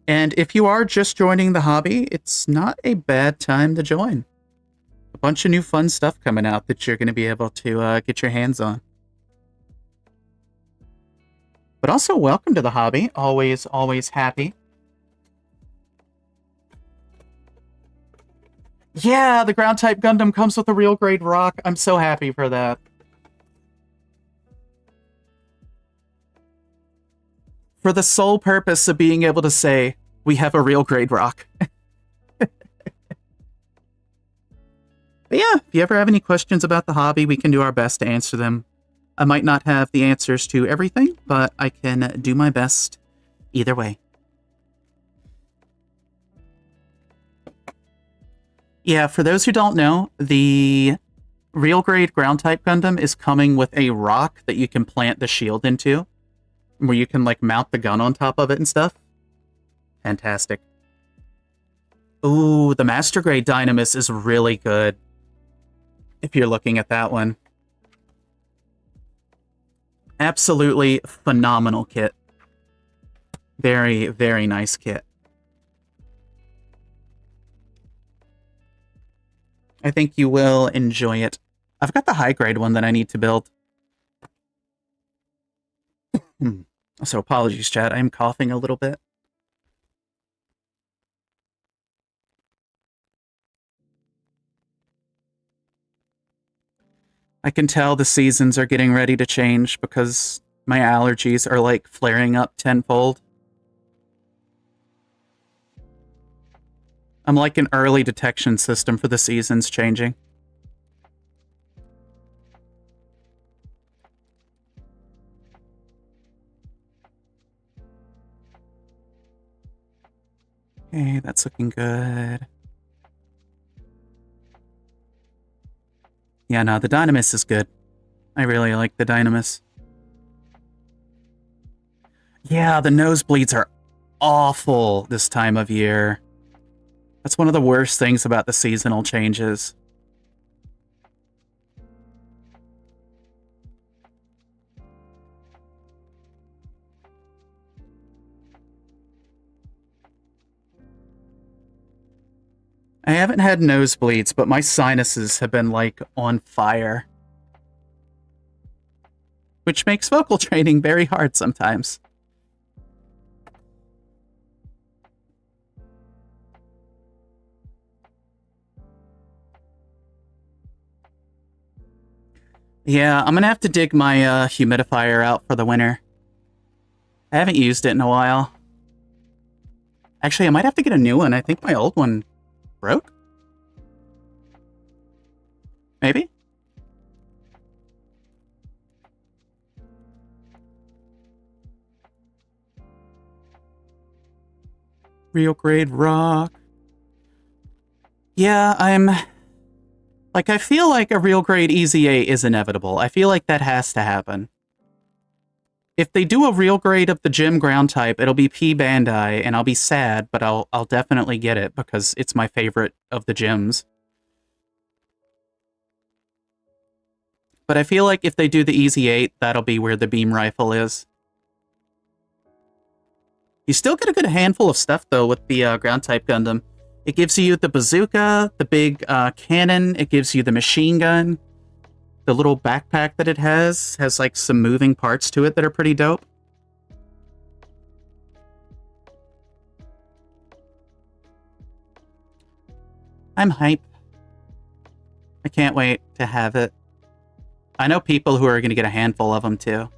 And if you are just joining the hobby, it's not a bad time to join. A bunch of new fun stuff coming out that you're going to be able to get your hands on. But also, welcome to the hobby. Always, always happy. Yeah, the ground type Gundam comes with a real grade rock. I'm so happy for that. For the sole purpose of being able to say, we have a real grade rock. But yeah, if you ever have any questions about the hobby, we can do our best to answer them. I might not have the answers to everything, but I can do my best either way. Yeah, for those who don't know, the real grade ground type Gundam is coming with a rock that you can plant the shield into, where you can like mount the gun on top of it and stuff. Fantastic. Ooh, the Master Grade Dynamis is really good. If you're looking at that one. Absolutely phenomenal kit. Very, very nice kit. I think you will enjoy it. I've got the high grade one that I need to build. So apologies, chat. I'm coughing a little bit. I can tell the seasons are getting ready to change because my allergies are like flaring up tenfold. I'm like an early detection system for the seasons changing. Okay, that's looking good. Yeah, no, the Dynamis is good. I really like the Dynamis. Yeah, the nosebleeds are awful this time of year. That's one of the worst things about the seasonal changes. I haven't had nosebleeds, but my sinuses have been, like, on fire. Which makes vocal training very hard sometimes. Yeah, I'm gonna have to dig my humidifier out for the winter. I haven't used it in a while. Actually, I might have to get a new one. I think my old one broke? Maybe? Real grade rock. Yeah, I feel like a real grade Easy 8 is inevitable. I feel like that has to happen. If they do a real grade of the gym ground type, it'll be P Bandai, and I'll be sad, but I'll definitely get it because it's my favorite of the gyms. But I feel like if they do the Easy 8, that'll be where the beam rifle is. You still get a good handful of stuff, though, with the ground type Gundam. It gives you the bazooka, the big cannon, it gives you the machine gun. The little backpack that it has like some moving parts to it that are pretty dope. I'm hype. I can't wait to have it. I know people who are going to get a handful of them too.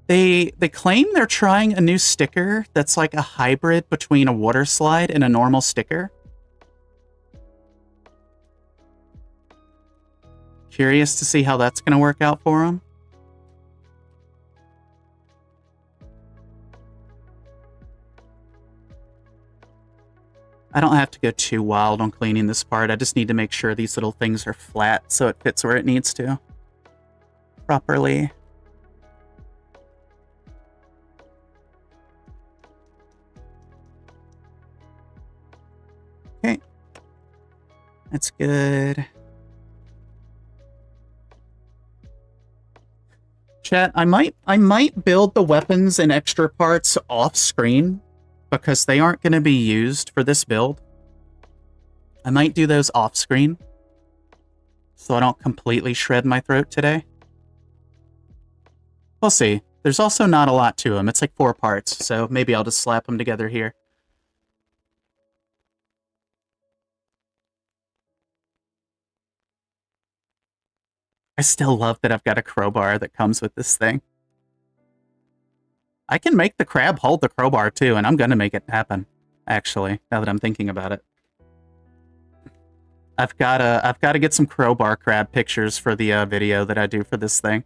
They claim they're trying a new sticker that's like a hybrid between a water slide and a normal sticker. Curious to see how that's going to work out for them. I don't have to go too wild on cleaning this part. I just need to make sure these little things are flat so it fits where it needs to. Properly. Okay. That's good. Chat, I might build the weapons and extra parts off screen because they aren't going to be used for this build. I might do those off screen so I don't completely shred my throat today. We'll see. There's also not a lot to them. It's like 4 parts, so maybe I'll just slap them together here. I still love that I've got a crowbar that comes with this thing. I can make the crab hold the crowbar too, and I'm gonna make it happen, actually, now that I'm thinking about it. I've gotta get some crowbar crab pictures for the video that I do for this thing.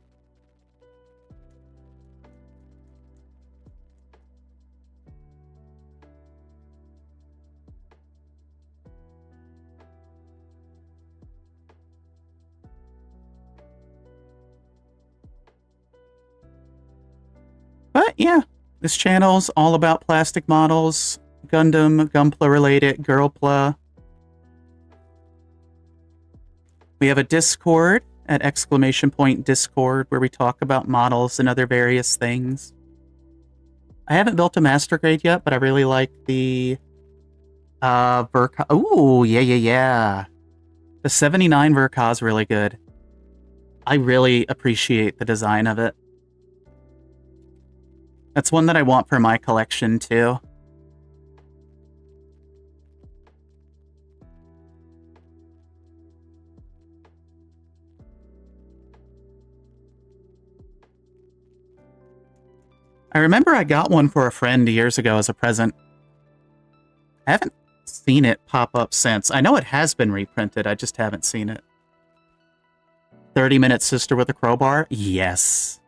But yeah, this channel's all about plastic models, Gundam, Gunpla related, Girlpla. We have a Discord at !Discord where we talk about models and other various things. I haven't built a master grade yet, but I really like the Verka. Ooh, yeah. The 79 Verka is really good. I really appreciate the design of it. That's one that I want for my collection, too. I remember I got one for a friend years ago as a present. I haven't seen it pop up since. I know it has been reprinted, I just haven't seen it. 30-minute sister with a crowbar? Yes.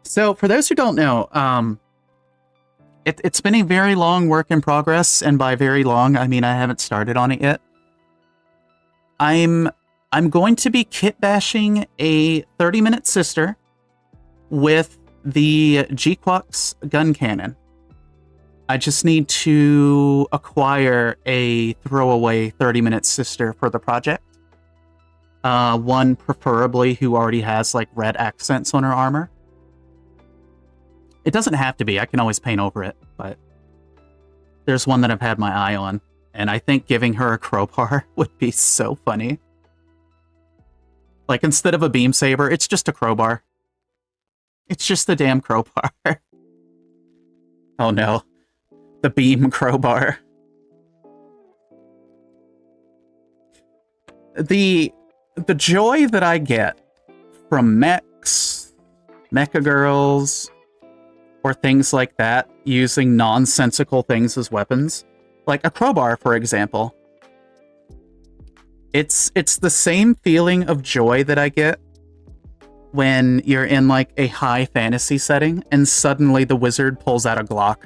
So, for those who don't know, it's been a very long work in progress, and by very long, I mean I haven't started on it yet. I'm going to be kit bashing a 30-minute sister with the G-Quux gun cannon. I just need to acquire a throwaway 30-minute sister for the project. One preferably who already has like red accents on her armor. It doesn't have to be, I can always paint over it, but there's one that I've had my eye on, and I think giving her a crowbar would be so funny. Like, instead of a beam saber, it's just a crowbar. It's just the damn crowbar. Oh no. The beam crowbar. The joy that I get from mechs, mecha girls, or things like that, using nonsensical things as weapons, like a crowbar, for example. It's the same feeling of joy that I get when you're in like a high fantasy setting and suddenly the wizard pulls out a Glock.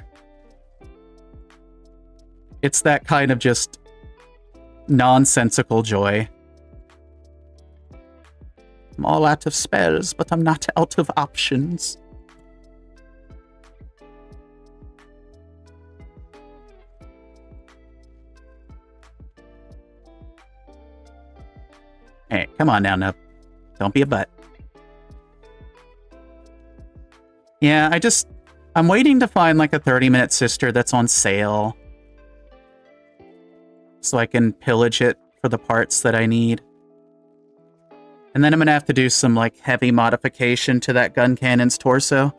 It's that kind of just nonsensical joy. I'm all out of spells, but I'm not out of options. Hey, come on now, Nub. Don't be a butt. Yeah, I'm waiting to find like a 30-minute sister that's on sale, so I can pillage it for the parts that I need. And then I'm gonna have to do some like heavy modification to that gun cannon's torso.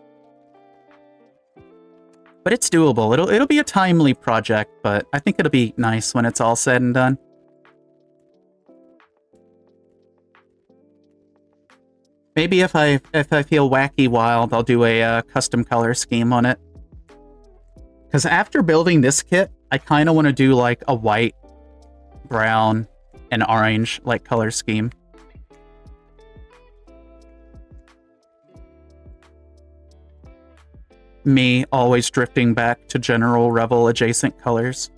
But it's doable. It'll be a timely project, but I think it'll be nice when it's all said and done. Maybe if I feel wacky wild, I'll do a custom color scheme on it. Because after building this kit, I kind of want to do like a white, brown, and orange like color scheme. Me always drifting back to General Revel adjacent colors.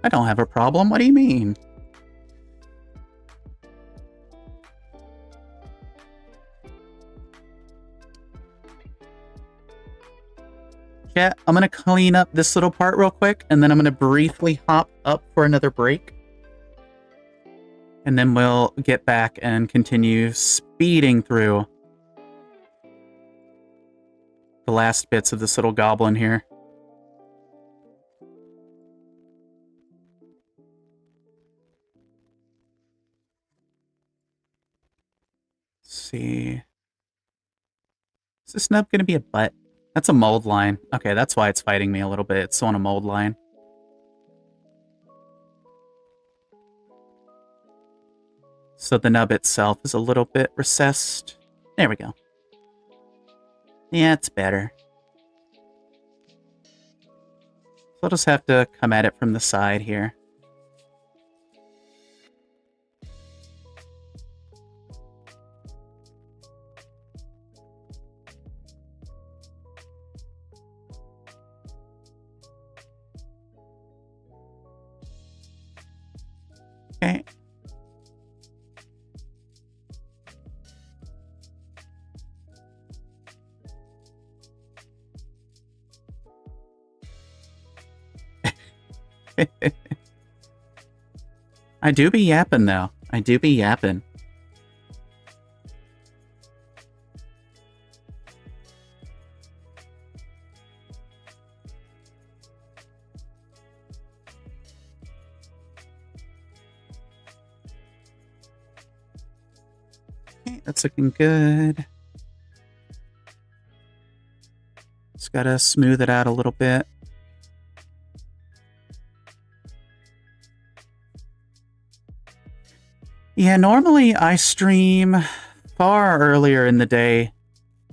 I don't have a problem. What do you mean? Yeah, I'm going to clean up this little part real quick, and then I'm going to briefly hop up for another break. And then we'll get back and continue speeding through the last bits of this little goblin here. Let's see. Is this nub going to be a butt? That's a mold line. Okay, that's why it's fighting me a little bit. It's on a mold line. So the nub itself is a little bit recessed. There we go. Yeah, it's better. So I'll just have to come at it from the side here. Okay. I do be yapping, though. I do be yapping. Okay, that's looking good. Just gotta smooth it out a little bit. Yeah, normally I stream far earlier in the day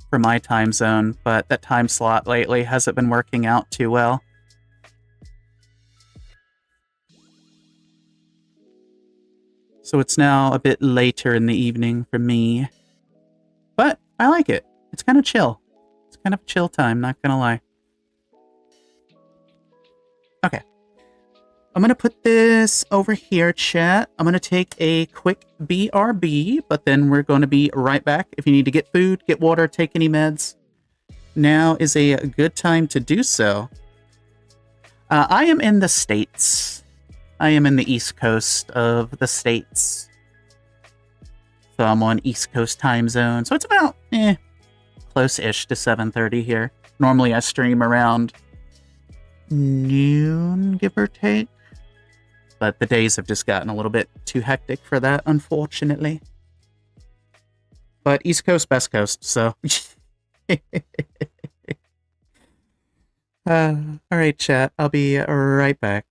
for my time zone, but that time slot lately hasn't been working out too well. So it's now a bit later in the evening for me. But I like it. It's kind of chill. It's kind of a chill time, not gonna lie. Okay. I'm gonna put this over here, chat. I'm gonna take a quick BRB, but then we're gonna be right back. If you need to get food, get water, take any meds, now is a good time to do so. I am in the States. I am in the East Coast of the States. So I'm on East Coast time zone. So it's about, close-ish to 7:30 here. Normally I stream around noon, give or take. But the days have just gotten a little bit too hectic for that, unfortunately. But East Coast, Best Coast, so... Alright, chat. I'll be right back.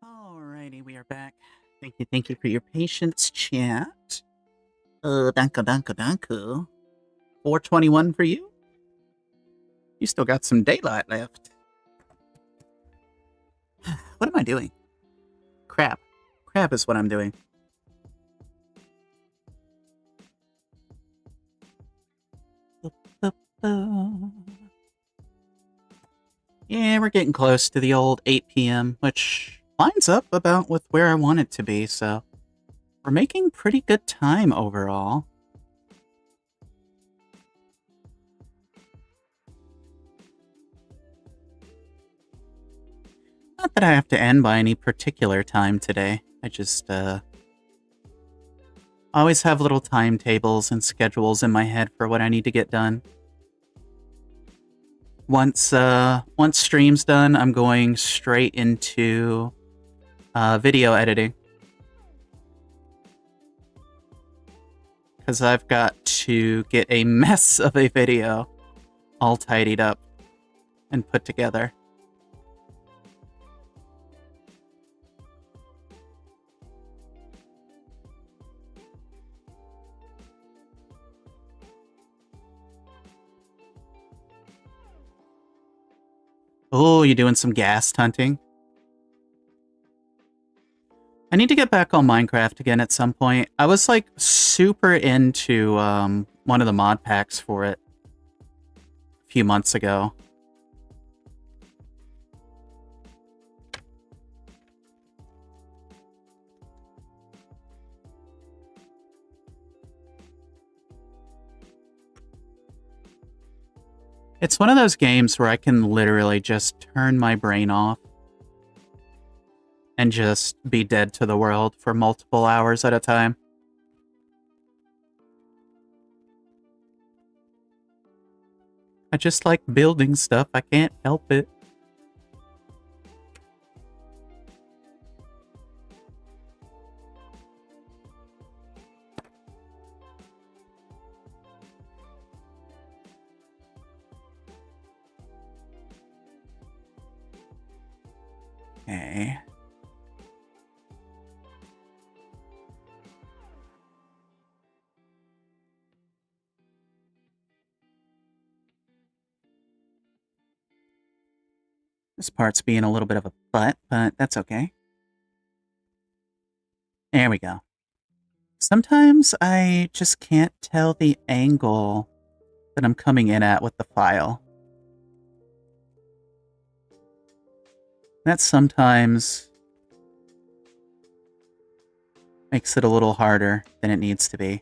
Alrighty, we are back. Thank you for your patience, chat. Danko. 421 for you? You still got some daylight left. What am I doing? Crap. Crap is what I'm doing. Yeah, we're getting close to the old 8 p.m., which lines up about with where I want it to be, so We're making pretty good time overall. Not that I have to end by any particular time today. I just, always have little timetables and schedules in my head for what I need to get done. Once stream's done, I'm going straight into video editing. Because I've got to get a mess of a video all tidied up and put together. Oh, you doing some ghast hunting? I need to get back on Minecraft again at some point. I was like super into one of the mod packs for it a few months ago. It's one of those games where I can literally just turn my brain off and just be dead to the world for multiple hours at a time. I just like building stuff. I can't help it. Okay. This part's being a little bit of a butt, but that's okay. There we go. Sometimes I just can't tell the angle that I'm coming in at with the file. That sometimes makes it a little harder than it needs to be.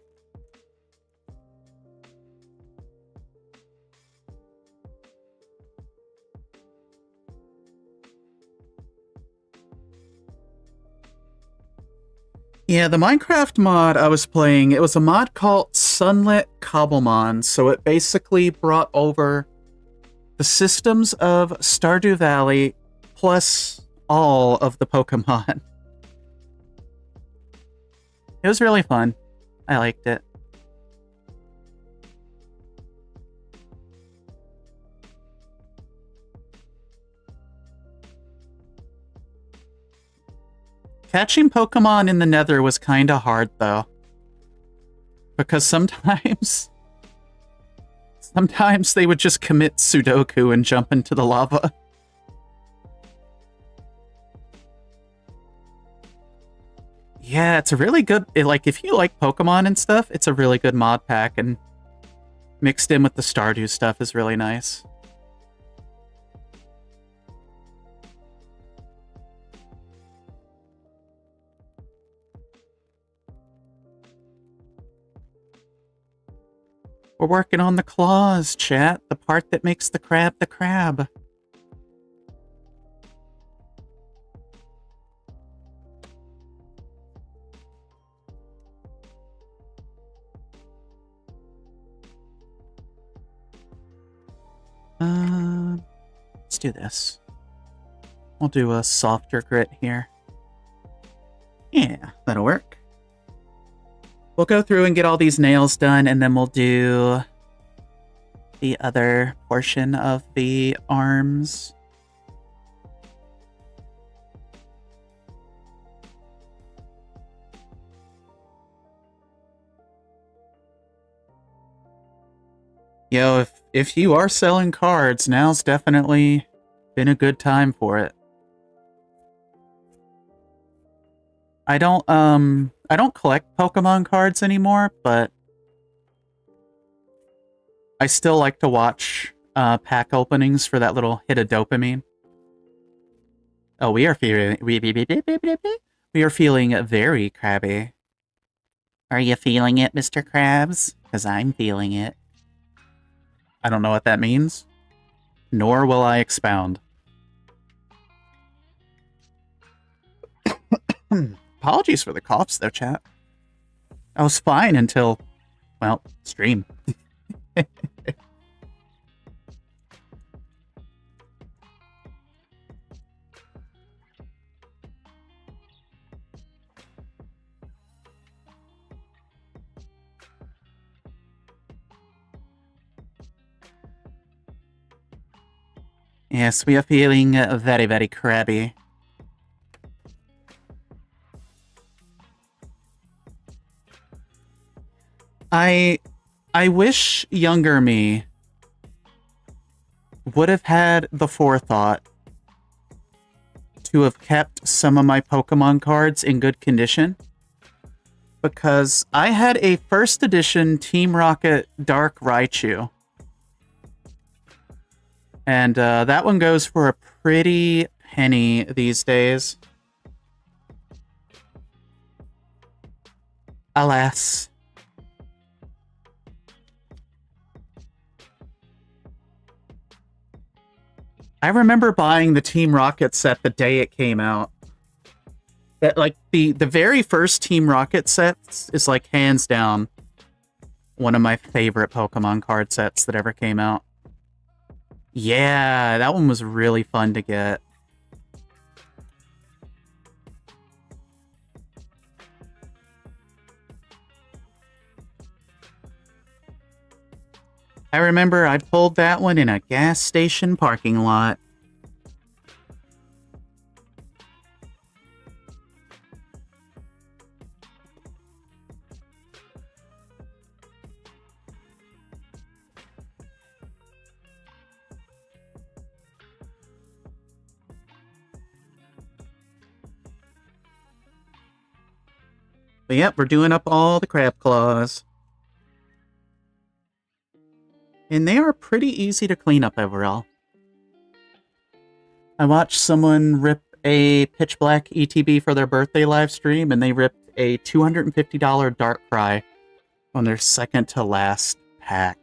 Yeah, the Minecraft mod I was playing, it was a mod called Sunlit Cobblemon, so it basically brought over the systems of Stardew Valley plus all of the Pokemon. It was really fun. I liked it. Catching Pokemon in the Nether was kinda hard, though. Because sometimes they would just commit Sudoku and jump into the lava. Yeah, it's a really good... like, if you like Pokemon and stuff, it's a really good mod pack, and mixed in with the Stardew stuff is really nice. We're working on the claws, chat. The part that makes the crab the crab. Let's do this. We'll do a softer grit here. Yeah, that'll work. We'll go through and get all these nails done, and then we'll do the other portion of the arms. Yo, if you are selling cards, now's definitely been a good time for it. I don't collect Pokemon cards anymore, but I still like to watch pack openings for that little hit of dopamine. Oh, we are feeling very crabby. Are you feeling it, Mr. Krabs? Because I'm feeling it. I don't know what that means, nor will I expound. Apologies for the coughs, though, chat. I was fine until, well, stream. Yes, we are feeling very, very crabby. I wish younger me would have had the forethought to have kept some of my Pokemon cards in good condition, because I had a first edition Team Rocket Dark Raichu, and that one goes for a pretty penny these days. Alas. I remember buying the Team Rocket set the day it came out. That, like, the very first Team Rocket set is, like, hands down one of my favorite Pokemon card sets that ever came out. Yeah, that one was really fun to get. I remember I pulled that one in a gas station parking lot. But yep, we're doing up all the crab claws. And they are pretty easy to clean up overall. I watched someone rip a Pitch Black ETB for their birthday live stream, and they ripped a $250 Darkrai on their second to last pack.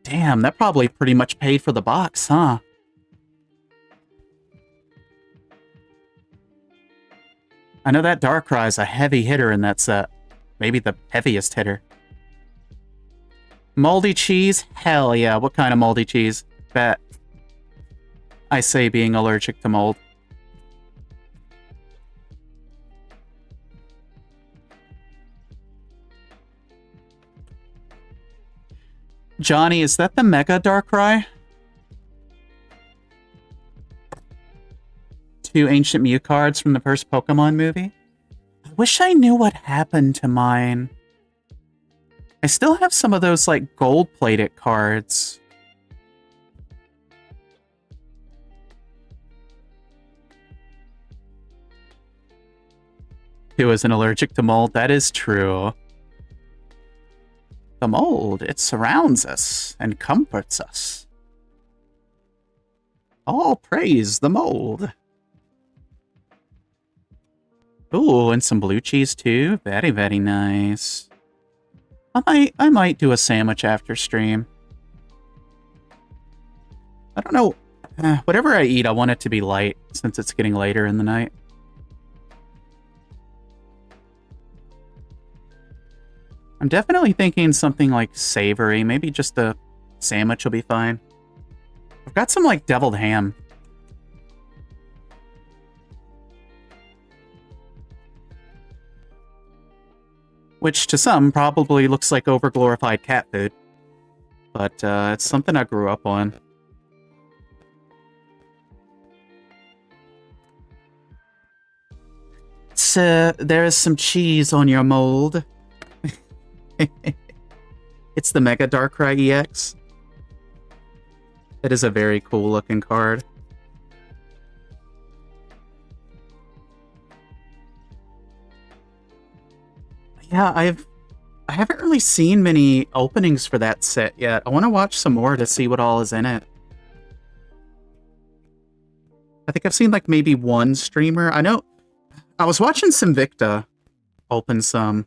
Damn, that probably pretty much paid for the box, huh? I know that Darkrai is a heavy hitter in that set. Maybe the heaviest hitter. Moldy cheese? Hell yeah. What kind of moldy cheese? Bet. I say being allergic to mold. Johnny, is that the Mega Darkrai? 2 Ancient Mew cards from the first Pokemon movie? I wish I knew what happened to mine. I still have some of those, like, gold-plated cards. Who isn't allergic to mold? That is true. The mold, it surrounds us and comforts us. All praise the mold. Ooh, and some blue cheese too. Very, very nice. I might do a sandwich after stream. I don't know. Whatever I eat, I want it to be light, since it's getting later in the night. I'm definitely thinking something like savory. Maybe just a sandwich will be fine. I've got some, like, deviled ham. Which, to some, probably looks like overglorified cat food. But, it's something I grew up on. So, there is some cheese on your mold. It's the Mega Darkrai EX. It is a very cool looking card. Yeah, I haven't really seen many openings for that set yet. I want to watch some more to see what all is in it. I think I've seen, like, maybe one streamer. I know I was watching Simvicta open some,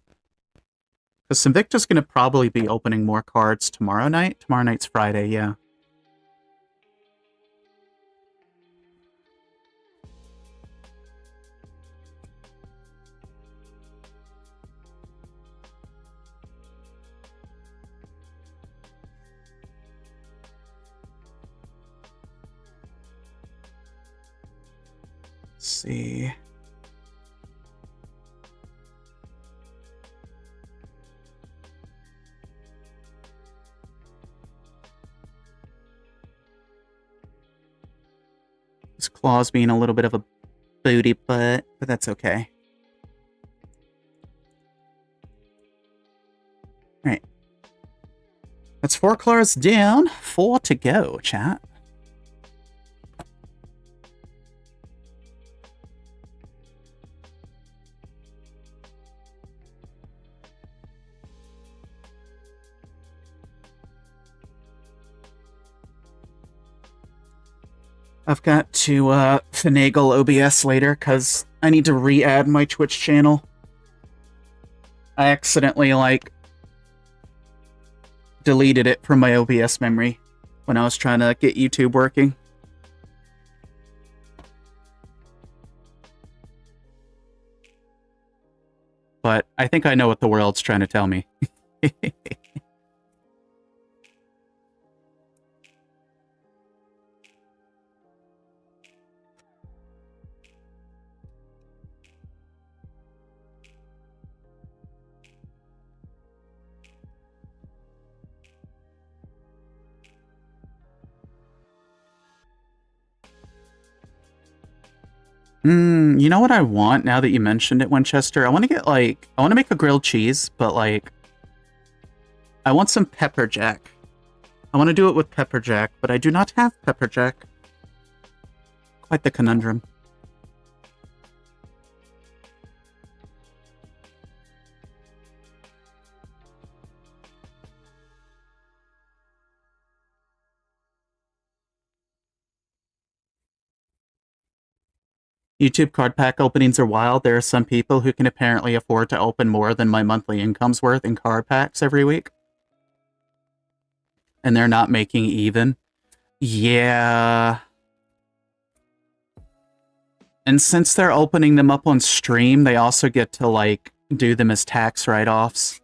Because Invicta's going to probably be opening more cards tomorrow night. Tomorrow night's Friday, yeah. Let's see. His claws being a little bit of a booty butt, but that's okay. Alright. That's 4 claws down, 4 to go, chat. I've got to finagle OBS later, because I need to re-add my Twitch channel. I accidentally, like, deleted it from my OBS memory when I was trying to get YouTube working. But I think I know what the world's trying to tell me. You know what I want now that you mentioned it, Winchester? I want to get, like, I want to make a grilled cheese, but, like, I want some pepper jack. I want to do it with pepper jack, but I do not have pepper jack. Quite the conundrum. YouTube card pack openings are wild. There are some people who can apparently afford to open more than my monthly income's worth in card packs every week. And they're not making even. Yeah. And since they're opening them up on stream, they also get to, like, do them as tax write-offs.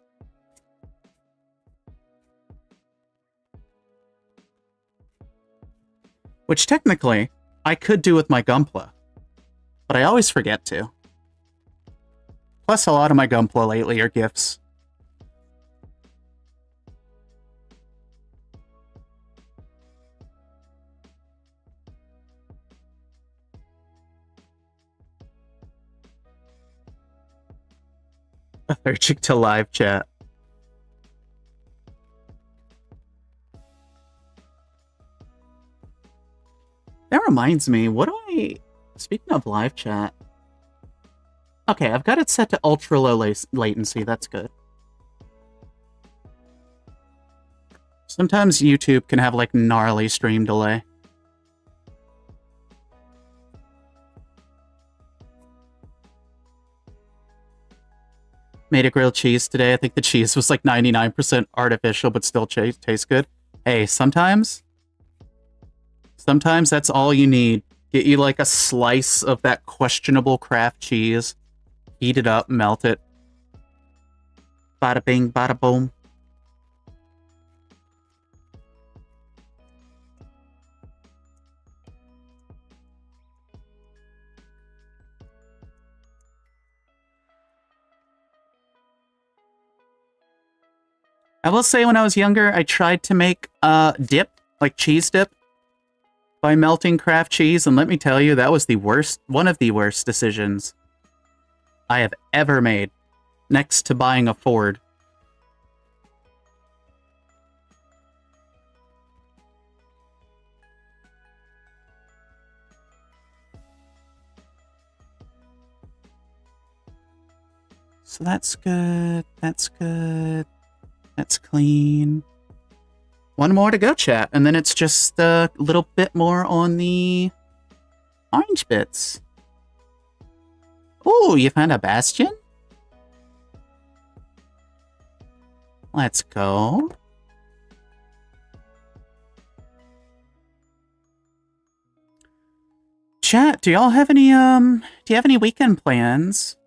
Which technically, I could do with my Gunpla. But I always forget to. Plus, a lot of my Gunpla lately are gifts. Allergic to live chat. That reminds me, what do I... Speaking of live chat... Okay, I've got it set to ultra low latency, that's good. Sometimes YouTube can have, like, gnarly stream delay. Made a grilled cheese today. I think the cheese was like 99% artificial, but still tastes good. Hey, sometimes that's all you need. Get you like a slice of that questionable craft cheese. Heat it up, melt it. Bada bing, bada boom. I will say when I was younger, I tried to make dip, like cheese dip, by melting craft cheese, and let me tell you, that was the worst, one of the worst decisions I have ever made, next to buying a Ford. So that's good, that's good. That's clean. One more to go, chat, and then it's just a little bit more on the orange bits. Oh, you found a bastion? Let's go. Chat, do y'all have any, do you have any weekend plans?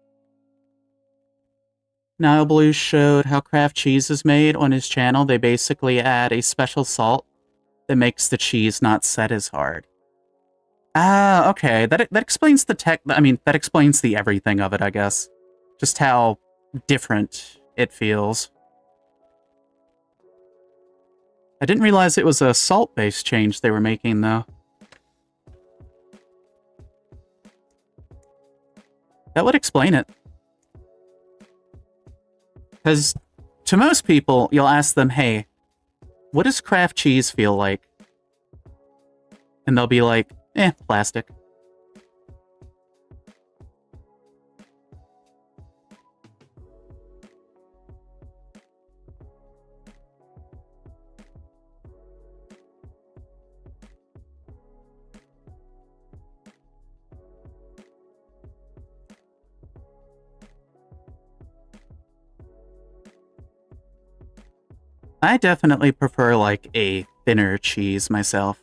Nile Blue showed how Kraft cheese is made on his channel. They basically add a special salt that makes the cheese not set as hard. Ah, okay. That explains the tech. I mean, that explains the everything of it, I guess. Just how different it feels. I didn't realize it was a salt-based change they were making, though. That would explain it. Because to most people, you'll ask them, hey, what does Kraft cheese feel like? And they'll be like, plastic. I definitely prefer, like, a thinner cheese myself.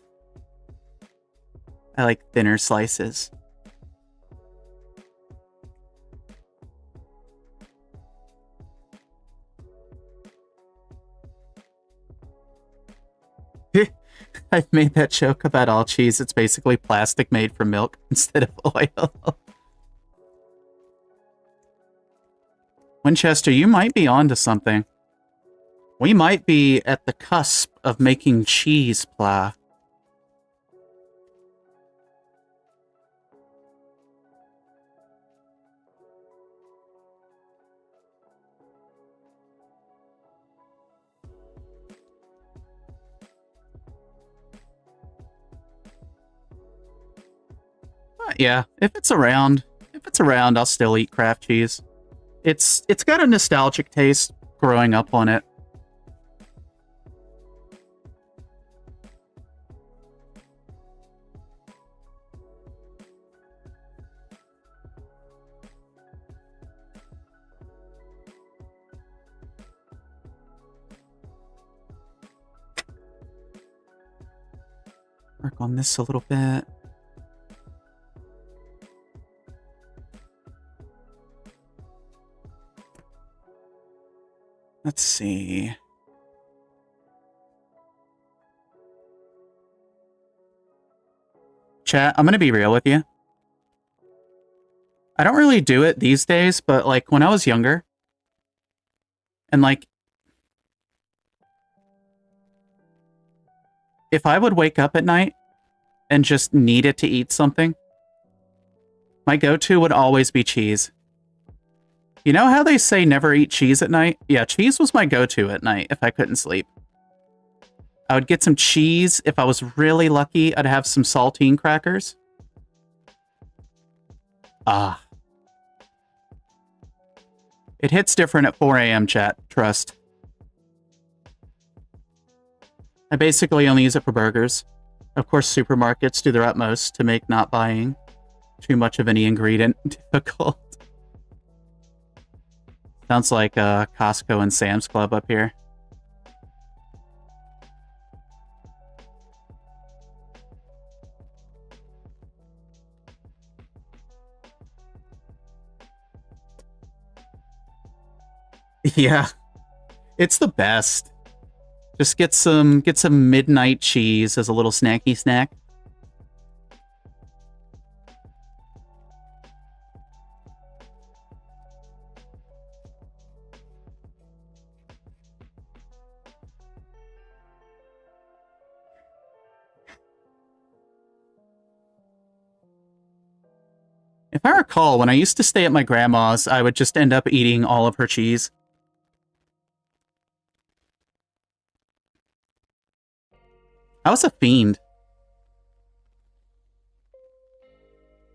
I like thinner slices. I've made that joke about all cheese. It's basically plastic made from milk instead of oil. Winchester, you might be onto something. We might be at the cusp of making cheese pla. Yeah, if it's around, I'll still eat Kraft cheese. It's got a nostalgic taste growing up on it. Work on this a little bit. Let's see. Chat, I'm gonna be real with you. I don't really do it these days, but like when I was younger, and like, if I would wake up at night and just needed to eat something, my go-to would always be cheese. You know how they say never eat cheese at night? Yeah, cheese was my go-to at night if I couldn't sleep. I would get some cheese. If I was really lucky, I'd have some saltine crackers. Ah. It hits different at 4 a.m., chat. Trust. I basically only use it for burgers. Of course, supermarkets do their utmost to make not buying too much of any ingredient difficult. Sounds like Costco and Sam's Club up here. Yeah, it's the best. Just get some midnight cheese as a little snacky snack. If I recall, when I used to stay at my grandma's, I would just end up eating all of her cheese. I was a fiend.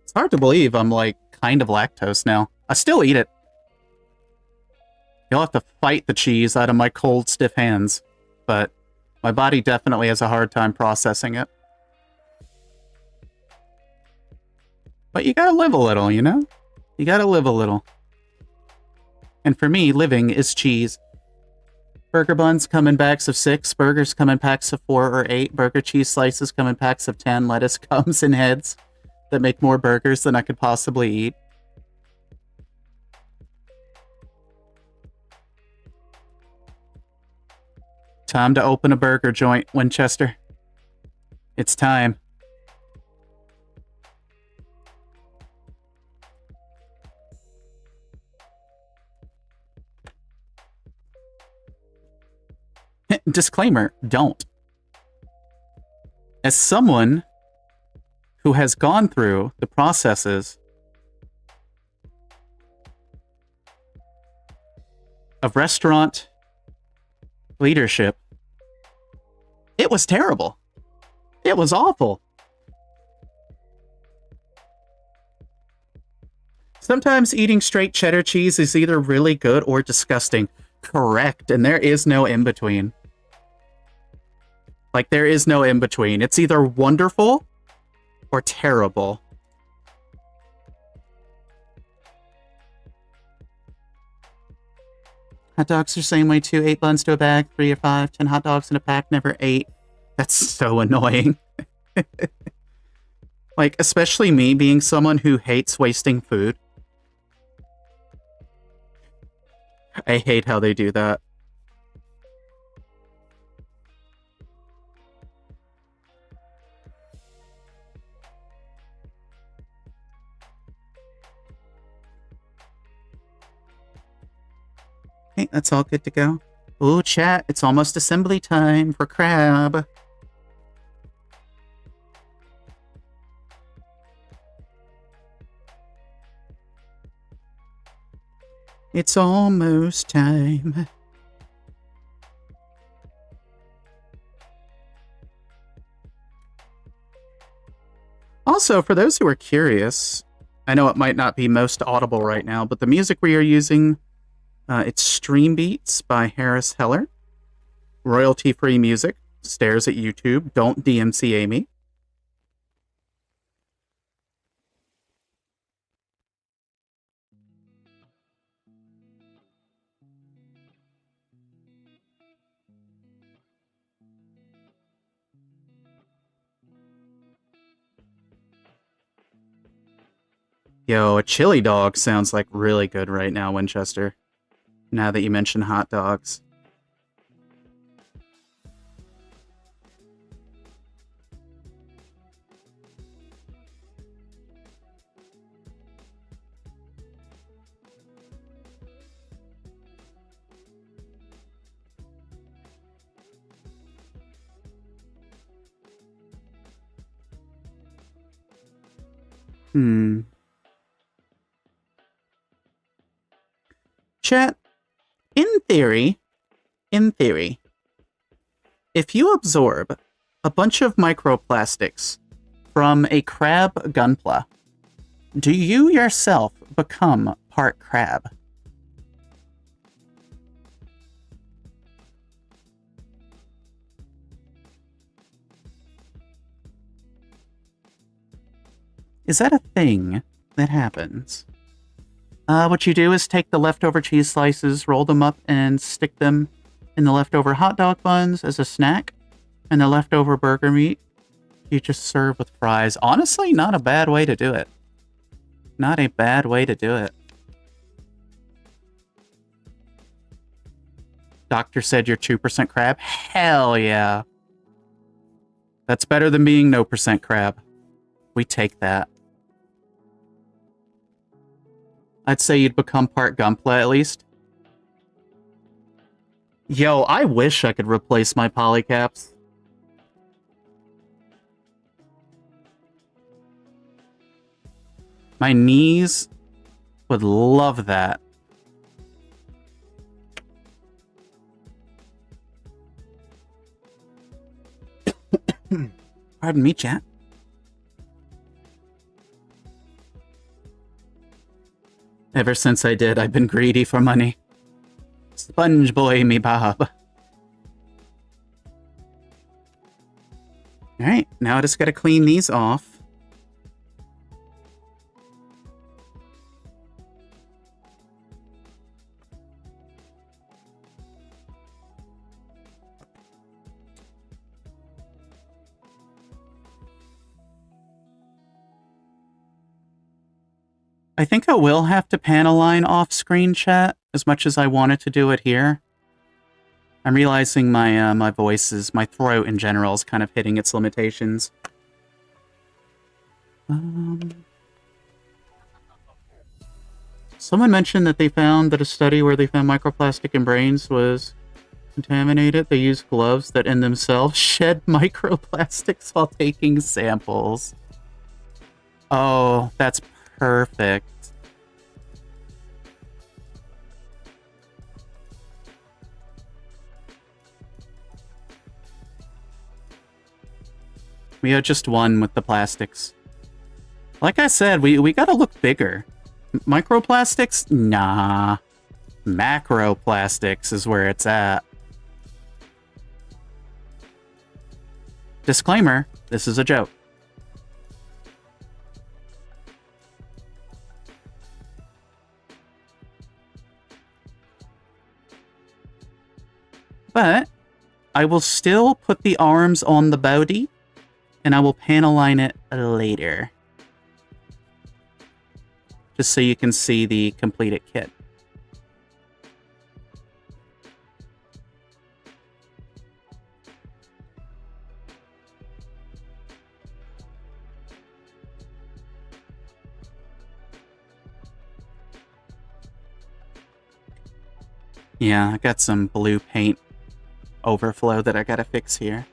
It's hard to believe I'm, like, kind of lactose now. I still eat it. You'll have to fight the cheese out of my cold, stiff hands. But my body definitely has a hard time processing it. But you gotta live a little, you know? You gotta live a little. And for me, living is cheese. Burger buns come in bags of 6. Burgers come in packs of 4 or 8. Burger cheese slices come in packs of 10. Lettuce comes in heads that make more burgers than I could possibly eat. Time to open a burger joint, Winchester. It's time. Disclaimer, don't. As someone who has gone through the processes of restaurant leadership, it was terrible. It was awful. Sometimes eating straight cheddar cheese is either really good or disgusting. Correct, and there is no in-between. Like, there is no in-between. It's either wonderful or terrible. Hot dogs are the same way too. 8 buns to a bag, 3 or 5. 10 hot dogs in a pack, never 8. That's so annoying. Like, especially me being someone who hates wasting food. I hate how they do that. Okay, that's all good to go. Ooh, chat, it's almost assembly time for crab. It's almost time. Also, for those who are curious, I know it might not be most audible right now, but the music we are using, it's Stream Beats by Harris Heller. Royalty-free music. Stares at YouTube. Don't DMCA me. Yo, a chili dog sounds like really good right now, Winchester. Now that you mention hot dogs. Chat, in theory, if you absorb a bunch of microplastics from a crab gunpla, do you yourself become part crab? Is that a thing that happens? What you do is take the leftover cheese slices, roll them up, and stick them in the leftover hot dog buns as a snack, and the leftover burger meat you just serve with fries. Honestly, not a bad way to do it. Not a bad way to do it. Doctor said you're 2% crab? Hell yeah. That's better than being no percent crab. We take that. I'd say you'd become part Gunpla at least. Yo, I wish I could replace my polycaps. My knees would love that. Pardon me, chat. Ever since I did, I've been greedy for money. Sponge boy me bob. Alright, now I just gotta clean these off. I think I will have to pan a line off screen chat as much as I wanted to do it here. I'm realizing my my throat in general is kind of hitting its limitations. Someone mentioned that they found that a study where they found microplastic in brains was contaminated. They used gloves that in themselves shed microplastics while taking samples. Oh, that's perfect. We are just one with the plastics. Like I said, we gotta look bigger. Microplastics? Nah. Macroplastics is where it's at. Disclaimer, this is a joke. But I will still put the arms on the body, and I will panel line it later. Just so you can see the completed kit. Yeah, I got some blue paint overflow that I gotta fix here.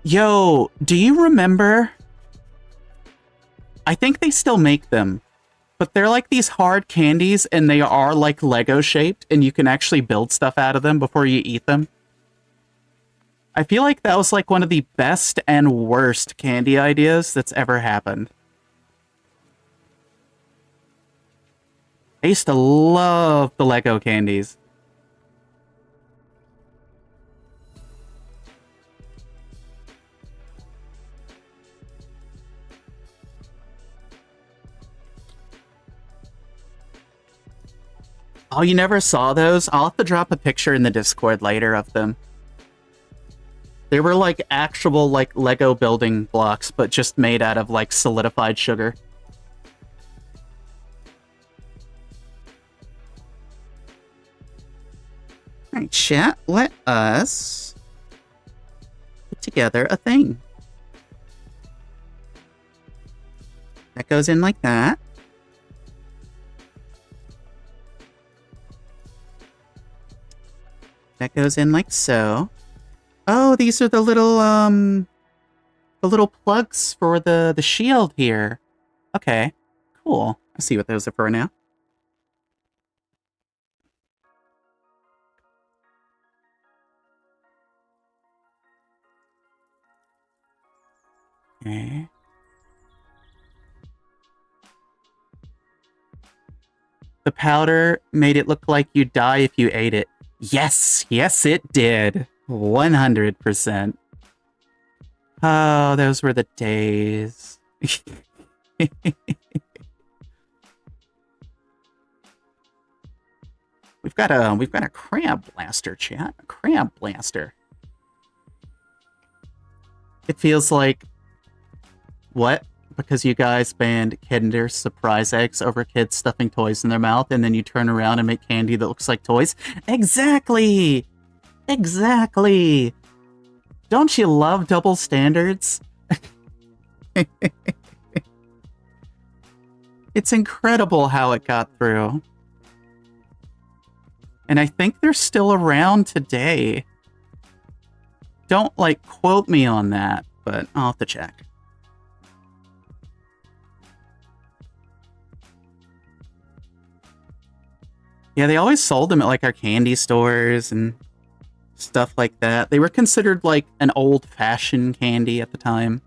Yo, do you remember? I think they still make them, but they're like these hard candies and they are like Lego shaped and you can actually build stuff out of them before you eat them. I feel like that was like one of the best and worst candy ideas that's ever happened. I used to love the Lego candies. Oh, you never saw those? I'll have to drop a picture in the Discord later of them. They were like actual like Lego building blocks, but just made out of like solidified sugar. Alright, chat, let us put together a thing. That goes in like that. That goes in like so. Oh, these are the little plugs for the shield here. Okay, cool. I see what those are for now. Okay. The powder made it look like you'd die if you ate it. Yes, yes it did. 100%. Oh, those were the days. We've got a crab blaster, chat. A crab blaster. It feels like what? Because you guys banned Kinder Surprise eggs over kids stuffing toys in their mouth, and then you turn around and make candy that looks like toys? Exactly! Exactly! Don't you love double standards? It's incredible how it got through. And I think they're still around today. Don't, like, quote me on that, but I'll have to check. Yeah, they always sold them at, like, our candy stores and stuff like that. They were considered, like, an old-fashioned candy at the time.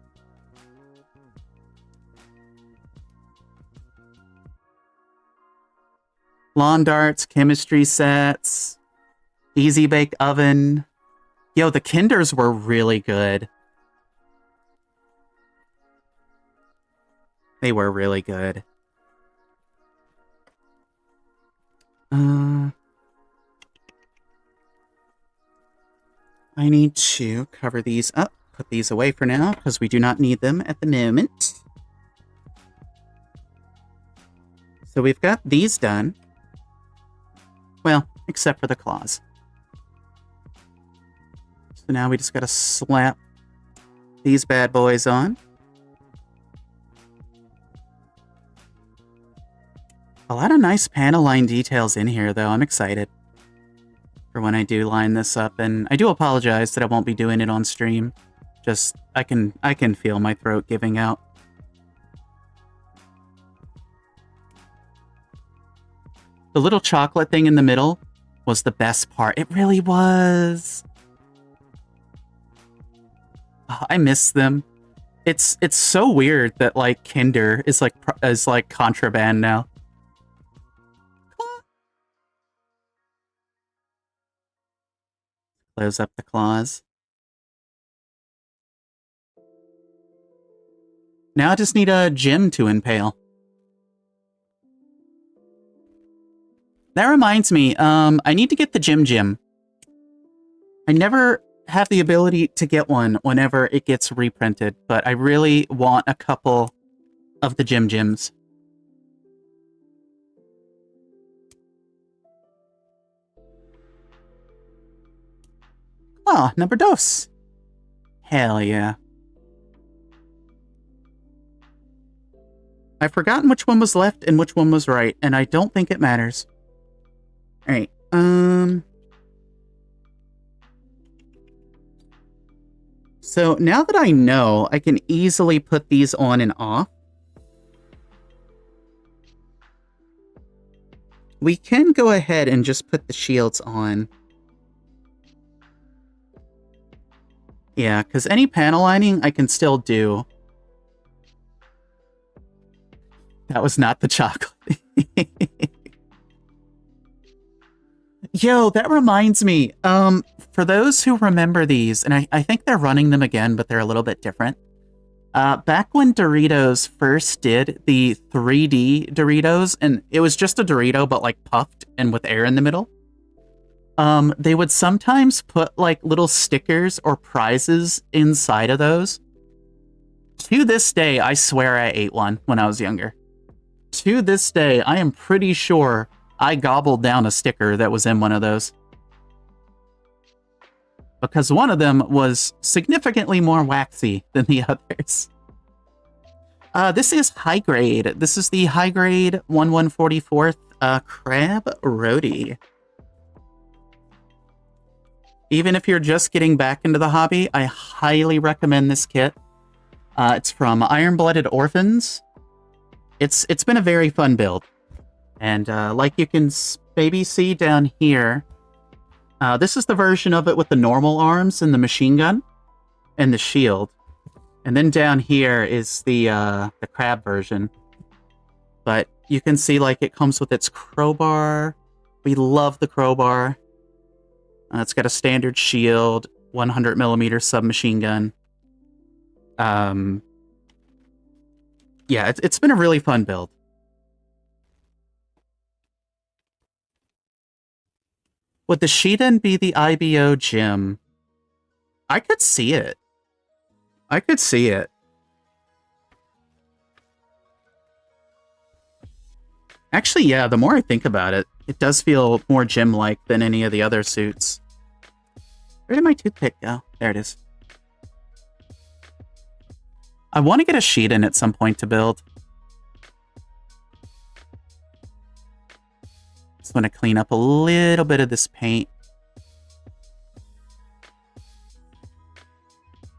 Lawn darts, chemistry sets, easy bake oven. Yo, the Kinders were really good. They were really good. I need to cover these up, put these away for now, because we do not need them at the moment. So we've got these done. Well, except for the claws. So now we just gotta slap these bad boys on. A lot of nice panel line details in here, though. I'm excited for when I do line this up, and I do apologize that I won't be doing it on stream. Just, I can feel my throat giving out. The little chocolate thing in the middle was the best part. It really was. Oh, I miss them. It's so weird that like Kinder is like contraband now. Close up the claws. Now I just need a gem to impale. That reminds me, I need to get the gem. I never have the ability to get one whenever it gets reprinted, but I really want a couple of the gems. Oh, number dos. Hell yeah. I've forgotten which one was left and which one was right, and I don't think it matters. Alright, so now that I know, I can easily put these on and off. We can go ahead and just put the shields on. Yeah, because any panel lining I can still do. That was not the chocolate. Yo, that reminds me. For those who remember these, and I think they're running them again, but they're a little bit different. Back when Doritos first did the 3D Doritos, and it was just a Dorito, but like puffed and with air in the middle. They would sometimes put like little stickers or prizes inside of those. To this day, I swear I ate one when I was younger. To this day, I am pretty sure I gobbled down a sticker that was in one of those. Because one of them was significantly more waxy than the others. This is high grade. This is the high grade 1144th Crab Rodi. Even if you're just getting back into the hobby, I highly recommend this kit. It's from Iron Blooded Orphans. It's been a very fun build. And like you can maybe see down here, this is the version of it with the normal arms and the machine gun and the shield. And then down here is the crab version. But you can see like it comes with its crowbar. We love the crowbar. It's got a standard shield, 100mm submachine gun. Yeah, it's been a really fun build. Would the Shiden be the IBO gym? I could see it. I could see it. Actually, yeah, the more I think about it, it does feel more gym-like than any of the other suits. Where did my toothpick go? There it is. I want to get a Shiden at some point to build. Just want to clean up a little bit of this paint.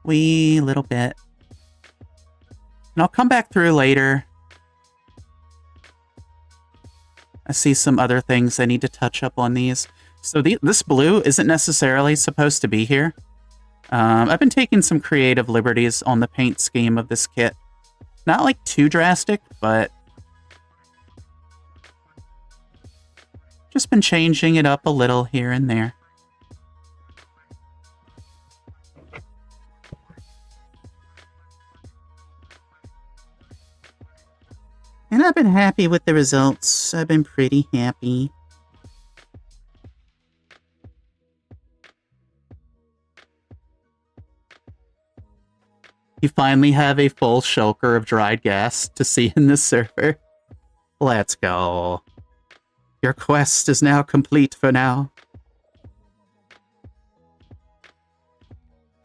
Wee little bit. And I'll come back through later. I see some other things I need to touch up on these. So this blue isn't necessarily supposed to be here. I've been taking some creative liberties on the paint scheme of this kit. Not like too drastic, but just been changing it up a little here and there. And I've been happy with the results. I've been pretty happy. You finally have a full shulker of dried gas to see in this server. Let's go. Your quest is now complete for now.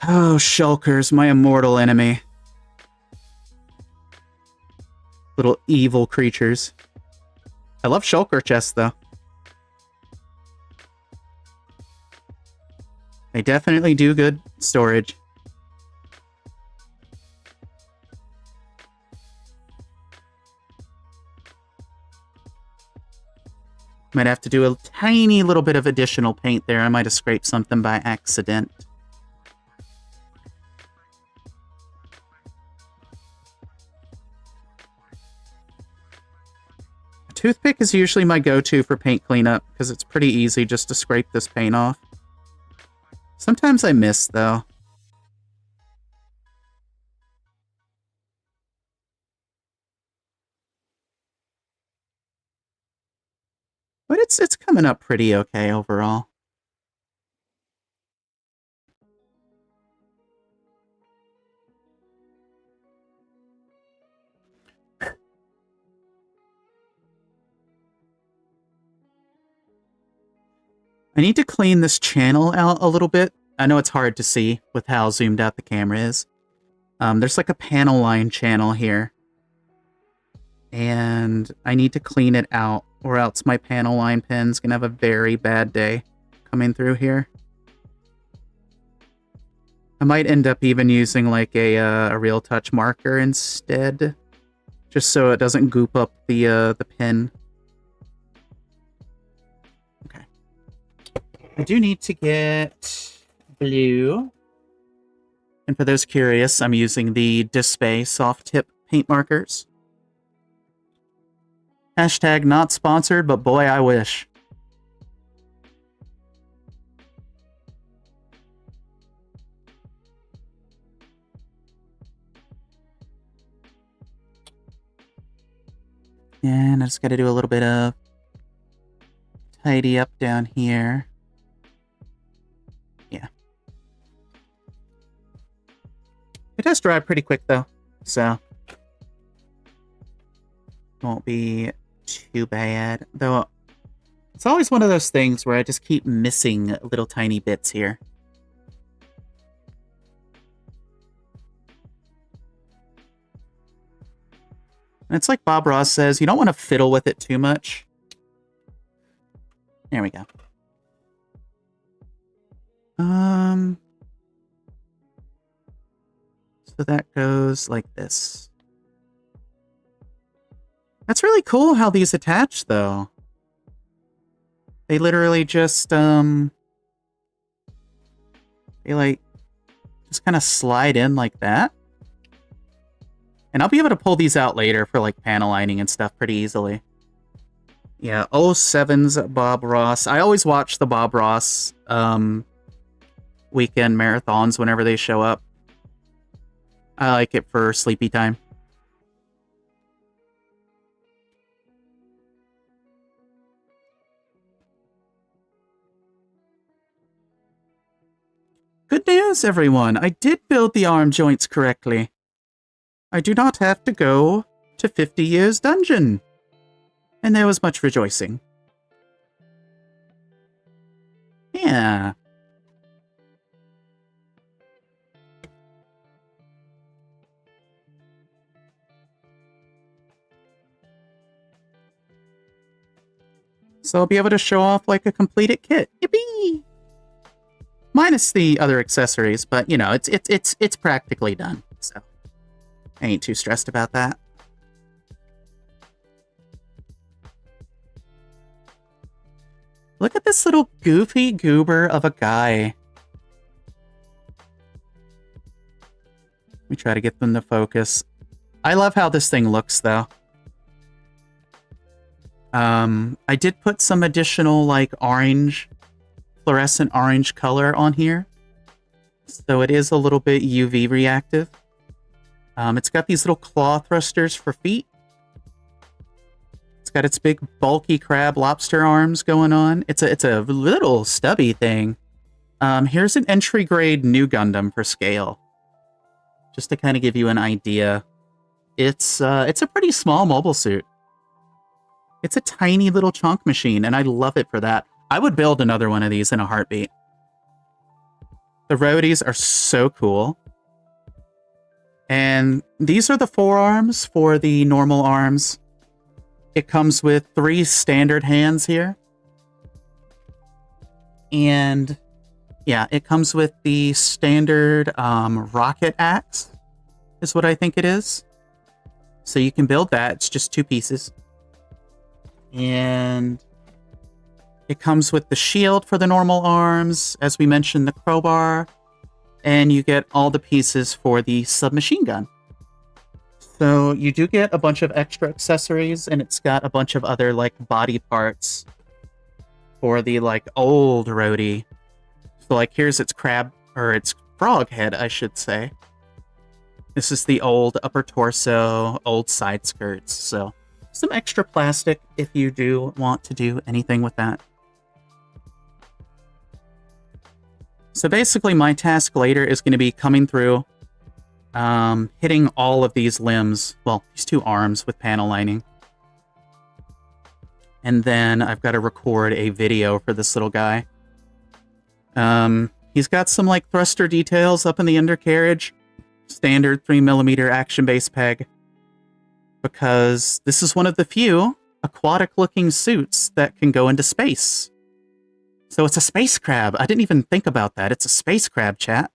Oh, shulkers, my immortal enemy. Little evil creatures. I love shulker chests, though. They definitely do good storage. Might have to do a tiny little bit of additional paint there. I might have scraped something by accident. A toothpick is usually my go-to for paint cleanup because it's pretty easy just to scrape this paint off. Sometimes I miss, though. But it's coming up pretty okay overall. I need to clean this channel out a little bit. I know it's hard to see with how zoomed out the camera is. There's like a panel line channel here. And I need to clean it out, or else my panel line pen's gonna have a very bad day coming through here. I might end up even using like a real touch marker instead, just so it doesn't goop up the pen. Okay. I do need to get blue. And for those curious, I'm using the Display soft tip paint markers. Hashtag not sponsored, but boy, I wish. And I just got to do a little bit of tidy up down here. Yeah. It does dry pretty quick, though, so won't be too bad. Though, it's always one of those things where I just keep missing little tiny bits here. And it's like Bob Ross says, you don't want to fiddle with it too much. There we go. So that goes like this. That's really cool how these attach, though. They literally just, they like, just kind of slide in like that. And I'll be able to pull these out later for, like, panel lining and stuff pretty easily. Yeah, 07's Bob Ross. I always watch the Bob Ross, weekend marathons whenever they show up. I like it for sleepy time. Good news, everyone! I did build the arm joints correctly. I do not have to go to 50 Years Dungeon. And there was much rejoicing. Yeah. So I'll be able to show off like a completed kit. Yippee! Minus the other accessories, but you know, it's practically done. So I ain't too stressed about that. Look at this little goofy goober of a guy. Let me try to get them to focus. I love how this thing looks, though. I did put some additional, like, orange, fluorescent orange color on here. So it is a little bit UV reactive. It's got these little claw thrusters for feet. It's got its big bulky crab lobster arms going on. It's a little stubby thing. Here's an entry grade new Gundam for scale. Just to kind of give you an idea. It's a pretty small mobile suit. It's a tiny little chunk machine, and I love it for that. I would build another one of these in a heartbeat. The Rodis are so cool. And these are the forearms for the normal arms. It comes with 3 standard hands here. And yeah, it comes with the standard rocket axe, is what I think it is. So you can build that. It's just 2 pieces. And it comes with the shield for the normal arms, as we mentioned, the crowbar, and you get all the pieces for the submachine gun. So you do get a bunch of extra accessories, and it's got a bunch of other like body parts for the like old Rodi. So like here's its crab, or its frog head, I should say. This is the old upper torso, old side skirts, so some extra plastic if you do want to do anything with that. So basically my task later is going to be coming through, hitting all of these limbs, well, these 2 arms with panel lining. And then I've got to record a video for this little guy. He's got some like thruster details up in the undercarriage, standard 3mm action base peg, because this is one of the few aquatic looking suits that can go into space. So it's a space crab. I didn't even think about that. It's a space crab, chat.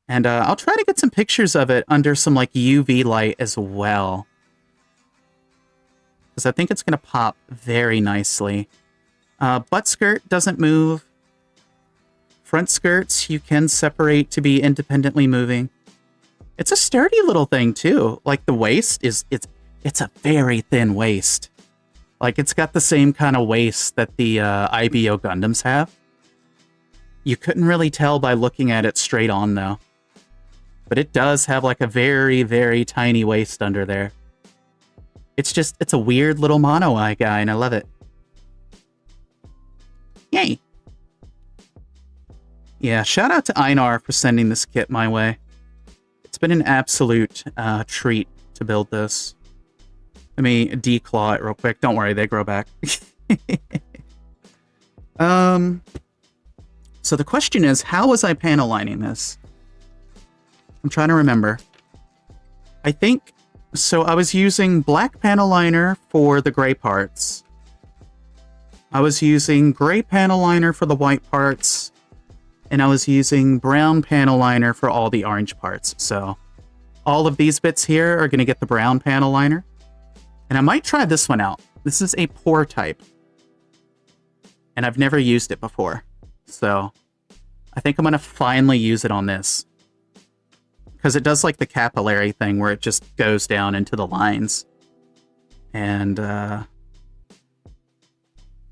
And I'll try to get some pictures of it under some like UV light as well, because I think it's going to pop very nicely. Butt skirt doesn't move. Front skirts you can separate to be independently moving. It's a sturdy little thing too. Like the waist is, it's a very thin waist. Like it's got the same kind of waist that the IBO Gundams have. You couldn't really tell by looking at it straight on though. But it does have like a very, very tiny waist under there. It's a weird little mono eye guy, and I love it. Yay! Yeah, shout out to Einar for sending this kit my way. It's been an absolute treat to build this. Let me declaw it real quick. Don't worry, they grow back. So the question is, how was I panel lining this? I'm trying to remember. I think, so I was using black panel liner for the gray parts. I was using gray panel liner for the white parts. And I was using brown panel liner for all the orange parts. So all of these bits here are going to get the brown panel liner. And I might try this one out. This is a pore type. And I've never used it before. So I think I'm going to finally use it on this. Because it does like the capillary thing where it just goes down into the lines. And that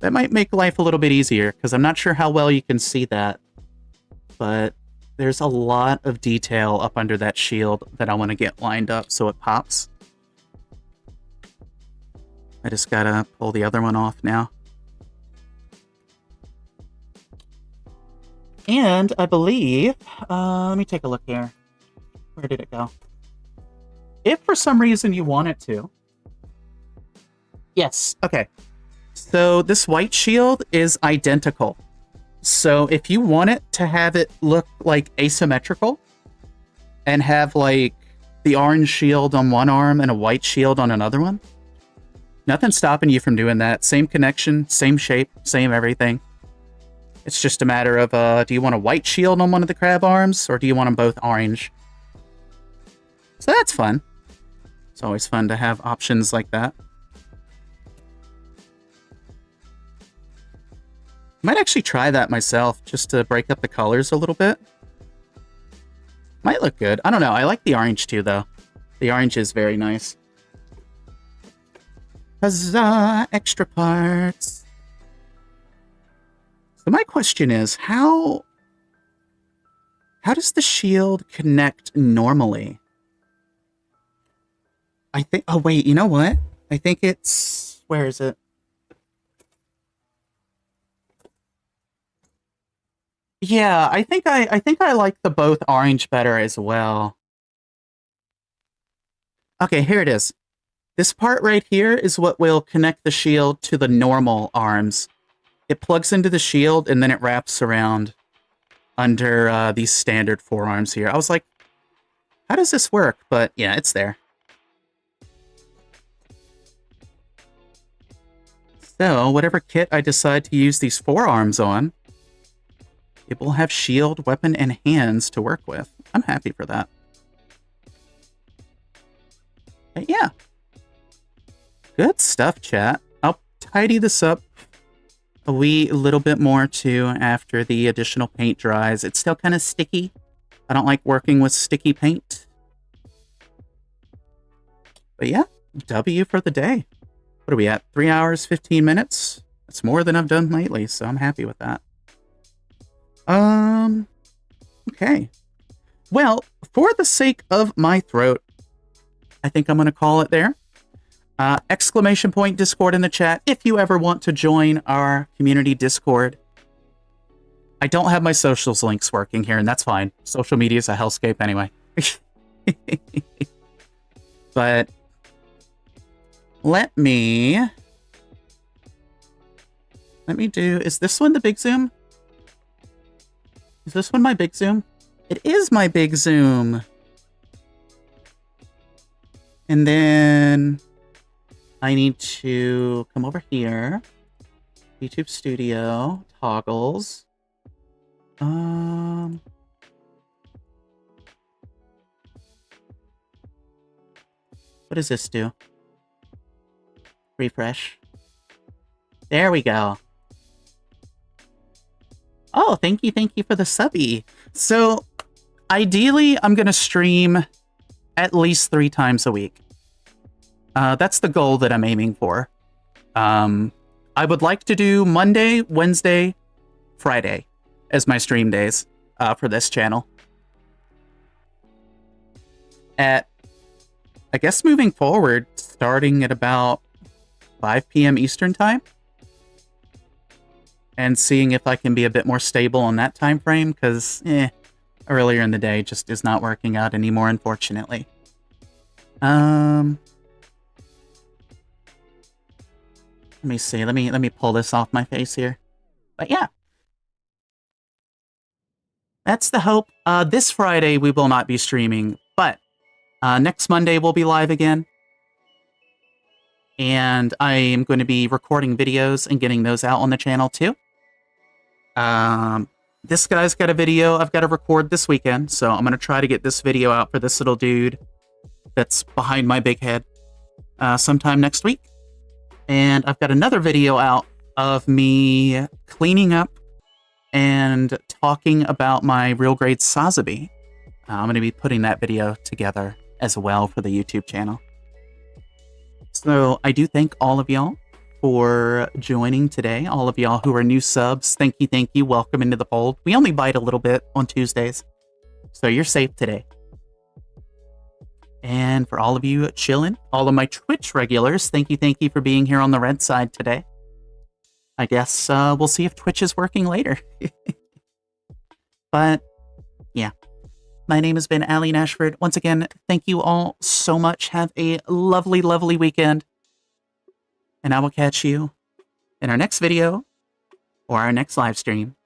might make life a little bit easier, because I'm not sure how well you can see that. But there's a lot of detail up under that shield that I want to get lined up so it pops. I just gotta pull the other one off now. And I believe, let me take a look here. Where did it go? If for some reason you want it to. Yes, okay. So this white shield is identical. So if you want it to have it look like asymmetrical and have like the orange shield on one arm and a white shield on another one, nothing's stopping you from doing that. Same connection, same shape, same everything. It's just a matter of, do you want a white shield on one of the crab arms, or do you want them both orange? So that's fun. It's always fun to have options like that. Might actually try that myself, just to break up the colors a little bit. Might look good. I don't know. I like the orange too, though. The orange is very nice. Huzzah! Extra parts. So my question is, how does the shield connect normally? I think, oh wait, you know what? I think it's, where is it? Yeah, I think I like the both orange better as well. Okay, here it is. This part right here is what will connect the shield to the normal arms. It plugs into the shield and then it wraps around under these standard forearms here. I was like, how does this work? But yeah, it's there. So whatever kit I decide to use these forearms on, it will have shield, weapon, and hands to work with. I'm happy for that. But yeah. Good stuff, chat. I'll tidy this up a wee little bit more too after the additional paint dries. It's still kind of sticky. I don't like working with sticky paint. But yeah, W for the day. What are we at? 3 hours, 15 minutes? That's more than I've done lately, so I'm happy with that. Okay. Well, for the sake of my throat, I think I'm going to call it there. Exclamation point Discord in the chat if you ever want to join our community Discord. I don't have my socials links working here, and that's fine. Social media is a hellscape anyway. But let me do, is this one the big zoom? Is this one my big zoom? It is my big zoom. And then I need to come over here. YouTube Studio, toggles. What does this do? Refresh. There we go. Oh, thank you for the subby. So, ideally, I'm going to stream at least 3 times a week. That's the goal that I'm aiming for. I would like to do Monday, Wednesday, Friday as my stream days for this channel. I guess moving forward, starting at about 5 p.m. Eastern time. And seeing if I can be a bit more stable on that time frame, because earlier in the day just is not working out anymore, unfortunately. Let me see. Let me pull this off my face here. But yeah. That's the hope. This Friday we will not be streaming, but next Monday we'll be live again. And I am going to be recording videos and getting those out on the channel too. This guy's got a video I've got to record this weekend, so I'm going to try to get this video out for this little dude that's behind my big head sometime next week. And I've got another video out of me cleaning up and talking about my real grade Sazabi. I'm going to be putting that video together as well for the YouTube channel. So I do thank all of y'all for joining today. All of y'all who are new subs, thank you. Welcome into the fold. We only bite a little bit on Tuesdays, so you're safe today. And for all of you chilling, all of my Twitch regulars, thank you for being here on the red side today. I guess we'll see if Twitch is working later. But yeah, my name has been Ali Nashford. Once again, thank you all so much. Have a lovely, lovely weekend. And I will catch you in our next video or our next live stream.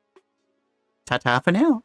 Ta-ta for now.